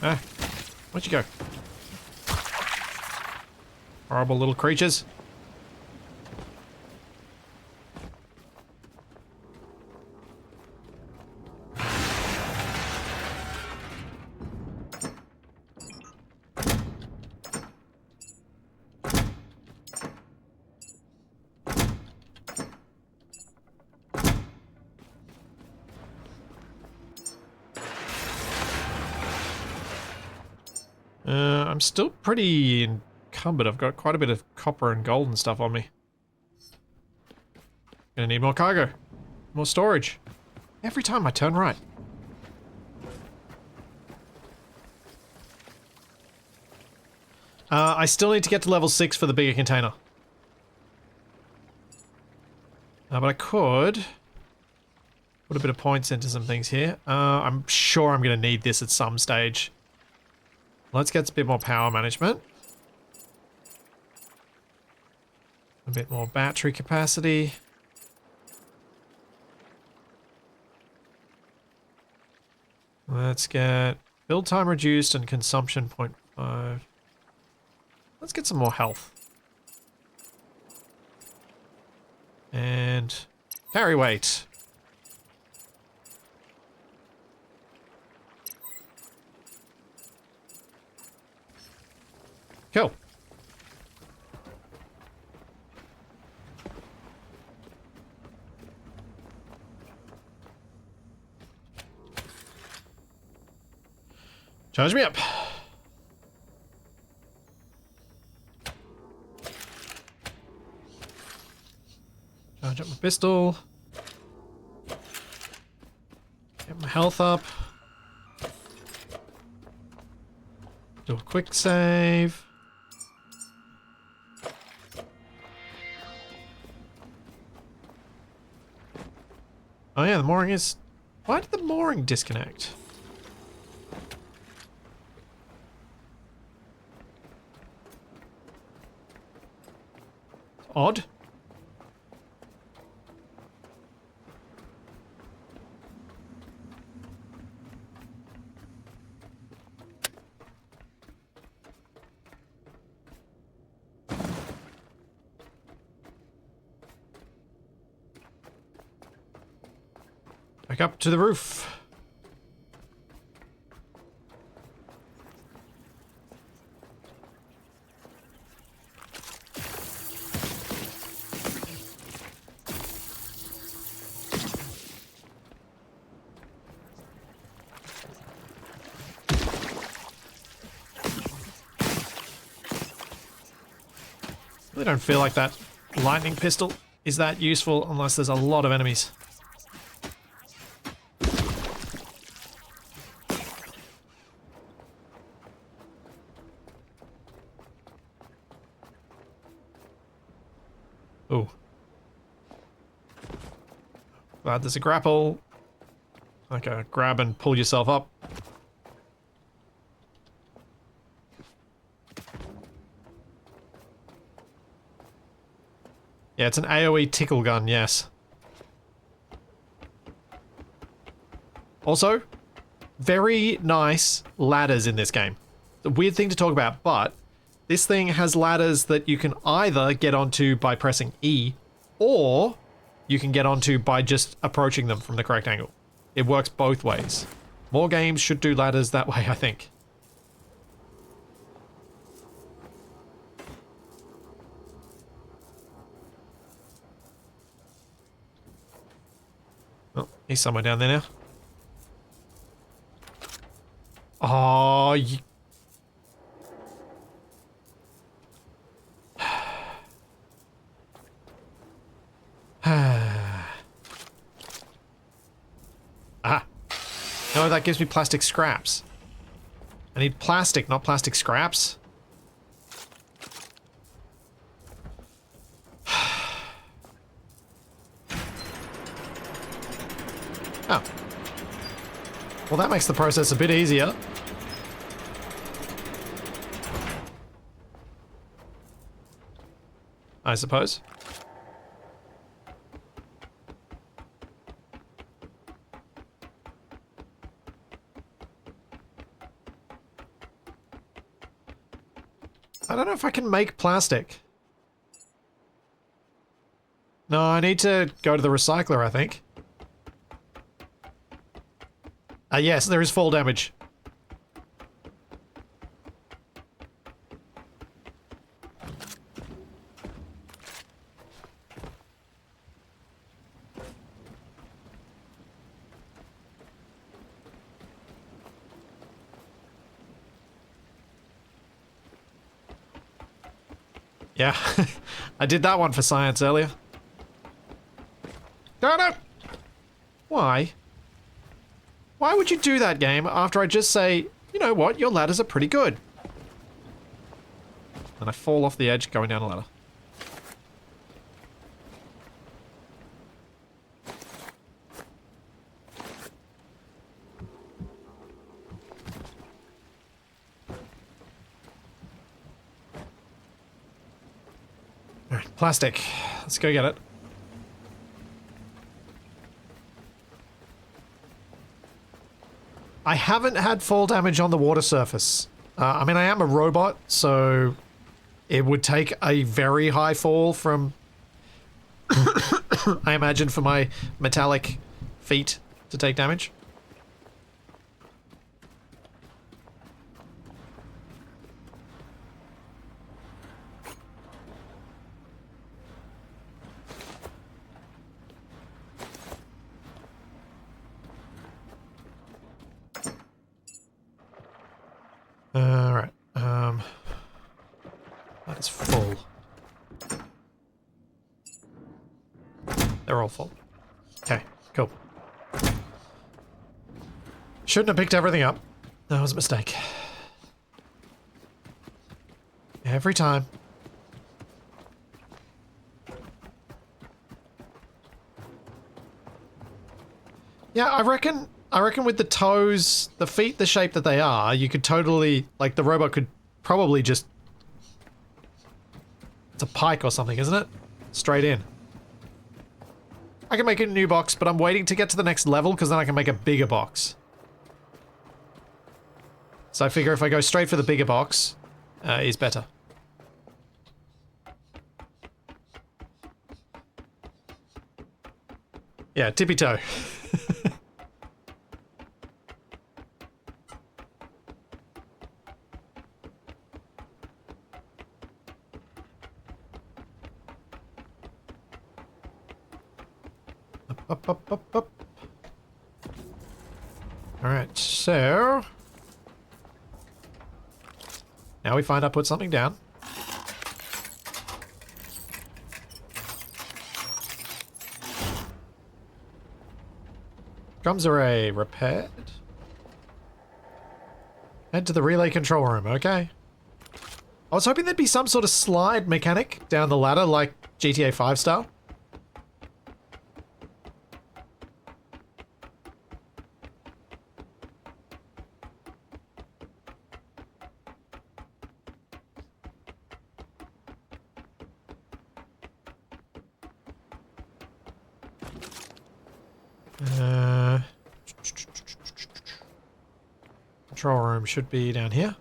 Ah, where'd you go? Horrible little creatures. I'm still pretty encumbered. I've got quite a bit of copper and gold and stuff on me. Gonna need more cargo. More storage. Every time I turn right. I still need to get to level 6 for the bigger container. But I could put a bit of points into some things here. I'm sure I'm gonna need this at some stage. Let's get a bit more power management. A bit more battery capacity. Let's get build time reduced and consumption 0.5. Let's get some more health. And carry weight. Cool. Charge me up. Charge up my pistol. Get my health up. Do a quick save. Oh yeah, the mooring is... Why did the mooring disconnect? Odd. Back up to the roof. Really don't feel like that lightning pistol is that useful unless there's a lot of enemies. Oh. Glad there's a grapple. Okay, grab and pull yourself up. Yeah, it's an AoE tickle gun, yes. Also, very nice ladders in this game. It's a weird thing to talk about, but this thing has ladders that you can either get onto by pressing E, or you can get onto by just approaching them from the correct angle. It works both ways. More games should do ladders that way, I think. Oh, he's somewhere down there now. Oh, you... Ah. No, that gives me plastic scraps. I need plastic, not plastic scraps. Oh. Well, that makes the process a bit easier. I suppose. I don't know if I can make plastic. No, I need to go to the recycler, I think. Yes, there is fall damage. Yeah, I did that one for science earlier. No! Why? Why would you do that, game, after I just say, you know what, your ladders are pretty good? And I fall off the edge going down a ladder. Alright, plastic. Let's go get it. I haven't had fall damage on the water surface. I mean, I am a robot, so it would take a very high fall from, I imagine, for my metallic feet to take damage. all full. Okay, cool. Shouldn't have picked everything up. That was a mistake. Every time. Yeah, I reckon with the toes, the feet the shape that they are, you could totally, like, the robot could probably just... It's a pike or something, isn't it? Straight in. I can make a new box, but I'm waiting to get to the next level because then I can make a bigger box. So I figure if I go straight for the bigger box, is better. Yeah, tippy toe. Up. Alright, so... Now we find I put something down. Drums array repaired. Head to the relay control room, okay. I was hoping there'd be some sort of slide mechanic down the ladder like GTA 5 style. Control room should be down here.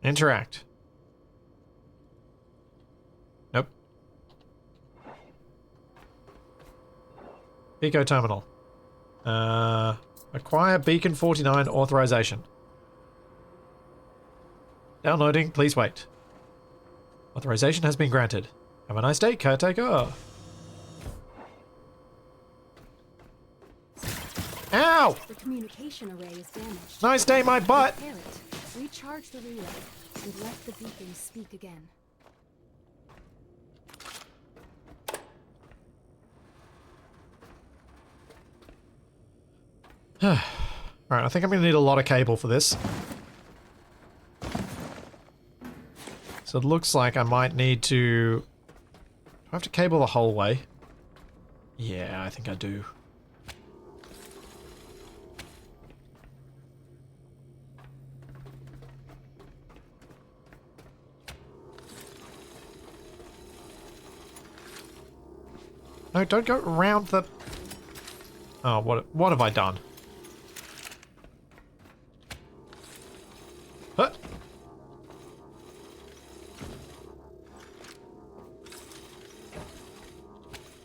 Interact. Nope. Pico terminal. Acquire Beacon 49 authorization. Downloading, please wait. Authorization has been granted. Have a nice day, caretaker. Ow! The communication array is damaged. Nice day, my butt! Repair it, recharge the relay, and let the beacon speak again. Alright, I think I'm gonna need a lot of cable for this. So it looks like I might need to... Do I have to cable the whole way? Yeah, I think I do. No, don't go around the... Oh, what have I done? Huh?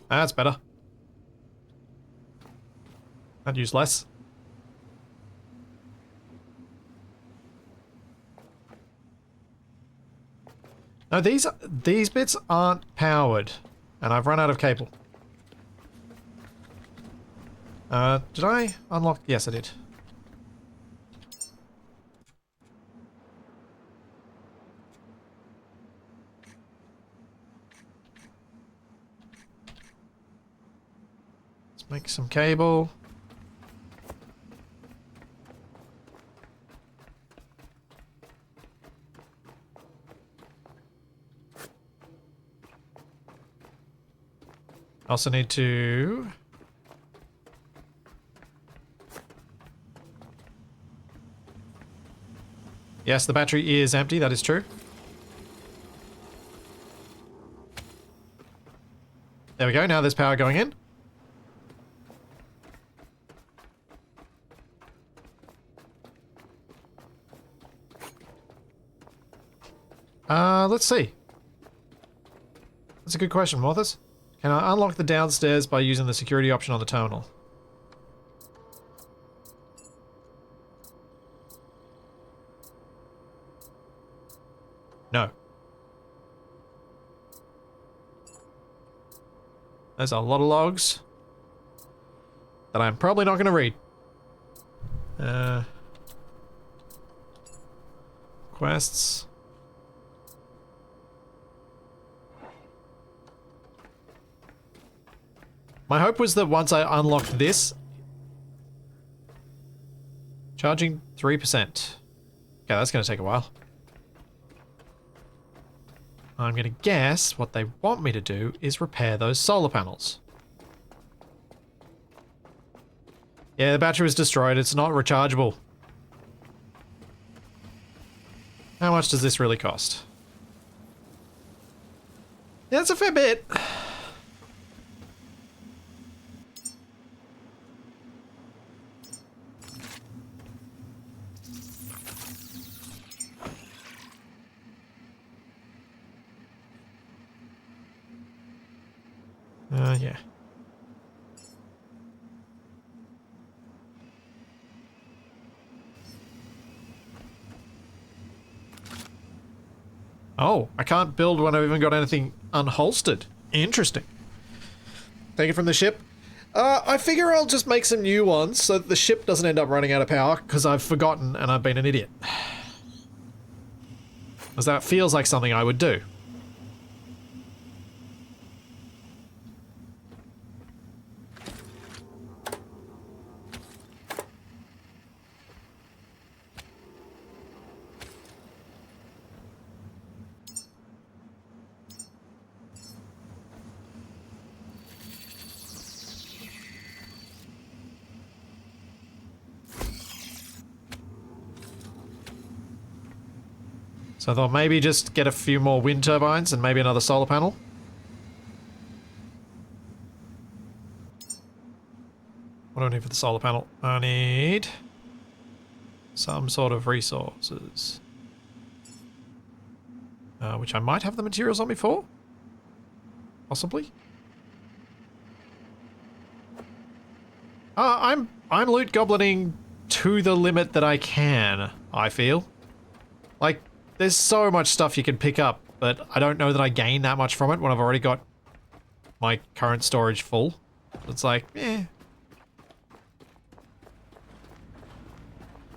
That's better. I'd use less. No, these bits aren't powered, and I've run out of cable. Did I unlock? Yes, I did. Let's make some cable. I also need to... Yes, the battery is empty, that is true. There we go, now there's power going in. Let's see. That's a good question, Morthus. Can I unlock the downstairs by using the security option on the terminal? No. There's a lot of logs that I'm probably not going to read. quests. My hope was that once I unlocked this... Charging 3%. Okay, that's going to take a while. I'm going to guess what they want me to do is repair those solar panels. Yeah, the battery was destroyed. It's not rechargeable. How much does this really cost? Yeah, it's a fair bit. Yeah. Oh, I can't build when I've even got anything unholstered. Interesting. Take it from the ship. I figure I'll just make some new ones so that the ship doesn't end up running out of power because I've forgotten and I've been an idiot. Because that feels like something I would do. So I thought maybe just get a few more wind turbines and maybe another solar panel. What do I need for the solar panel? I need some sort of resources. Which I might have the materials on me for? Possibly? I'm loot goblining to the limit that I can, I feel. Like, there's so much stuff you can pick up, but I don't know that I gain that much from it when I've already got my current storage full. It's like, eh.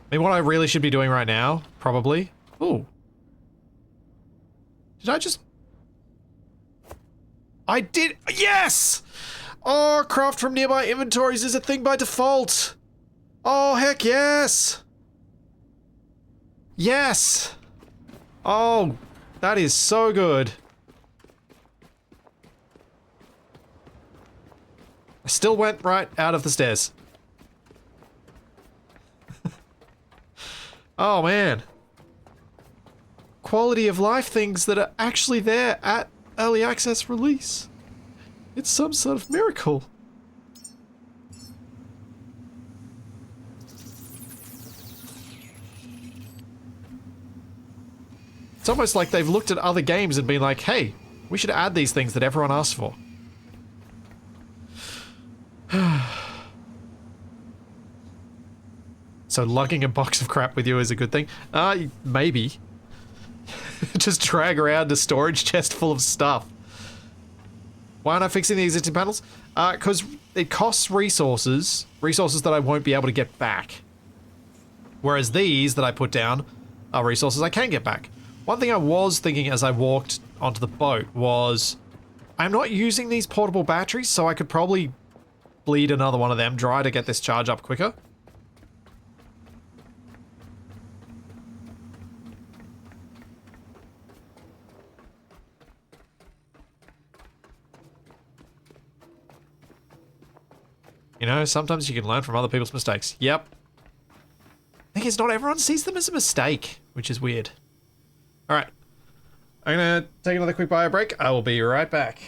I mean, what I really should be doing right now, probably... Ooh. Did I just... I did... Yes! Oh, craft from nearby inventories is a thing by default. Oh, heck yes! Yes! Oh, that is so good. I still went right out of the stairs. Oh, man. Quality of life things that are actually there at early access release. It's some sort of miracle. It's almost like they've looked at other games and been like, hey, we should add these things that everyone asks for. So lugging a box of crap with you is a good thing? Maybe. Just drag around a storage chest full of stuff. Why aren't I fixing the existing panels? Because it costs resources that I won't be able to get back. Whereas these that I put down are resources I can get back. One thing I was thinking as I walked onto the boat was, I'm not using these portable batteries, so I could probably bleed another one of them dry to get this charge up quicker. You know, sometimes you can learn from other people's mistakes. Yep. Thing is, not everyone sees them as a mistake, which is weird. Alright. I'm gonna take another quick bio break. I will be right back.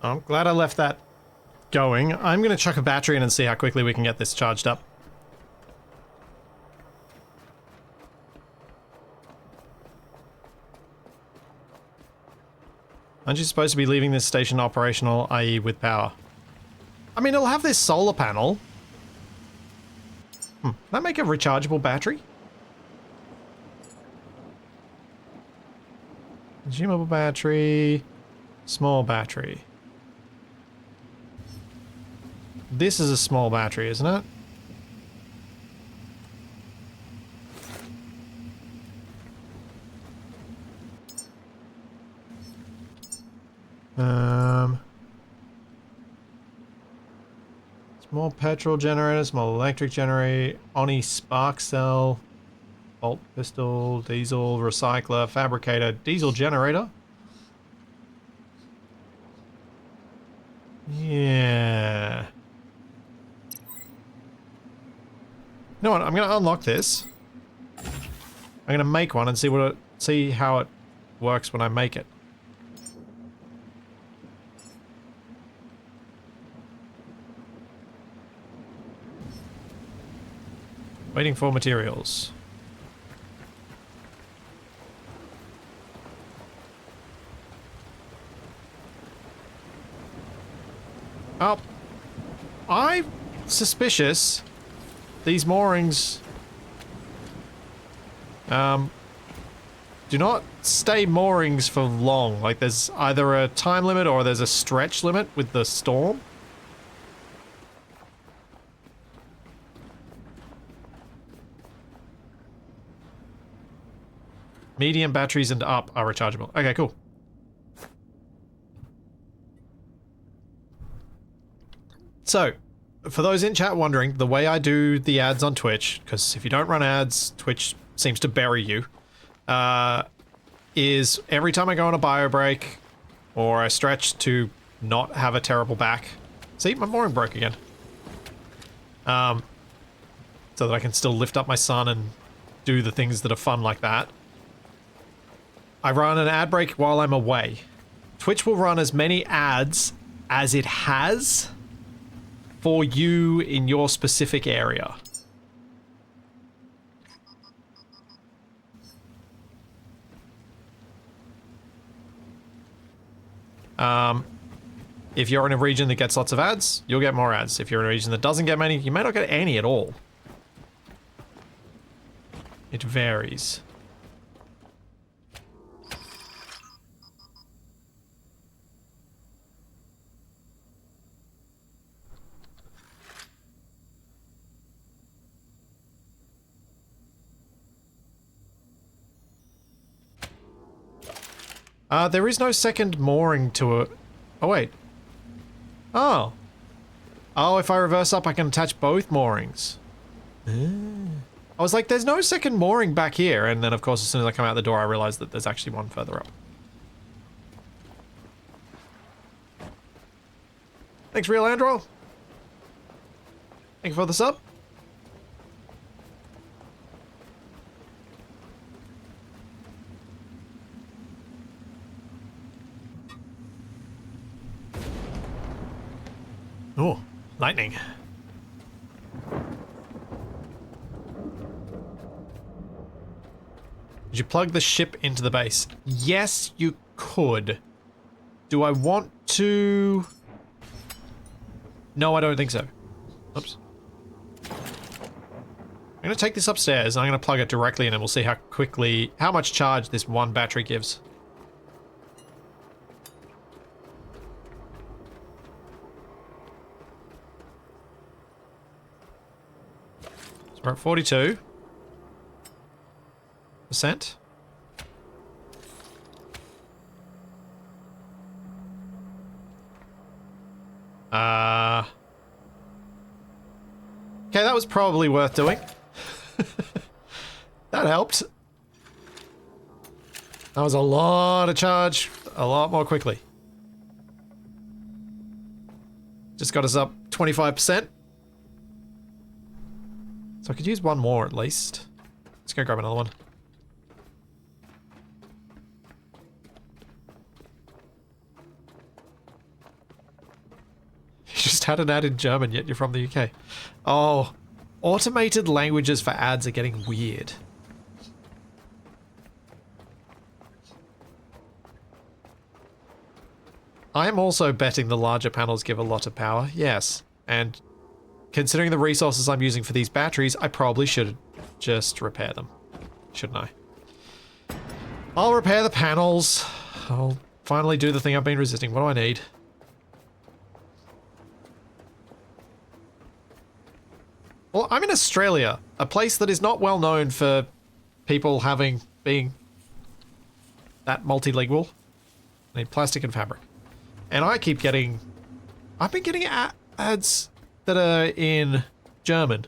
I'm glad I left that going. I'm going to chuck a battery in and see how quickly we can get this charged up. Aren't you supposed to be leaving this station operational, i.e. with power? I mean, it'll have this solar panel. Can that make a rechargeable battery? Consumable battery, small battery. This is a small battery, isn't it? Small petrol generator, small electric generator, Oni spark cell, bolt pistol, diesel recycler, fabricator, diesel generator. Yeah. You know what? I'm gonna unlock this. I'm gonna make one and see how it works when I make it. Waiting for materials. Oh, I'm suspicious these moorings do not stay moorings for long. Like there's either a time limit or there's a stretch limit with the storm. Medium batteries and up are rechargeable. Okay, cool. So, for those in chat wondering, the way I do the ads on Twitch, because if you don't run ads, Twitch seems to bury you, is every time I go on a bio break, or I stretch to not have a terrible back. See, my mooring broke again. So that I can still lift up my son and do the things that are fun like that. I run an ad break while I'm away. Twitch will run as many ads as it has for you in your specific area. If you're in a region that gets lots of ads, you'll get more ads. If you're in a region that doesn't get many, you may not get any at all. It varies. There is no second mooring to it. Oh, wait. Oh. Oh, if I reverse up, I can attach both moorings. I was like, there's no second mooring back here. And then, of course, as soon as I come out the door, I realized that there's actually one further up. Thanks, Real Andro. Thank you for the sub. Oh, lightning. Did you plug the ship into the base? Yes, you could. Do I want to? No, I don't think so. Oops. I'm going to take this upstairs and I'm going to plug it directly in and we'll see how much charge this one battery gives. We're at 42%. Okay, that was probably worth doing. That helped. That was a lot of charge, a lot more quickly. Just got us up 25%. So I could use one more at least. Let's go grab another one. just had an ad in German, yet you're from the UK. Oh, automated languages for ads are getting weird. I am also betting the larger panels give a lot of power, yes. And considering the resources I'm using for these batteries, I probably should just repair them. Shouldn't I? I'll repair the panels. I'll finally do the thing I've been resisting. What do I need? Well, I'm in Australia, a place that is not well known for people being that multilingual. I need plastic and fabric. And I've been getting ads that are in German.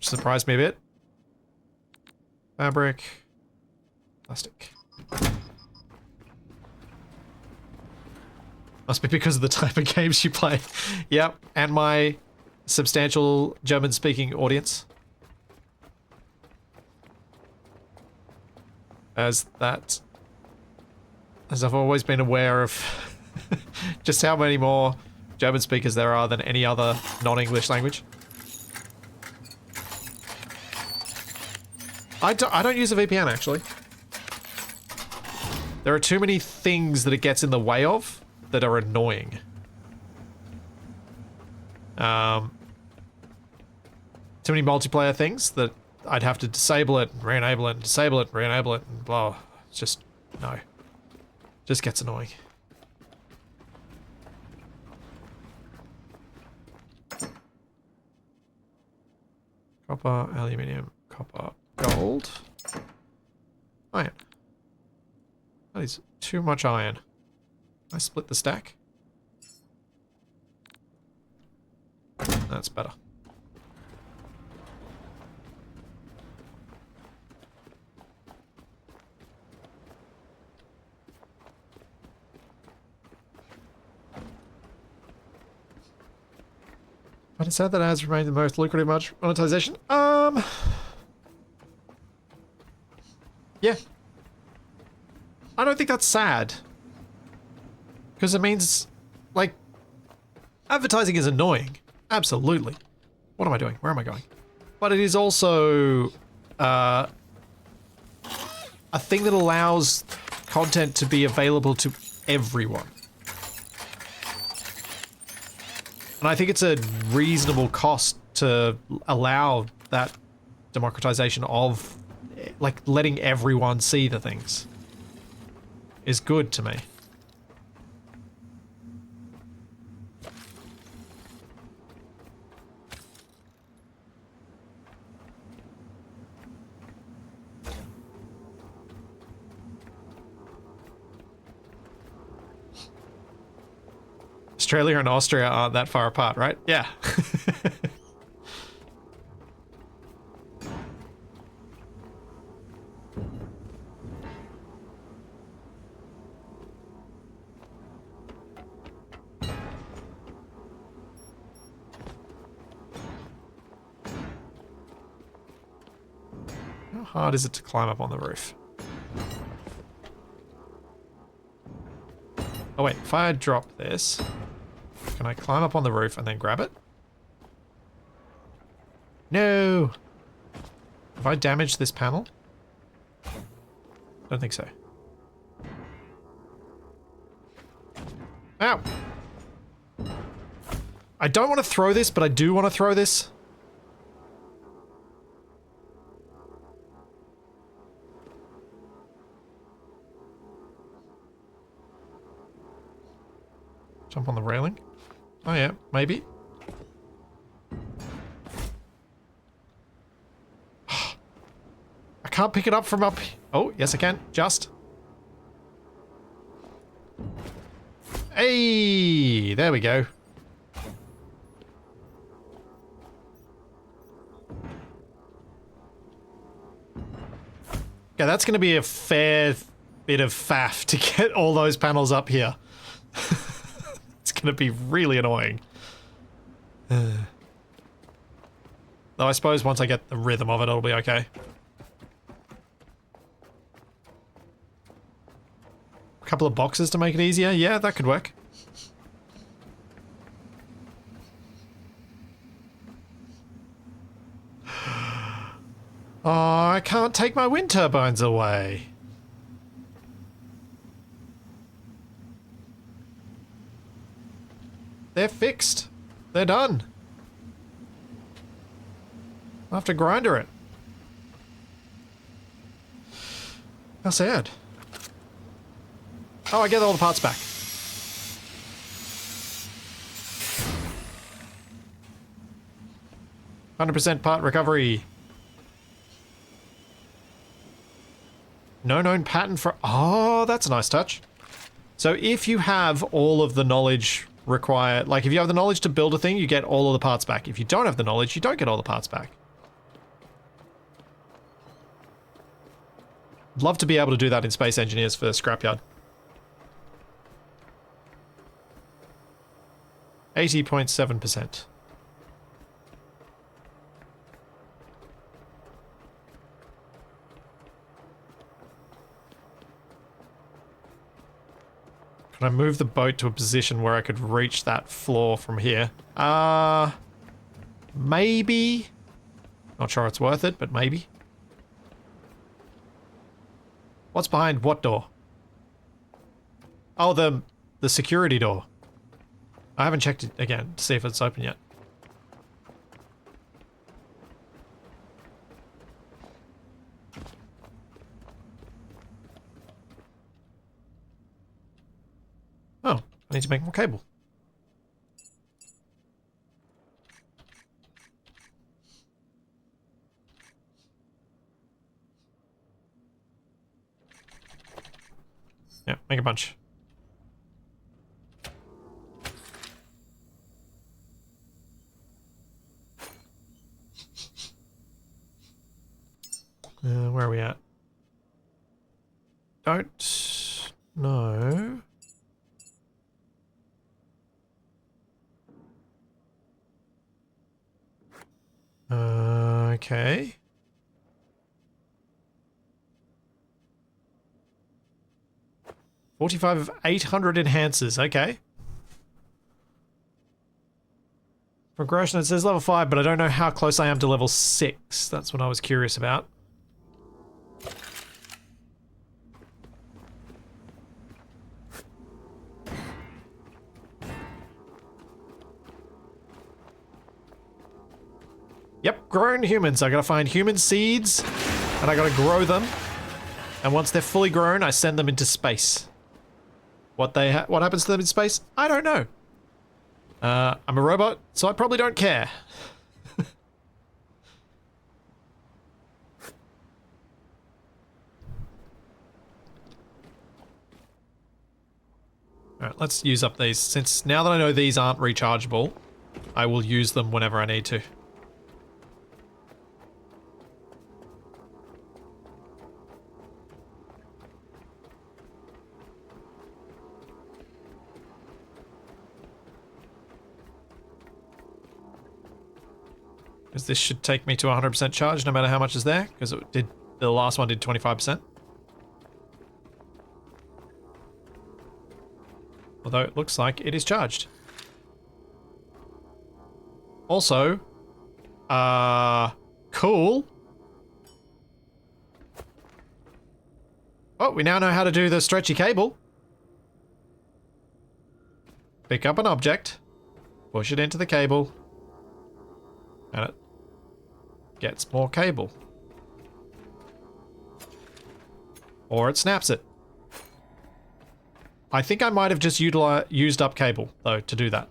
Surprised me a bit. Fabric. Plastic. Must be because of the type of games you play. Yep, and my substantial German-speaking audience. As I've always been aware of just how many more German speakers there are than any other non-English language. I don't use a VPN, actually. There are too many things that it gets in the way of that are annoying. Too many multiplayer things that I'd have to disable it, re-enable it, disable it, re-enable it, and blah. It's just, no. Just gets annoying. Copper, aluminium, copper, gold. Iron. That is too much iron. I split the stack. That's better. But it's sad that ads remain the most lucrative monetization. Yeah. I don't think that's sad. Because it means, like, advertising is annoying. Absolutely. What am I doing? Where am I going? But it is also a thing that allows content to be available to everyone. And I think it's a reasonable cost to allow that democratization of, like, letting everyone see the things is good to me. Australia and Austria aren't that far apart, right? Yeah. How hard is it to climb up on the roof? Oh wait, if I drop this, can I climb up on the roof and then grab it? No! Have I damaged this panel? Don't think so. Ow! I don't want to throw this, but I do want to throw this. Jump on the railing. Oh yeah, maybe. I can't pick it up from up... Oh, yes I can. Just. Hey! There we go. Yeah, that's going to be a fair bit of faff to get all those panels up here. It's going to be really annoying. Though I suppose once I get the rhythm of it, it'll be okay. A couple of boxes to make it easier. Yeah, that could work. Oh, I can't take my wind turbines away. They're fixed. They're done. I'll have to grinder it. How sad. Oh, I get all the parts back. %, part recovery. No known pattern for... Oh, that's a nice touch. So if you have all of the knowledge required... Like, if you have the knowledge to build a thing, you get all of the parts back. If you don't have the knowledge, you don't get all the parts back. I'd love to be able to do that in Space Engineers for Scrapyard. 80.7%. Can I move the boat to a position where I could reach that floor from here? Maybe. Not sure it's worth it, but maybe. What's behind what door? Oh, the security door. I haven't checked it again to see if it's open yet. Oh, I need to make more cable. Yeah, make a bunch. Where are we at? Don't know. Okay. $45 of 800 enhancers. Okay. Progression, it says level 5, but I don't know how close I am to level 6. That's what I was curious about. Yep, grown humans. I gotta find human seeds, and I gotta grow them. And once they're fully grown, I send them into space. What happens to them in space? I don't know. I'm a robot, so I probably don't care. Alright, let's use up these. Since now that I know these aren't rechargeable, I will use them whenever I need to. Because this should take me to 100% charge no matter how much is there, because it did, the last one did 25%. Although it looks like it is charged. Also, cool. Oh, we now know how to do the stretchy cable. Pick up an object, push it into the cable, and it gets more cable. Or it snaps it. I think I might have just used up cable, though, to do that.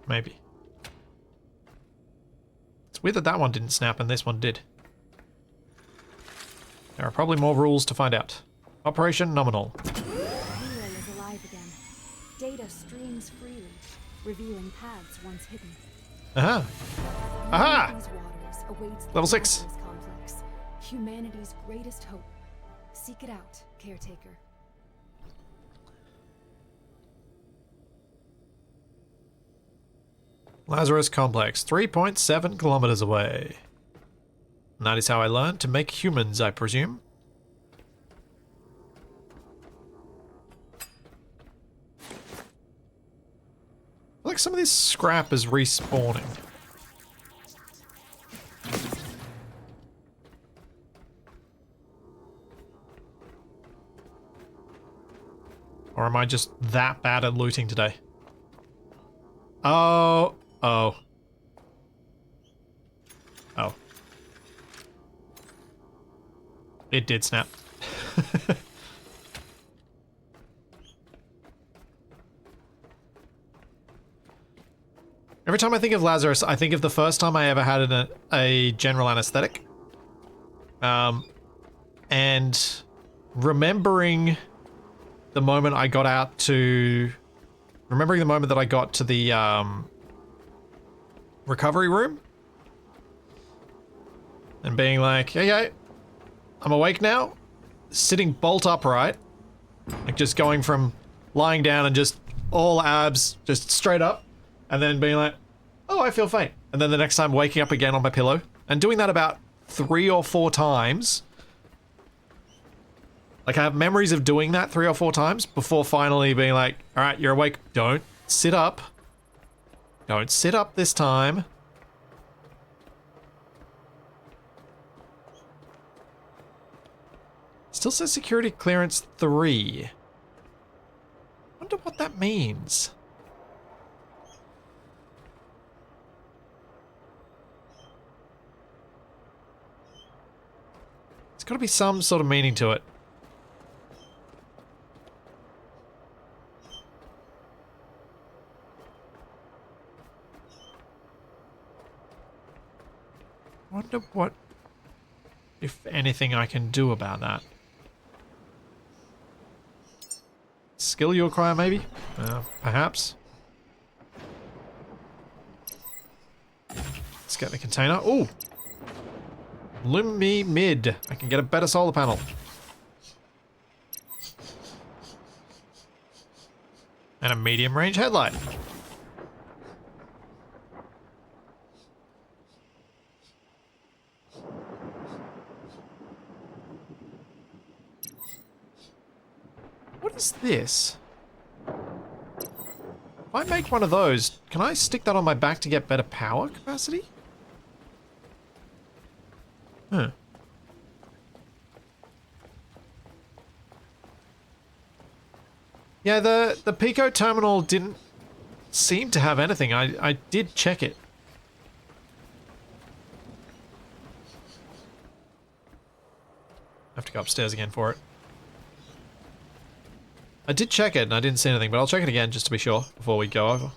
Maybe. It's weird that that one didn't snap and this one did. There are probably more rules to find out. Operation nominal. The relay is alive again. Data streams freely, revealing paths once hidden. Aha! Aha! These waters awaits the Level 6. Lazarus complex, humanity's greatest hope. Seek it out, Caretaker. Lazarus complex, 3.7 kilometers away. And that is how I learned to make humans, I presume. I feel like some of this scrap is respawning. Or am I just that bad at looting today? Oh. Oh. Oh. It did snap. Every time I think of Lazarus, I think of the first time I ever had a general anesthetic. And remembering the moment I got out to... Remembering the moment that I got to the recovery room. And being like, okay, I'm awake now. Sitting bolt upright. Like just going from lying down and just all abs, just straight up. And then being like, oh, I feel faint. And then the next time waking up again on my pillow. And doing that about 3 or 4 times. Like I have memories of doing that 3 or 4 times before finally being like, all right, you're awake. Don't sit up. Don't sit up this time. Still says security clearance 3. Wonder what that means. There's got to be some sort of meaning to it. Wonder what, if anything, I can do about that. Skill you acquire, maybe? Perhaps. Let's get the container. Ooh! Lumi mid. I can get a better solar panel. And a medium range headlight. What is this? If I make one of those, can I stick that on my back to get better power capacity? Huh. Yeah, the Pico terminal didn't seem to have anything. I did check it. I have to go upstairs again for it. I did check it and I didn't see anything, but I'll check it again just to be sure before we go over.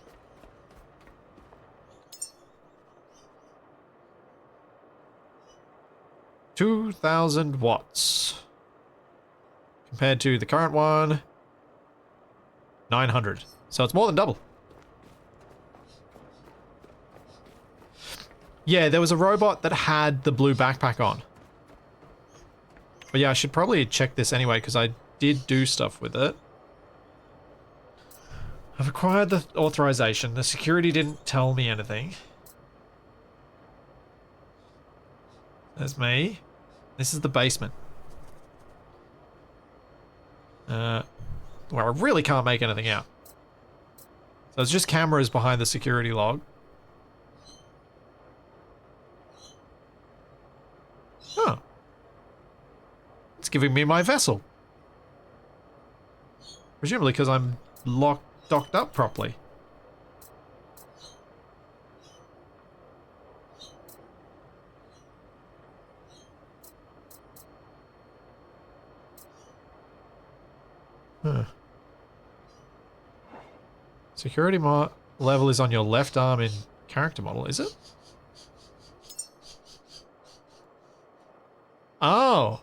$2,000 watts. Compared to the current one, 900. So it's more than double. Yeah, there was a robot that had the blue backpack on. But yeah, I should probably check this anyway because I did do stuff with it. I've acquired the authorization. The security didn't tell me anything. There's me. This is the basement. Where I really can't make anything out. So it's just cameras behind the security log. Huh. It's giving me my vessel. Presumably because I'm docked up properly. Huh. Security level is on your left arm in character model, is it? Oh.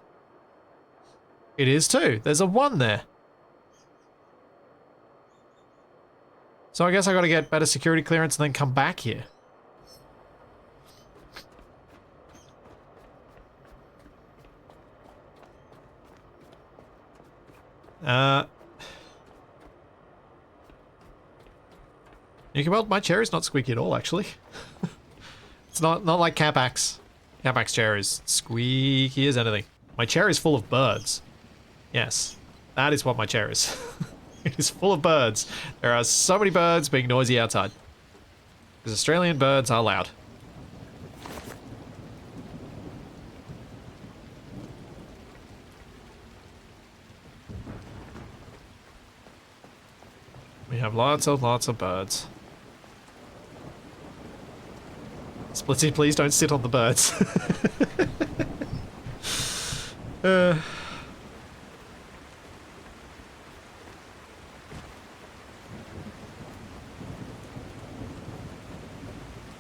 It is too. There's a 1 there. So I guess I gotta get better security clearance and then come back here. You can weld my cherry's not squeaky at all, actually. It's not like Capax. Capax chair is squeaky as anything. My chair is full of birds. Yes, that is what my chair is. It is full of birds. There are so many birds being noisy outside. Because Australian birds are loud. We have lots of birds. Splitsy, please don't sit on the birds.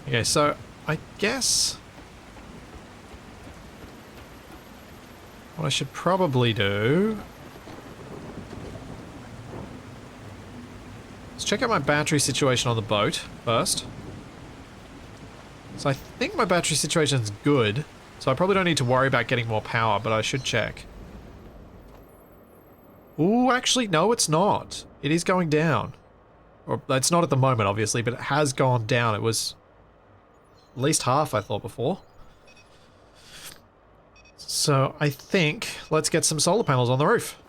Okay, so I guess what I should probably do is check out my battery situation on the boat first. So I think my battery situation's good, so I probably don't need to worry about getting more power, but I should check. Ooh, actually, no, it's not. It is going down. Or, it's not at the moment, obviously, but it has gone down. It was at least half, I thought, before. So I think let's get some solar panels on the roof.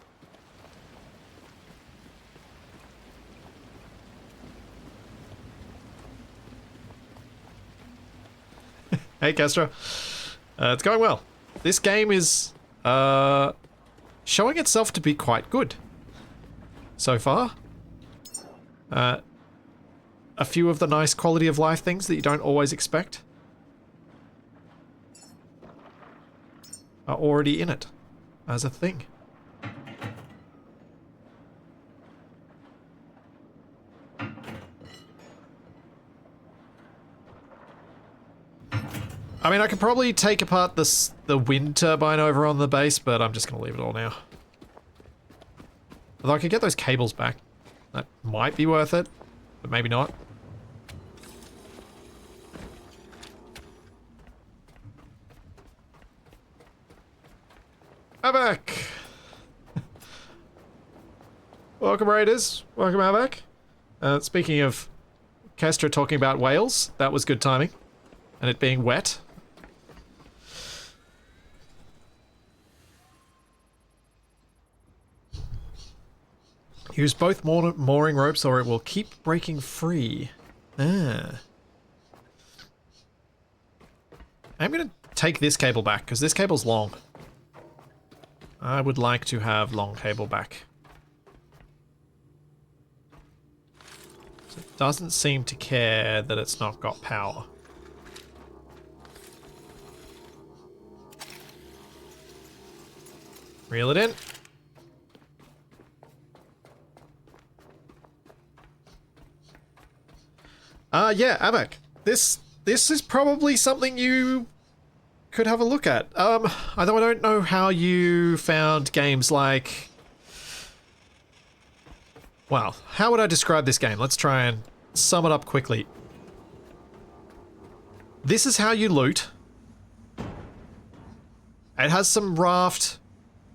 Hey, Castro. It's going well. This game is showing itself to be quite good so far. A few of the nice quality of life things that you don't always expect are already in it as a thing. I mean, I could probably take apart the wind turbine over on the base, but I'm just going to leave it all now. Although I could get those cables back. That might be worth it, but maybe not. Avak! Welcome, Raiders. Welcome, Avak. Speaking of Kestra talking about whales, that was good timing. And it being wet. Use both mooring ropes or it will keep breaking free. Ah. I'm going to take this cable back because this cable's long. I would like to have long cable back. So it doesn't seem to care that it's not got power. Reel it in. Yeah, Avak. This is probably something you could have a look at. Although I don't know how you found games like... Well, how would I describe this game? Let's try and sum it up quickly. This is how you loot. It has some Raft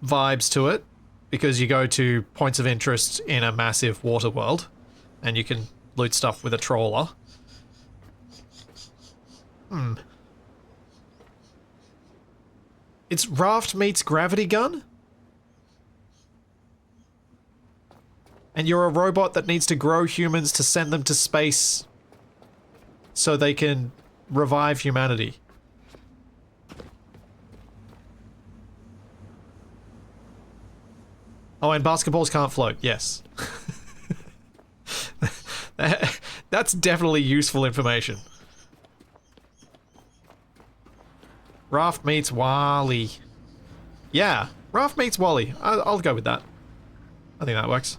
vibes to it, because you go to points of interest in a massive water world, and you can loot stuff with a trawler. It's Raft meets Gravity Gun? And you're a robot that needs to grow humans to send them to space so they can revive humanity. Oh, and basketballs can't float, yes. That's definitely useful information. Raft meets Wally. Yeah, Raft meets Wally. I'll go with that. I think that works.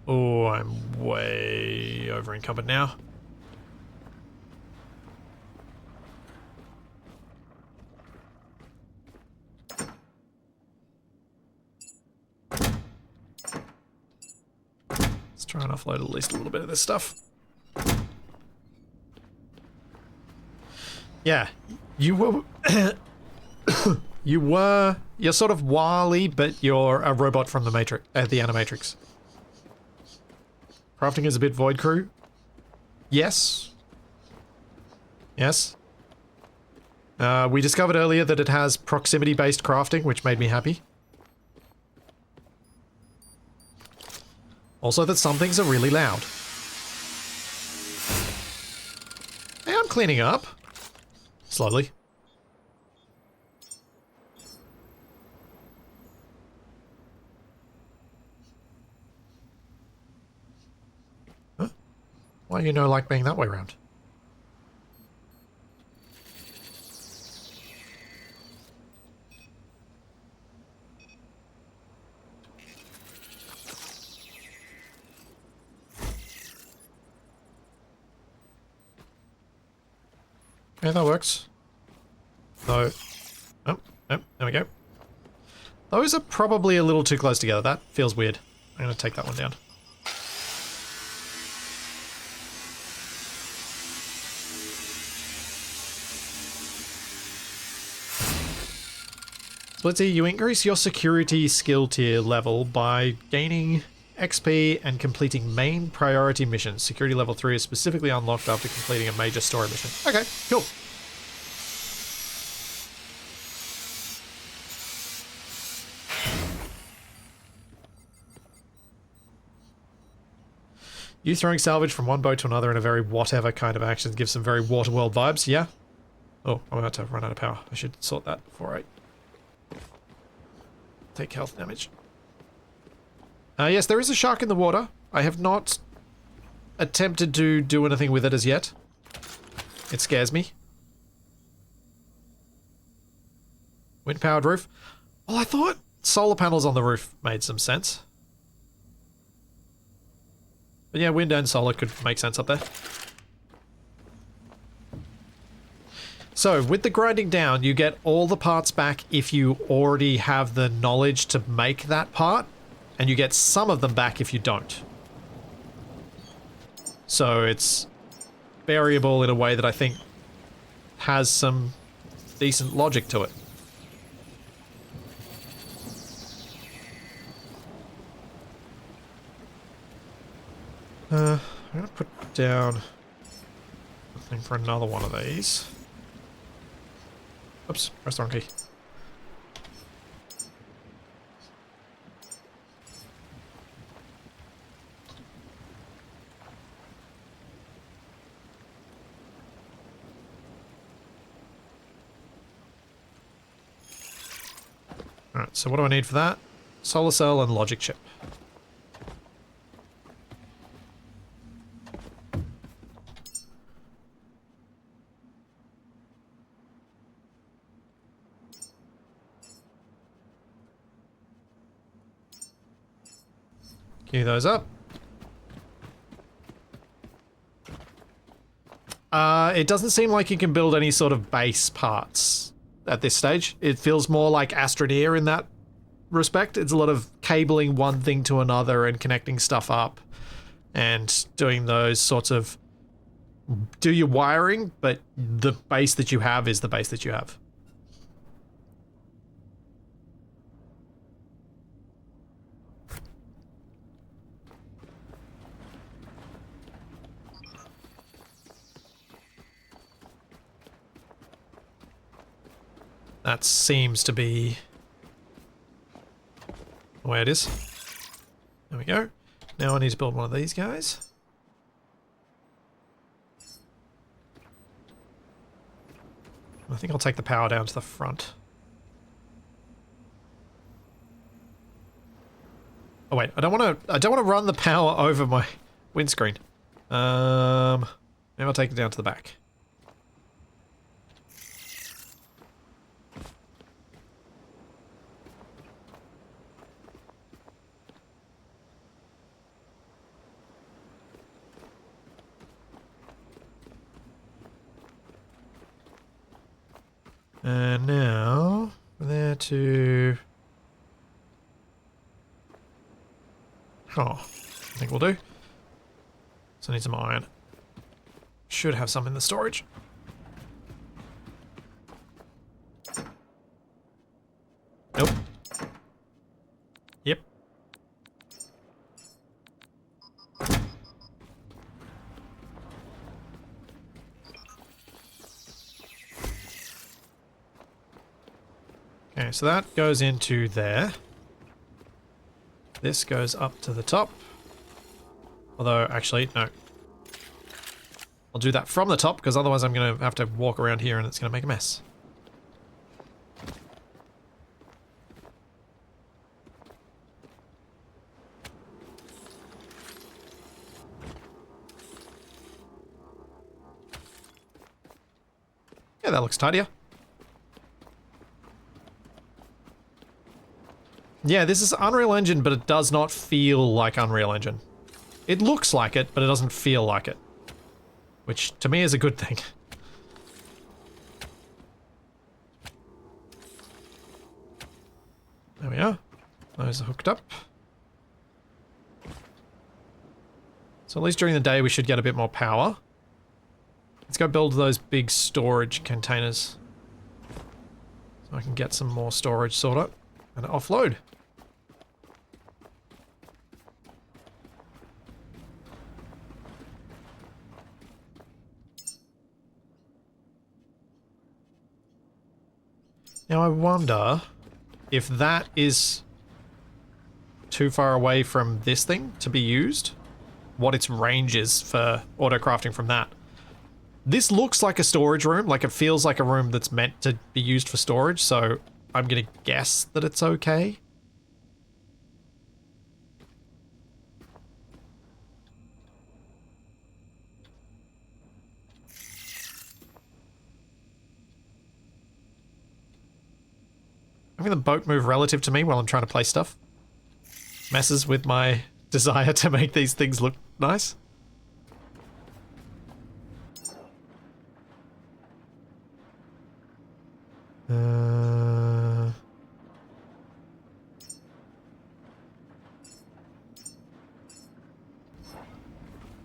Oh, I'm way over encumbered now. Let's try and offload at least a little bit of this stuff. Yeah, you were You're sort of Wall-E, but you're a robot from the Matrix, the Animatrix. Crafting is a bit Void Crew. Yes. Yes. We discovered earlier that it has proximity-based crafting, which made me happy. Also that some things are really loud. Hey, I'm cleaning up. Slowly. Huh? Why you know like being that way around? Okay, that works. So, oh, there we go. Those are probably a little too close together. That feels weird. I'm going to take that one down. So let's see, you increase your security skill tier level by gaining XP and completing main priority missions. Security level 3 is specifically unlocked after completing a major story mission. Okay, cool. You throwing salvage from one boat to another in a very whatever kind of action gives some very Waterworld vibes, yeah? Oh, I'm about to run out of power. I should sort that before I take health damage. Yes, there is a shark in the water. I have not attempted to do anything with it as yet. It scares me. Wind-powered roof. Well, I thought solar panels on the roof made some sense. But yeah, wind and solar could make sense up there. So, with the grinding down, you get all the parts back if you already have the knowledge to make that part, and you get some of them back if you don't. So it's variable in a way that I think has some decent logic to it. I'm gonna put down a thing for another one of these. Oops, pressed the wrong key. Alright, so what do I need for that? Solar cell and logic chip. Queue those up. It doesn't seem like you can build any sort of base parts at this stage. It feels more like Astroneer in that respect. It's a lot of cabling one thing to another and connecting stuff up and doing those sorts of do your wiring, but the base that you have is the base that you have. That seems to be the way it is. There we go. Now I need to build one of these guys. I think I'll take the power down to the front. Oh wait, I don't want to run the power over my windscreen. Maybe I'll take it down to the back. And now, we're there to... Oh, I think we'll do. So I need some iron. Should have some in the storage. Okay, so that goes into there. This goes up to the top. Although, actually, no. I'll do that from the top, because otherwise I'm going to have to walk around here and it's going to make a mess. Yeah, that looks tidier. Yeah, this is Unreal Engine, but it does not feel like Unreal Engine. It looks like it, but it doesn't feel like it. Which, to me, is a good thing. There we are. Those are hooked up. So at least during the day we should get a bit more power. Let's go build those big storage containers. So I can get some more storage sorted and offload. Now I wonder if that is too far away from this thing to be used, what its range is for auto-crafting from that. This looks like a storage room, like it feels like a room that's meant to be used for storage, so I'm gonna guess that it's okay. Having the boat move relative to me while I'm trying to place stuff messes with my desire to make these things look nice.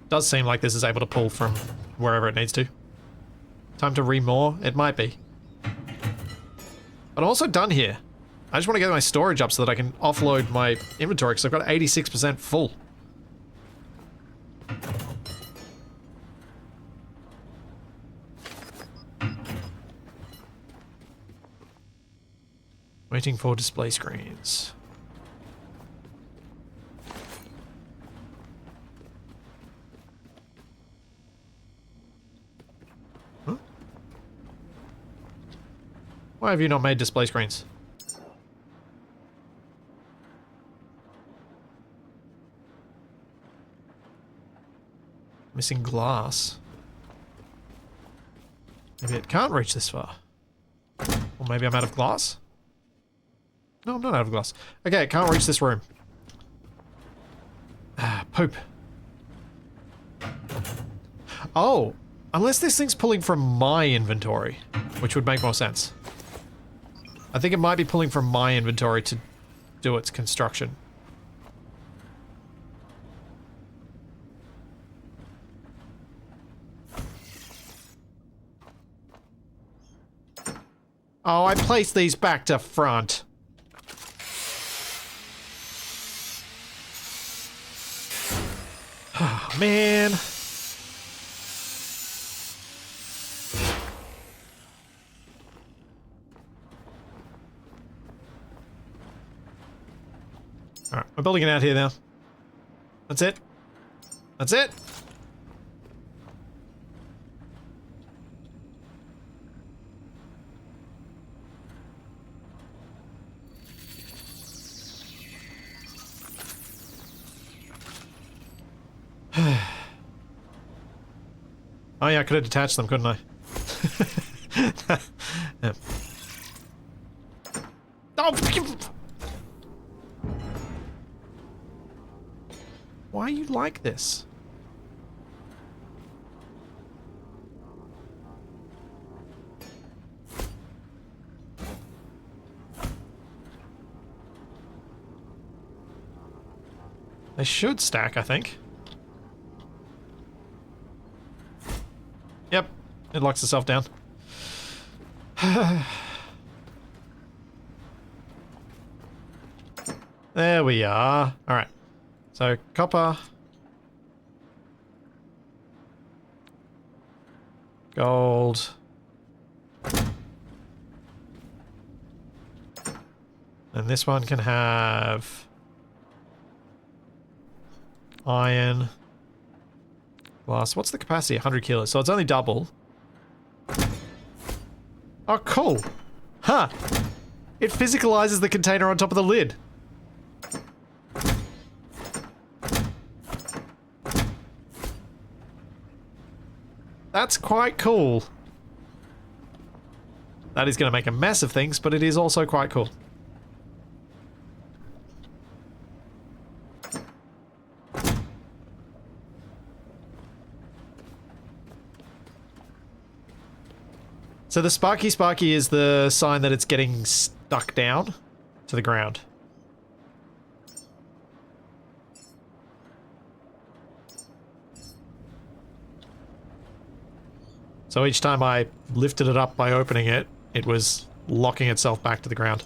Does seem like this is able to pull from wherever it needs to. Time to remoor? It might be. But I'm also done here. I just want to get my storage up so that I can offload my inventory because I've got 86% full. Waiting for display screens. Huh? Why have you not made display screens? Missing glass. Maybe it can't reach this far. Or maybe I'm out of glass? No, I'm not out of glass. Okay, it can't reach this room. Ah, poop. Oh, unless this thing's pulling from my inventory, which would make more sense. I think it might be pulling from my inventory to do its construction. Oh, I placed these back to front. Oh, man. Alright, we're building it out here now. That's it. That's it. Oh yeah, I could have detached them, couldn't I? Yeah. Oh! Why are you like this? They should stack, I think. Yep, it locks itself down. There we are. Alright. So, copper. Gold. And this one can have iron, glass. What's the capacity? 100 kilos. So it's only double. Oh, cool. Huh. It physicalizes the container on top of the lid. That's quite cool. That is going to make a mess of things, but it is also quite cool. So the sparky is the sign that it's getting stuck down to the ground. So each time I lifted it up by opening it, it was locking itself back to the ground.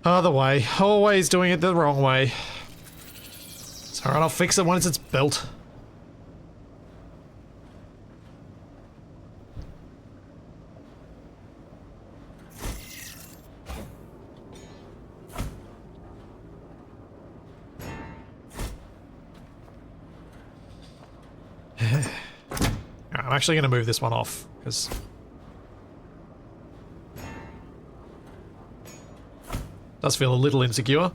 Other way. Always doing it the wrong way. It's alright, I'll fix it once it's built. I'm actually going to move this one off, because it does feel a little insecure.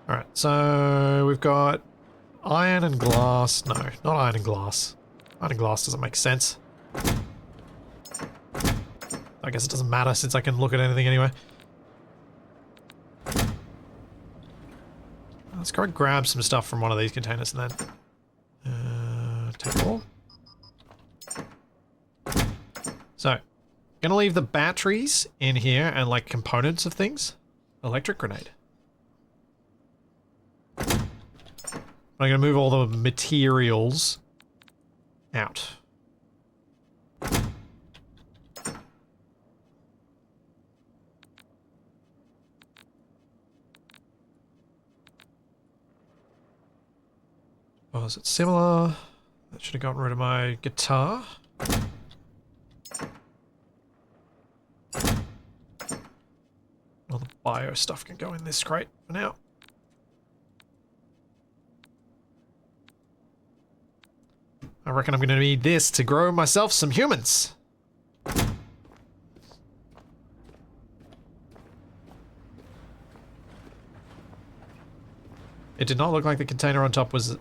Alright, so we've got iron and glass. No, not iron and glass. Iron and glass doesn't make sense. I guess it doesn't matter since I can look at anything anyway. Let's go grab some stuff from one of these containers and then take all. So, gonna leave the batteries in here and like components of things. Electric grenade. I'm gonna move all the materials out. Oh, is it similar? That should have gotten rid of my guitar. All the bio stuff can go in this crate for now. I reckon I'm going to need this to grow myself some humans. It did not look like the container on top was...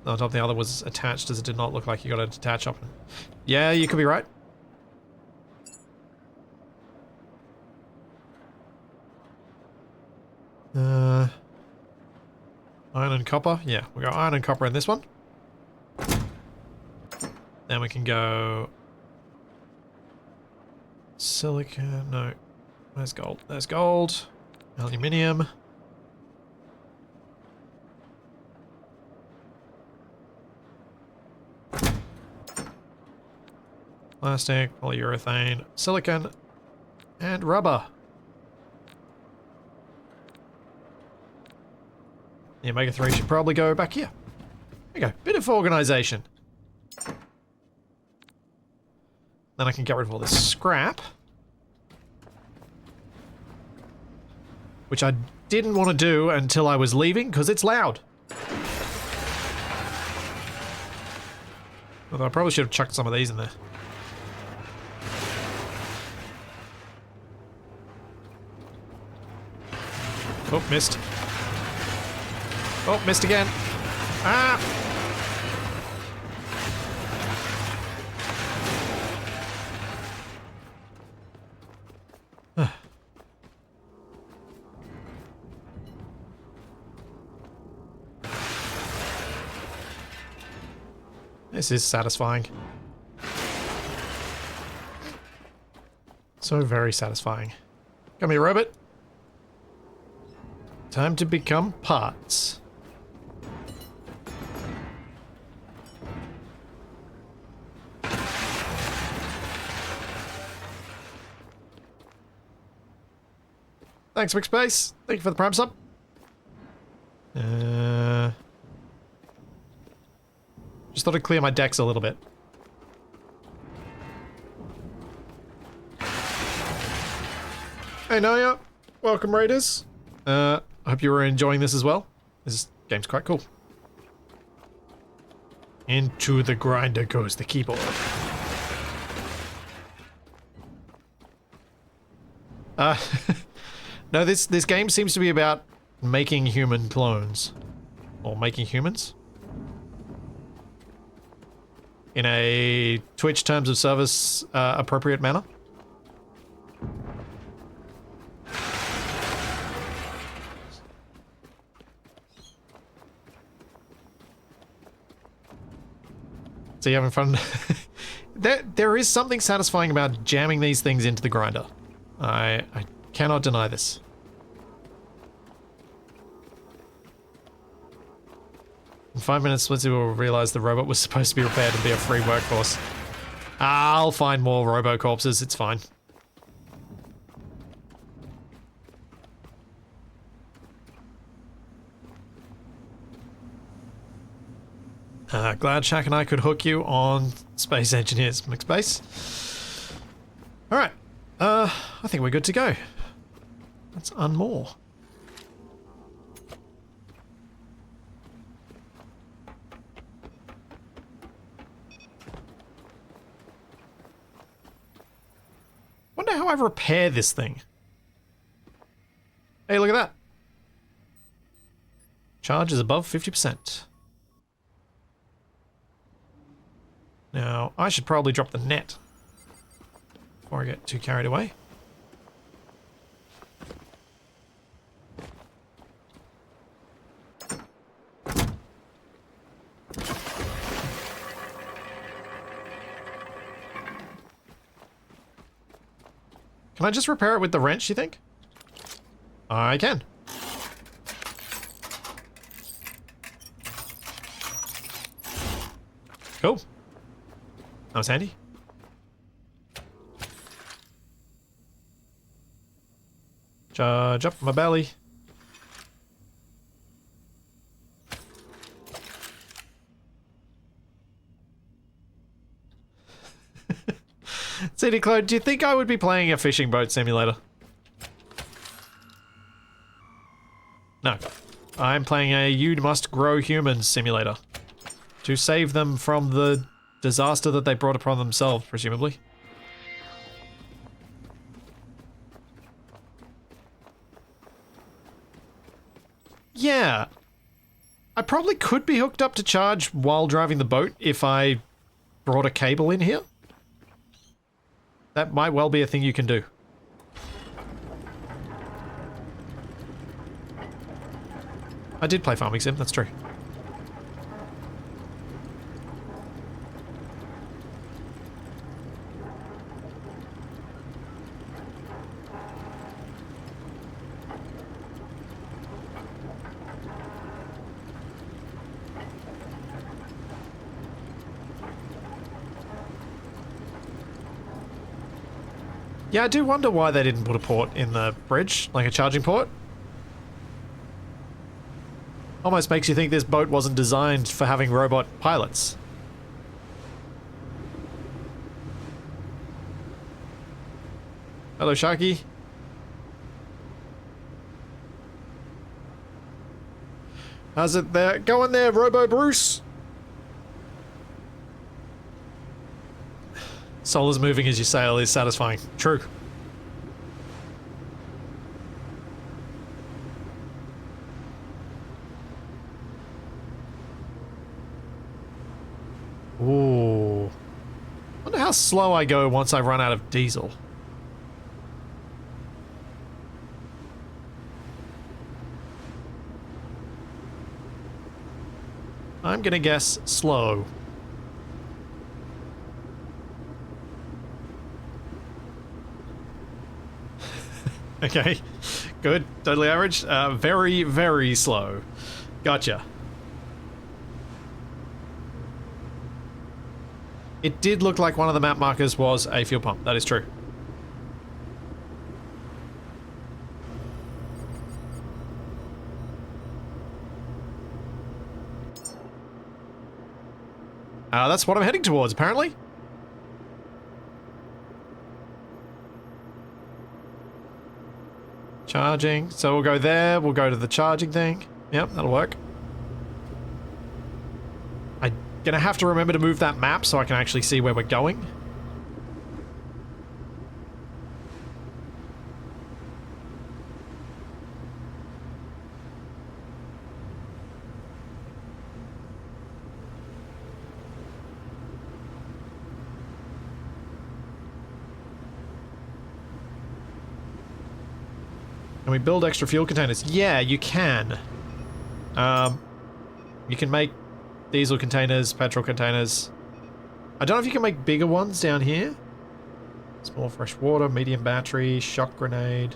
on top of the other was attached, as it did not look like you got to detach up. Yeah, you could be right. Iron and copper. Yeah, we got iron and copper in this one. Then we can go... silicon, no. Where's gold? There's gold. Aluminium. Plastic, polyurethane, silicon, and rubber. The Omega-3 should probably go back here. There you go. Bit of organization. Then I can get rid of all this scrap. Which I didn't want to do until I was leaving, because it's loud. Although I probably should have chucked some of these in there. Oh, missed. Oh, missed again. Ah! This is satisfying. So very satisfying. Come here, robot. Time to become parts. Thanks, Big Space. Thank you for the prime sub. Just thought I'd clear my decks a little bit. Hey Naya, welcome Raiders. I hope you were enjoying this as well. This game's quite cool. Into the grinder goes the keyboard. No, this game seems to be about making human clones. Or making humans. In a Twitch terms of service appropriate manner. So you having fun? There is something satisfying about jamming these things into the grinder. I cannot deny this. In 5 minutes, Splitsy will realize the robot was supposed to be repaired and be a free workforce. I'll find more robo-corpses, it's fine. Glad Shaq and I could hook you on Space Engineers, McSpace. Alright, I think we're good to go. Let's unmoor. Wonder how I repair this thing. Hey, look at that. Charge is above 50%. Now, I should probably drop the net before I get too carried away. Can I just repair it with the wrench, you think? I can. Cool. That was handy. Charge up my belly. CD Claude, do you think I would be playing a fishing boat simulator? No. I'm playing a You Must Grow Humans simulator. To save them from the disaster that they brought upon themselves, presumably. Yeah. I probably could be hooked up to charge while driving the boat if I brought a cable in here. That might well be a thing you can do. I did play Farming Sim, that's true. Yeah, I do wonder why they didn't put a port in the bridge, like a charging port. Almost makes you think this boat wasn't designed for having robot pilots. Hello, Sharky. How's it there? Going there, Robo Bruce? Solar's moving as you sail is satisfying. True. Ooh. Wonder how slow I go once I run out of diesel. I'm gonna guess slow. Okay, good. Totally average. Very, very slow. Gotcha. It did look like one of the map markers was a fuel pump. That is true. That's what I'm heading towards, apparently. Charging. So we'll go there. We'll go to the charging thing. Yep, that'll work. I'm gonna have to remember to move that map so I can actually see where we're going. Can we build extra fuel containers? Yeah, you can. You can make diesel containers, petrol containers. I don't know if you can make bigger ones down here. Small fresh water, medium battery, shock grenade.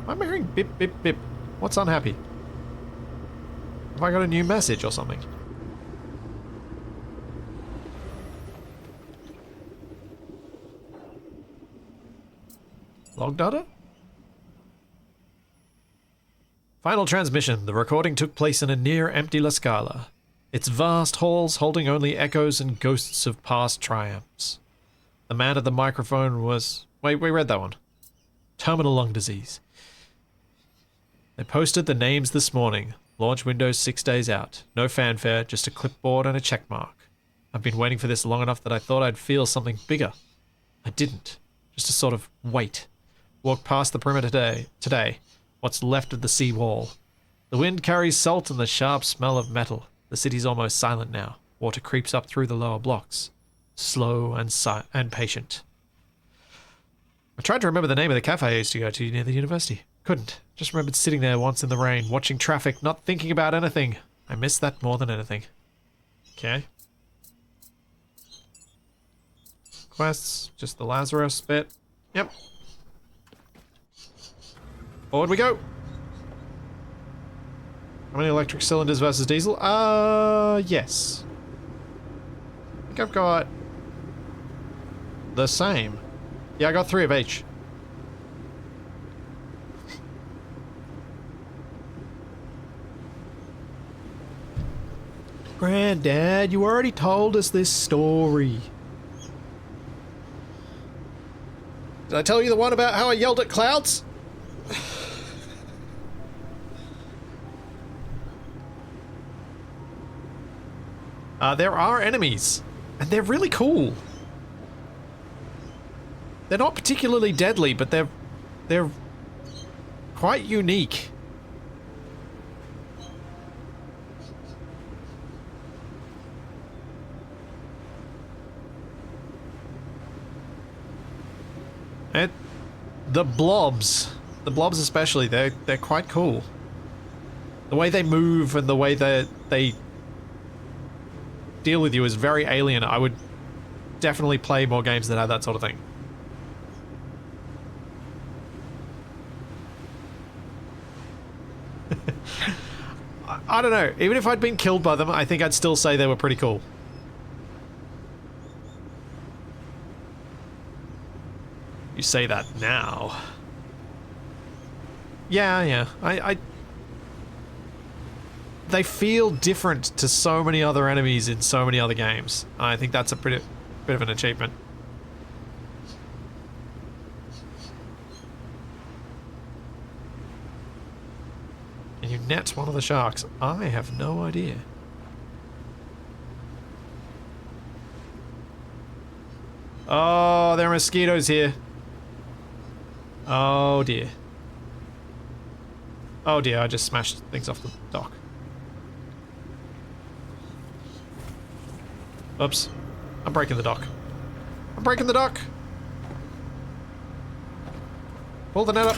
I'm hearing bip, bip, bip. What's unhappy? Have I got a new message or something? Log data? Final transmission. The recording took place in a near-empty La Scala. Its vast halls holding only echoes and ghosts of past triumphs. The man at the microphone was... Wait, we read that one. Terminal lung disease. They posted the names this morning. Launch windows 6 days out. No fanfare, just a clipboard and a check mark. I've been waiting for this long enough that I thought I'd feel something bigger. I didn't. Just a sort of weight. Walked past the perimeter today. What's left of the sea wall. The wind carries salt and the sharp smell of metal. The city's almost silent now. Water creeps up through the lower blocks. Slow and patient. I tried to remember the name of the cafe I used to go to near the university. Couldn't. Just remembered sitting there once in the rain, watching traffic, not thinking about anything. I miss that more than anything. Okay. Quests, just the Lazarus bit. Yep. Forward we go. How many electric cylinders versus diesel? Yes. I think I've got the same. Yeah, I got 3 of each. Granddad, you already told us this story. Did I tell you the one about how I yelled at clouds? There are enemies, and they're really cool. They're not particularly deadly, but they're quite unique. And the blobs especially, they're quite cool. The way they move and the way that they deal with you is very alien. I would definitely play more games that have that sort of thing. I don't know. Even if I'd been killed by them, I think I'd still say they were pretty cool. You say that now. Yeah. They feel different to so many other enemies in so many other games. I think that's a bit of an achievement. Can you net one of the sharks? I have no idea. Oh, there are mosquitoes here. Oh dear. Oh dear, I just smashed things off the dock. Oops. I'm breaking the dock. I'm breaking the dock! Pull the net up.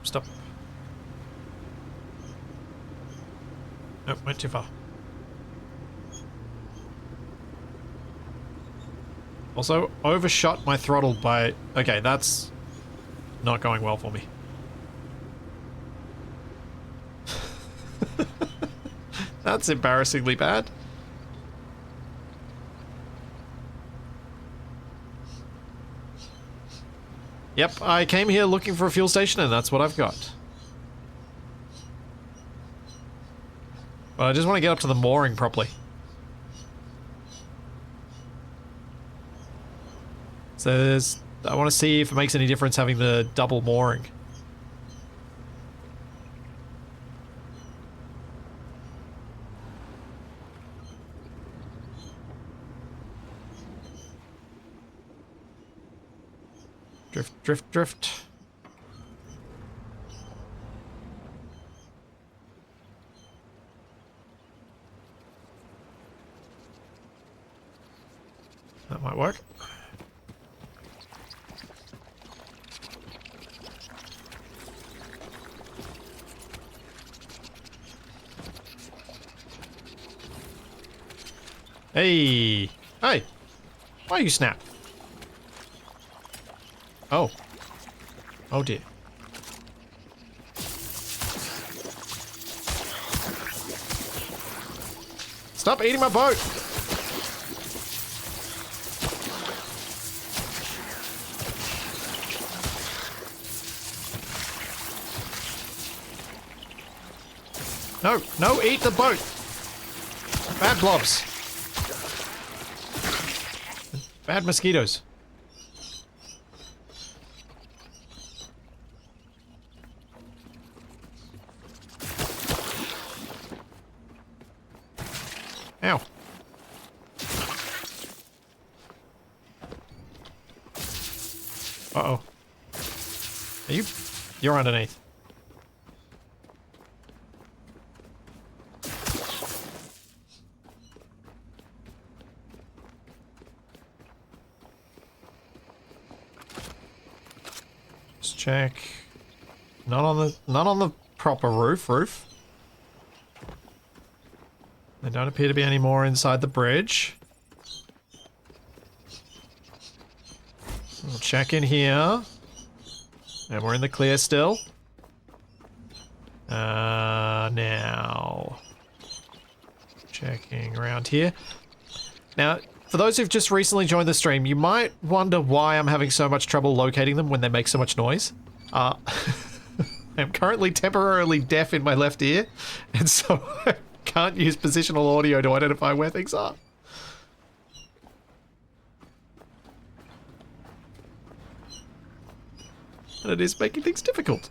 Stop. Nope, went too far. Also, overshot my throttle by... Okay, that's not going well for me. That's embarrassingly bad. Yep, I came here looking for a fuel station and that's what I've got. But I just want to get up to the mooring properly. So there's... I want to see if it makes any difference having the double mooring. Drift, drift, drift. That might work. Hey! Hey! Why you snap? Oh. Oh dear. Stop eating my boat! No, no, eat the boat! Bad blobs. Bad mosquitoes. Ow. Uh-oh. Are you... You're underneath. Let's check. Not on the proper roof. There don't appear to be any more inside the bridge. We'll check in here. And we're in the clear still. Now... Checking around here. Now, for those who've just recently joined the stream, you might wonder why I'm having so much trouble locating them when they make so much noise. I'm currently temporarily deaf in my left ear, and so I can't use positional audio to identify where things are. And it is making things difficult.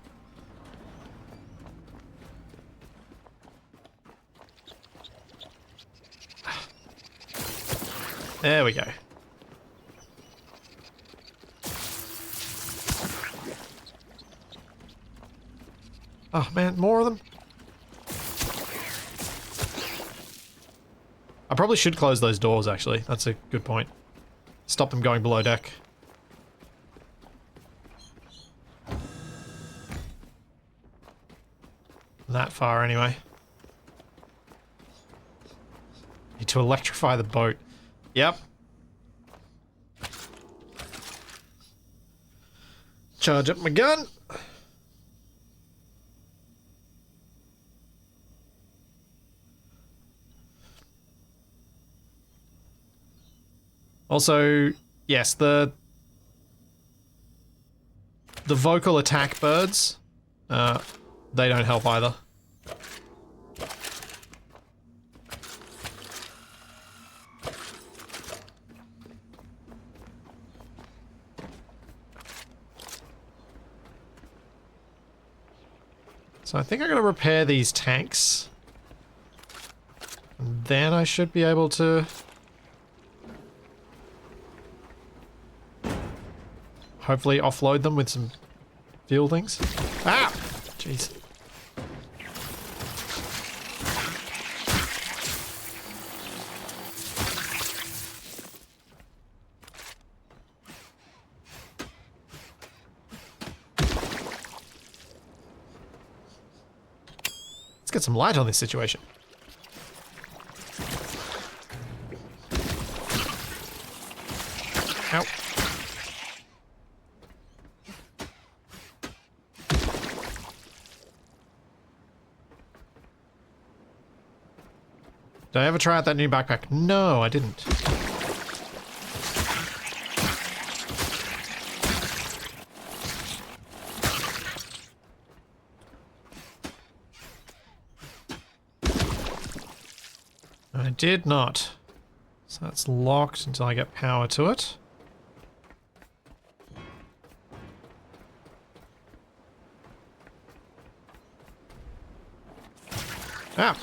There we go. Oh man, more of them. I probably should close those doors, actually. That's a good point. Stop them going below deck. That far, anyway. Need to electrify the boat. Yep. Charge up my gun. Also, yes, the vocal attack birds, they don't help either. So I think I'm going to repair these tanks. And then I should be able to... hopefully offload them with some fuel things. Ah! Jeez. Let's get some light on this situation. Ow. Did I ever try out that new backpack? No, I didn't. I did not. So that's locked until I get power to it. Ah.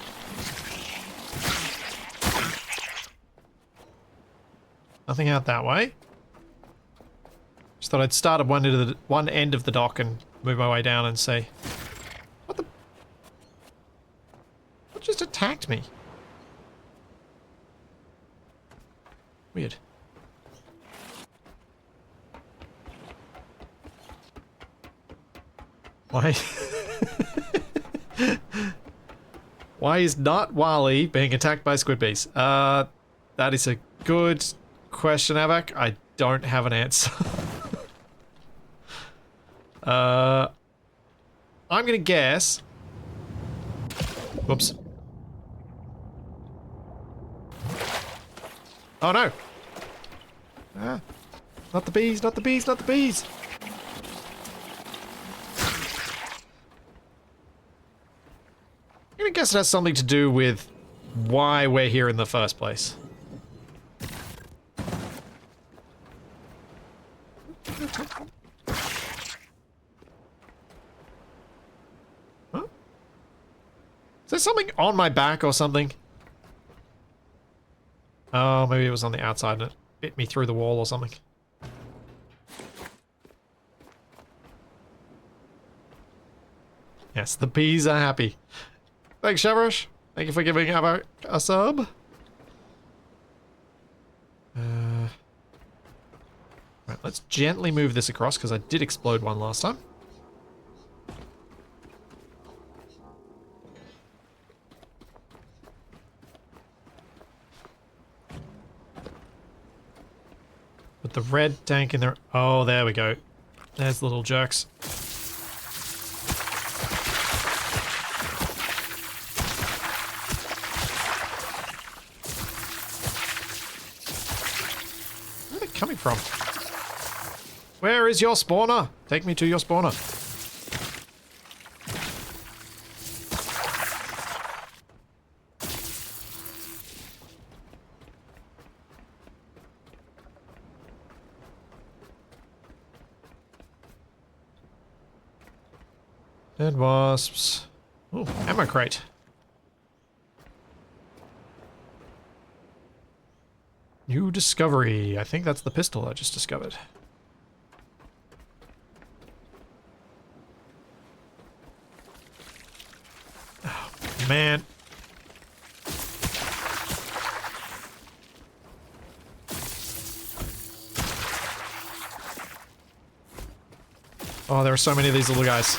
Nothing out that way. Just thought I'd start at one end of the dock and move my way down and see. What the? What just attacked me? Weird. Why? Why is not Wally being attacked by squid bees? That is a good question, Avak. I don't have an answer. I'm gonna guess. Whoops. Oh no! Ah, not the bees, not the bees, not the bees! I'm gonna guess it has something to do with why we're here in the first place. Huh? Is there something on my back or something? Oh, maybe it was on the outside and it bit me through the wall or something. Yes, the bees are happy. Thanks, Shavrosh. Thank you for giving Avak a sub. Right, let's gently move this across because I did explode one last time. Put the red tank in there. Oh, there we go. There's the little jerks. Where are they coming from? Where is your spawner? Take me to your spawner. Dead wasps. Oh, ammo crate. New discovery. I think that's the pistol I just discovered. Oh, man. Oh, there are so many of these little guys.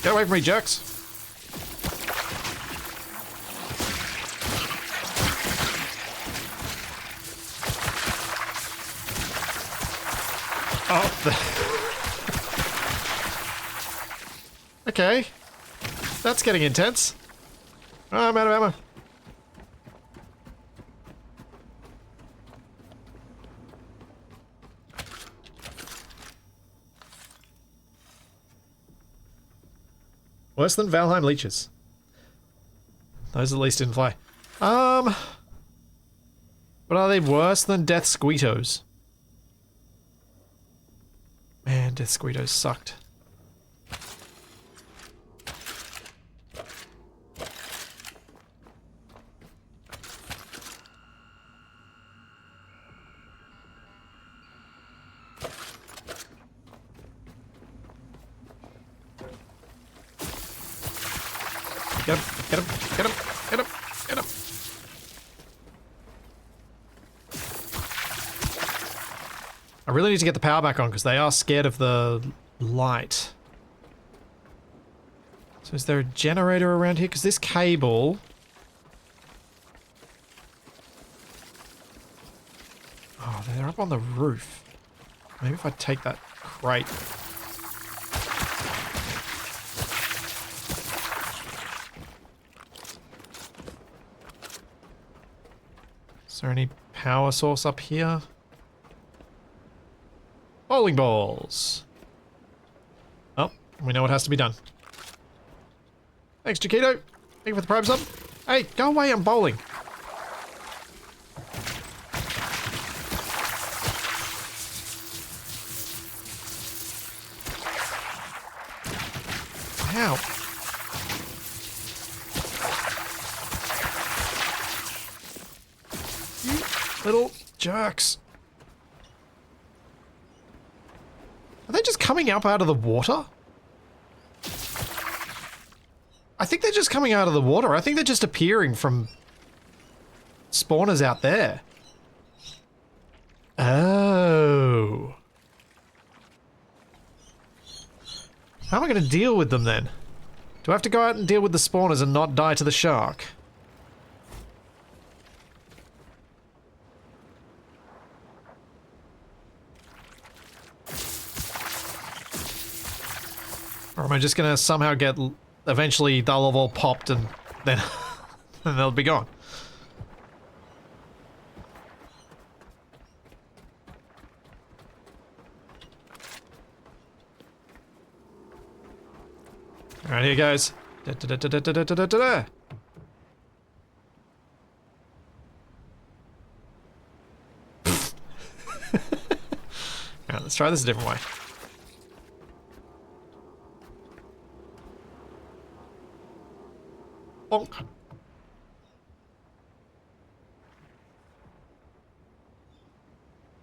Get away from me, jerks! Oh, okay. That's getting intense. Oh, I'm out of ammo. Worse than Valheim leeches. Those at least didn't fly. But are they worse than Death Squeetos? Man, Death Squeetos sucked. Get him, get him, get him, get him, get him. I really need to get the power back on because they are scared of the light. So is there a generator around here? Because this cable... Oh, they're up on the roof. Maybe if I take that crate... Is there any power source up here? Bowling balls. Oh, we know what has to be done. Thanks, Chiquito. Thank you for the Prime sub. Hey, go away, I'm bowling. Ow. You little jerks. Are they just coming up out of the water? I think they're just coming out of the water. I think they're just appearing from spawners out there. Oh. How am I going to deal with them then? Do I have to go out and deal with the spawners and not die to the shark? Or am I just going to somehow get... Eventually they'll have all popped and then and they'll be gone. Alright, here goes. Alright, let's try this a different way. Bonk.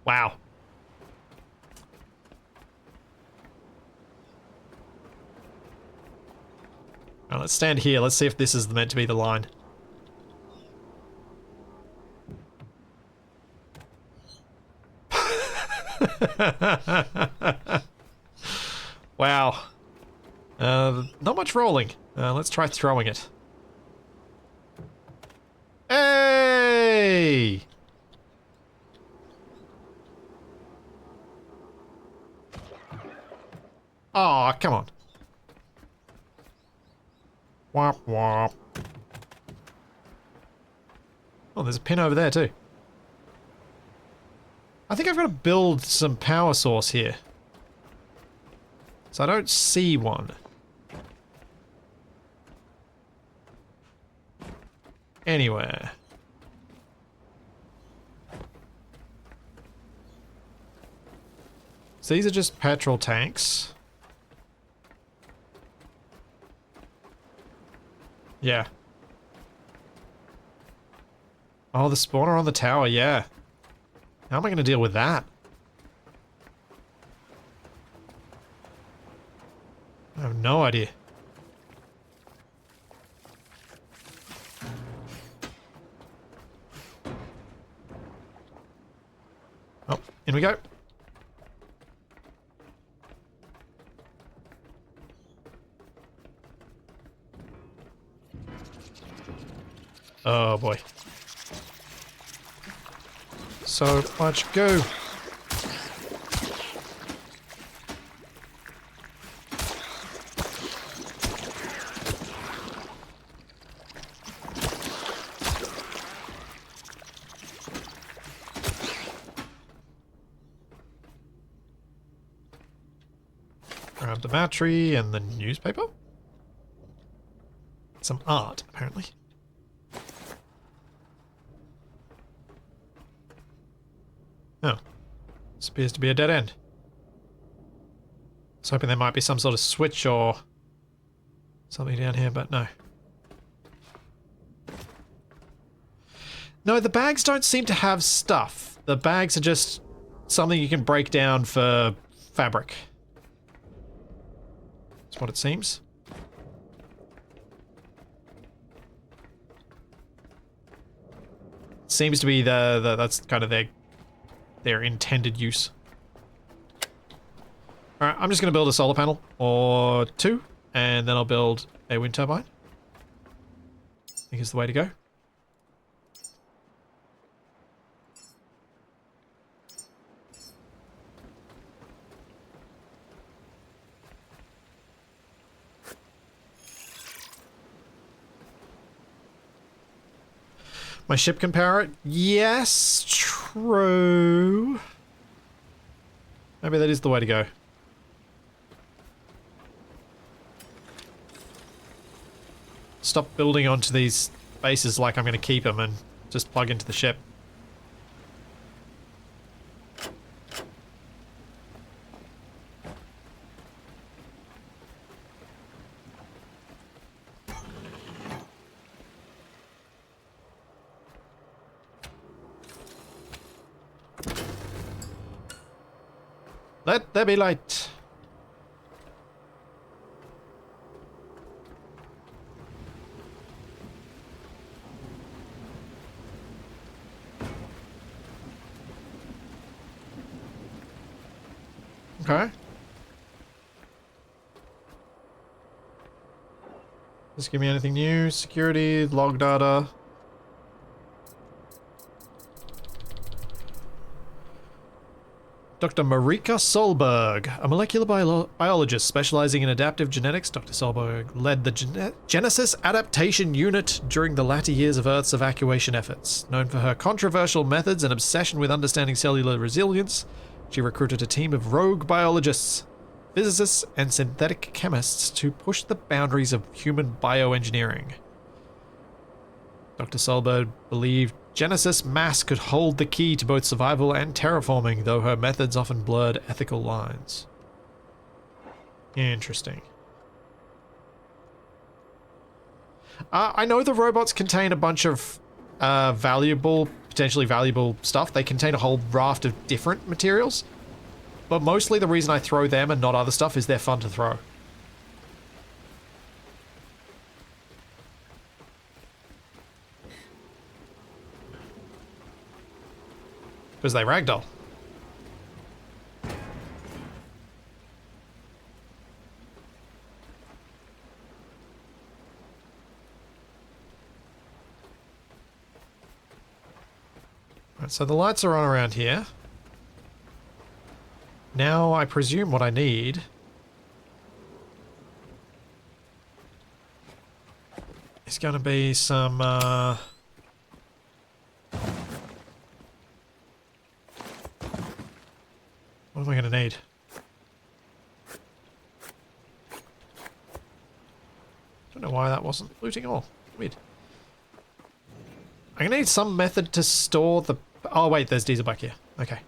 Wow. Now let's stand here. Let's see if this is meant to be the line. Wow. Not much rolling. Let's try throwing it. Hey! Aw, come on. Womp womp. Oh, there's a pin over there too. I think I've got to build some power source here. So I don't see one. Anywhere. So these are just petrol tanks. Yeah. Oh, the spawner on the tower, yeah. How am I going to deal with that? I have no idea. Oh, in we go. Oh boy. So much go. Grab the battery and the newspaper. Some art, apparently. Oh. This appears to be a dead end. I was hoping there might be some sort of switch or something down here, but no. No, the bags don't seem to have stuff. The bags are just something you can break down for fabric. That's what it seems. Seems to be that's kind of their intended use. Alright, I'm just going to build a solar panel, or two, and then I'll build a wind turbine. I think is the way to go. My ship can power it? Yes, true. Maybe that is the way to go. Stop building onto these bases like I'm going to keep them and just plug into the ship. Let there be light. Okay. Just give me anything new. Security, log data. Dr. Marika Solberg, a molecular biologist specializing in adaptive genetics. Dr. Solberg led the Genesis Adaptation Unit during the latter years of Earth's evacuation efforts. Known for her controversial methods and obsession with understanding cellular resilience, she recruited a team of rogue biologists, physicists, and synthetic chemists to push the boundaries of human bioengineering. Dr. Solberg believed Genesis mass could hold the key to both survival and terraforming, though her methods often blurred ethical lines. Interesting. I know the robots contain a bunch of potentially valuable stuff. They contain a whole raft of different materials, but mostly the reason I throw them and not other stuff is they're fun to throw. Because they ragdoll. Right, so the lights are on around here. Now I presume what I need is going to be some what am I going to need? Don't know why that wasn't looting all. Weird. I'm going to need some method to store the... Oh wait, there's diesel back here. Okay.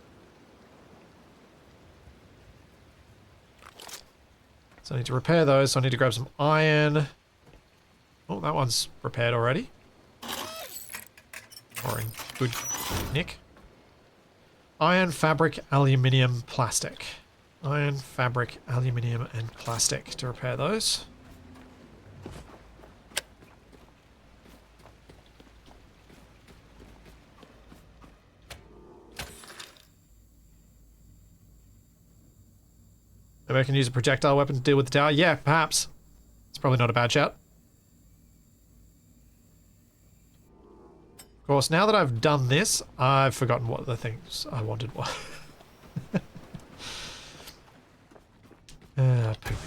So I need to repair those, so I need to grab some iron. Oh, that one's repaired already. Or in good nick. Iron, fabric, aluminium, plastic. Iron, fabric, aluminium, and plastic to repair those. Maybe I can use a projectile weapon to deal with the tower. Yeah, perhaps. It's probably not a bad shout. Of course, now that I've done this, I've forgotten what the things I wanted were. Poop.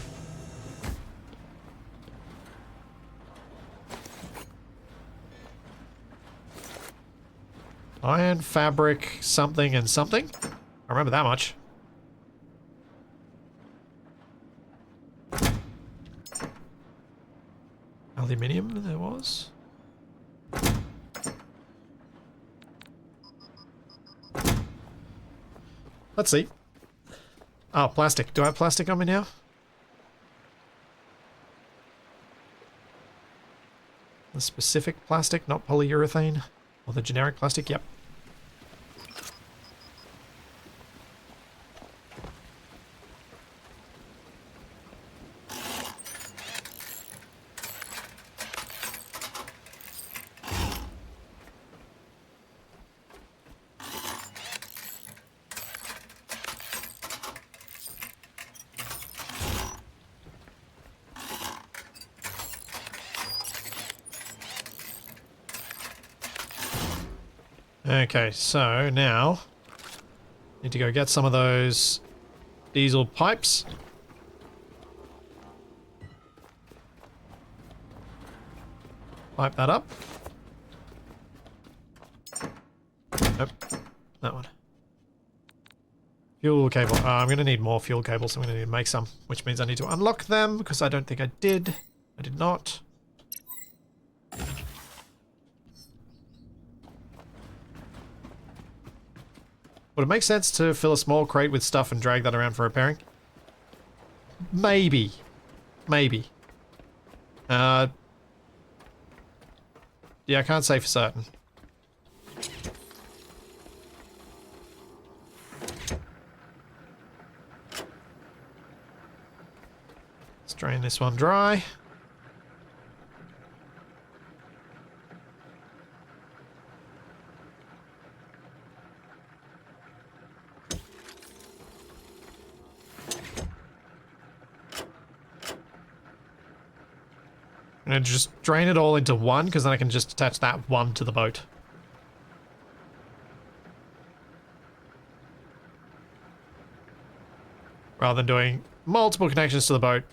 Iron, fabric, something, and something. I remember that much. Aluminium, there was. Let's see. Oh, plastic. Do I have plastic on me now? The specific plastic, not polyurethane. Or the generic plastic, yep. Okay, so now need to go get some of those diesel pipes. Pipe that up. Nope. That one. Fuel cable. I'm going to need more fuel cables. I'm going to need to make some, which means I need to unlock them because I don't think I did. I did not. Would it make sense to fill a small crate with stuff and drag that around for repairing? Maybe. Maybe. Yeah, I can't say for certain. Let's drain this one dry. I'm going to just drain it all into one, because then I can just attach that one to the boat. Rather than doing multiple connections to the boat.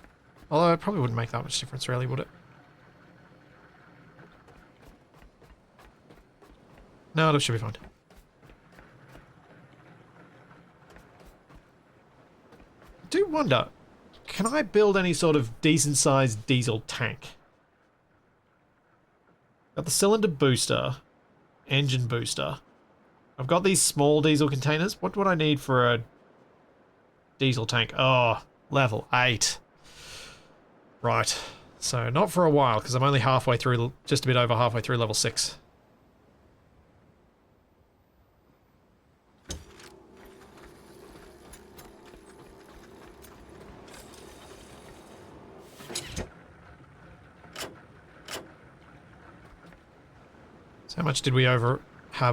Although it probably wouldn't make that much difference, really, would it? No, that should be fine. I do wonder, can I build any sort of decent-sized diesel tank? Got the cylinder booster, engine booster. I've got these small diesel containers. What would I need for a diesel tank? Oh, level 8. Right. So not for a while, because I'm only halfway through, just a bit over halfway through level 6. How much did we have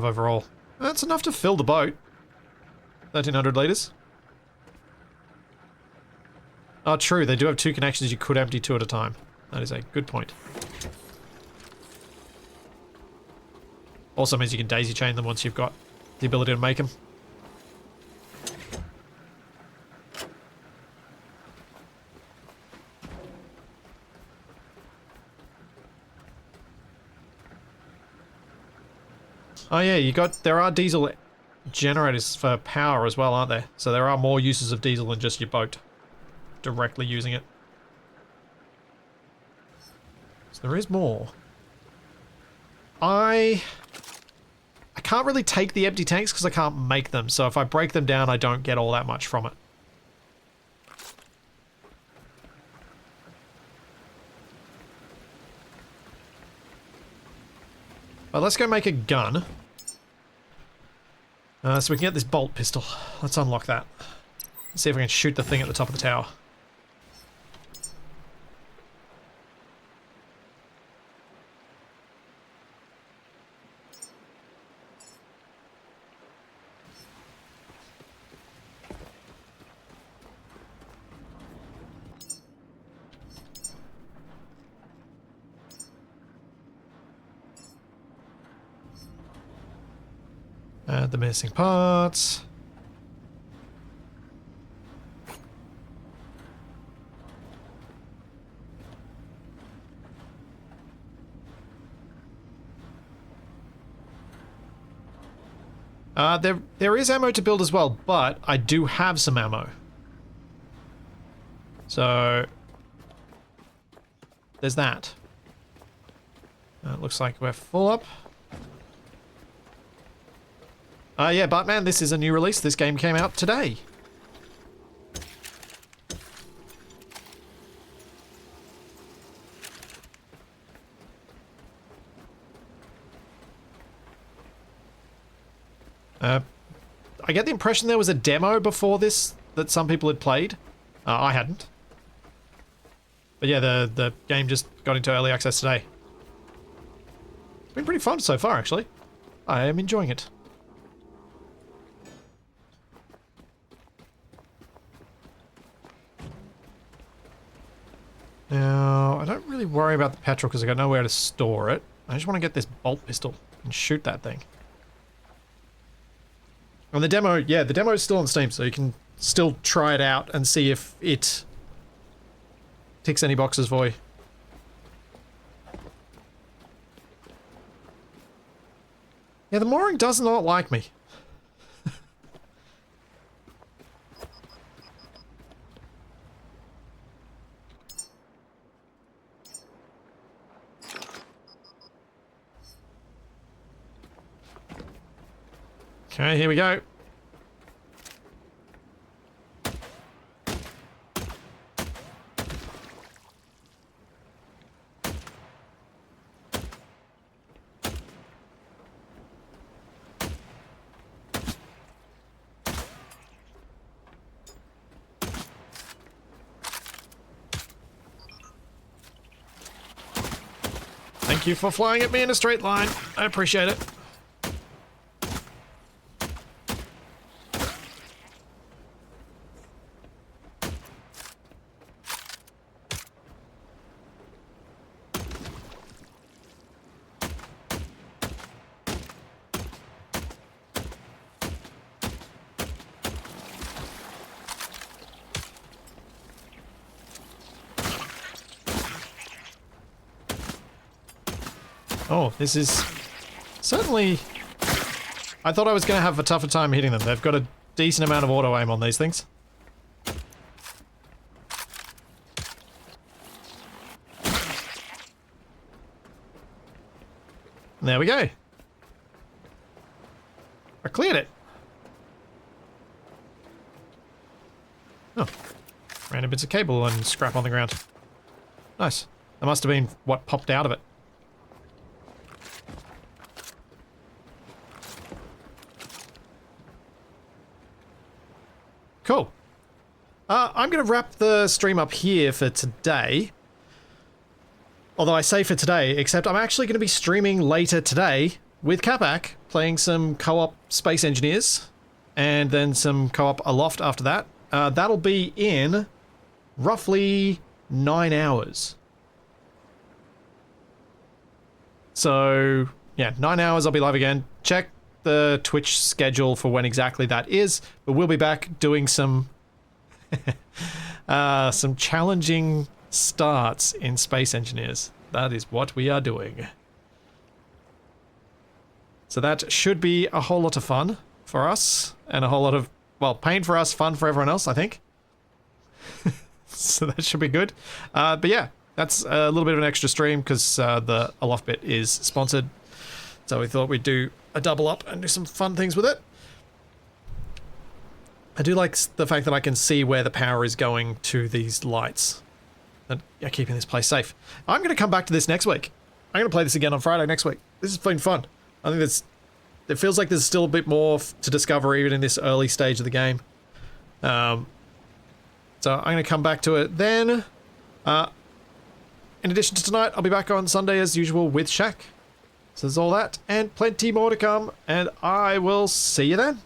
overall? That's enough to fill the boat. 1,300 litres. Oh, true. They do have 2 connections. You could empty 2 at a time. That is a good point. Also means you can daisy chain them once you've got the ability to make them. Oh yeah, there are diesel generators for power as well, aren't there? So there are more uses of diesel than just your boat directly using it. So there is more. I can't really take the empty tanks because I can't make them, so if I break them down I don't get all that much from it. But let's go make a gun. So we can get this bolt pistol. Let's unlock that. Let's see if we can shoot the thing at the top of the tower. Add the missing parts. There is ammo to build as well, but I do have some ammo. So there's that. It looks like we're full up. Yeah, Batman, this is a new release. This game came out today. I get the impression there was a demo before this that some people had played. I hadn't. But yeah, the game just got into early access today. It's been pretty fun so far, actually. I am enjoying it. Now, I don't really worry about the petrol because I got nowhere to store it. I just want to get this bolt pistol and shoot that thing. And the demo, yeah, the demo is still on Steam, so you can still try it out and see if it ticks any boxes for you. Yeah, the mooring does not like me. Okay, here we go. Thank you for flying at me in a straight line. I appreciate it. Oh, this is certainly... I thought I was going to have a tougher time hitting them. They've got a decent amount of auto aim on these things. There we go. I cleared it. Oh. Random bits of cable and scrap on the ground. Nice. That must have been what popped out of it. Cool. I'm going to wrap the stream up here for today. Although I say for today, except I'm actually going to be streaming later today with Capac, playing some co-op Space Engineers, and then some co-op Aloft after that. That'll be in roughly 9 hours. So, yeah, 9 hours I'll be live again. Check the Twitch schedule for when exactly that is, but we'll be back doing some some challenging starts in Space Engineers. That is what we are doing. So that should be a whole lot of fun for us, and a whole lot of, well, pain for us, fun for everyone else, I think. So that should be good. But yeah, that's a little bit of an extra stream because the Aloft bit is sponsored. So we thought we'd do a double up and do some fun things with it. I do like the fact that I can see where the power is going to these lights and keeping this place safe. I'm going to come back to this next week. I'm going to play this again on Friday next week. This has been fun. I think it feels like there's still a bit more to discover even in this early stage of the game. So I'm going to come back to it then. In addition to tonight, I'll be back on Sunday as usual with Shaq. So there's all that and plenty more to come, and I will see you then.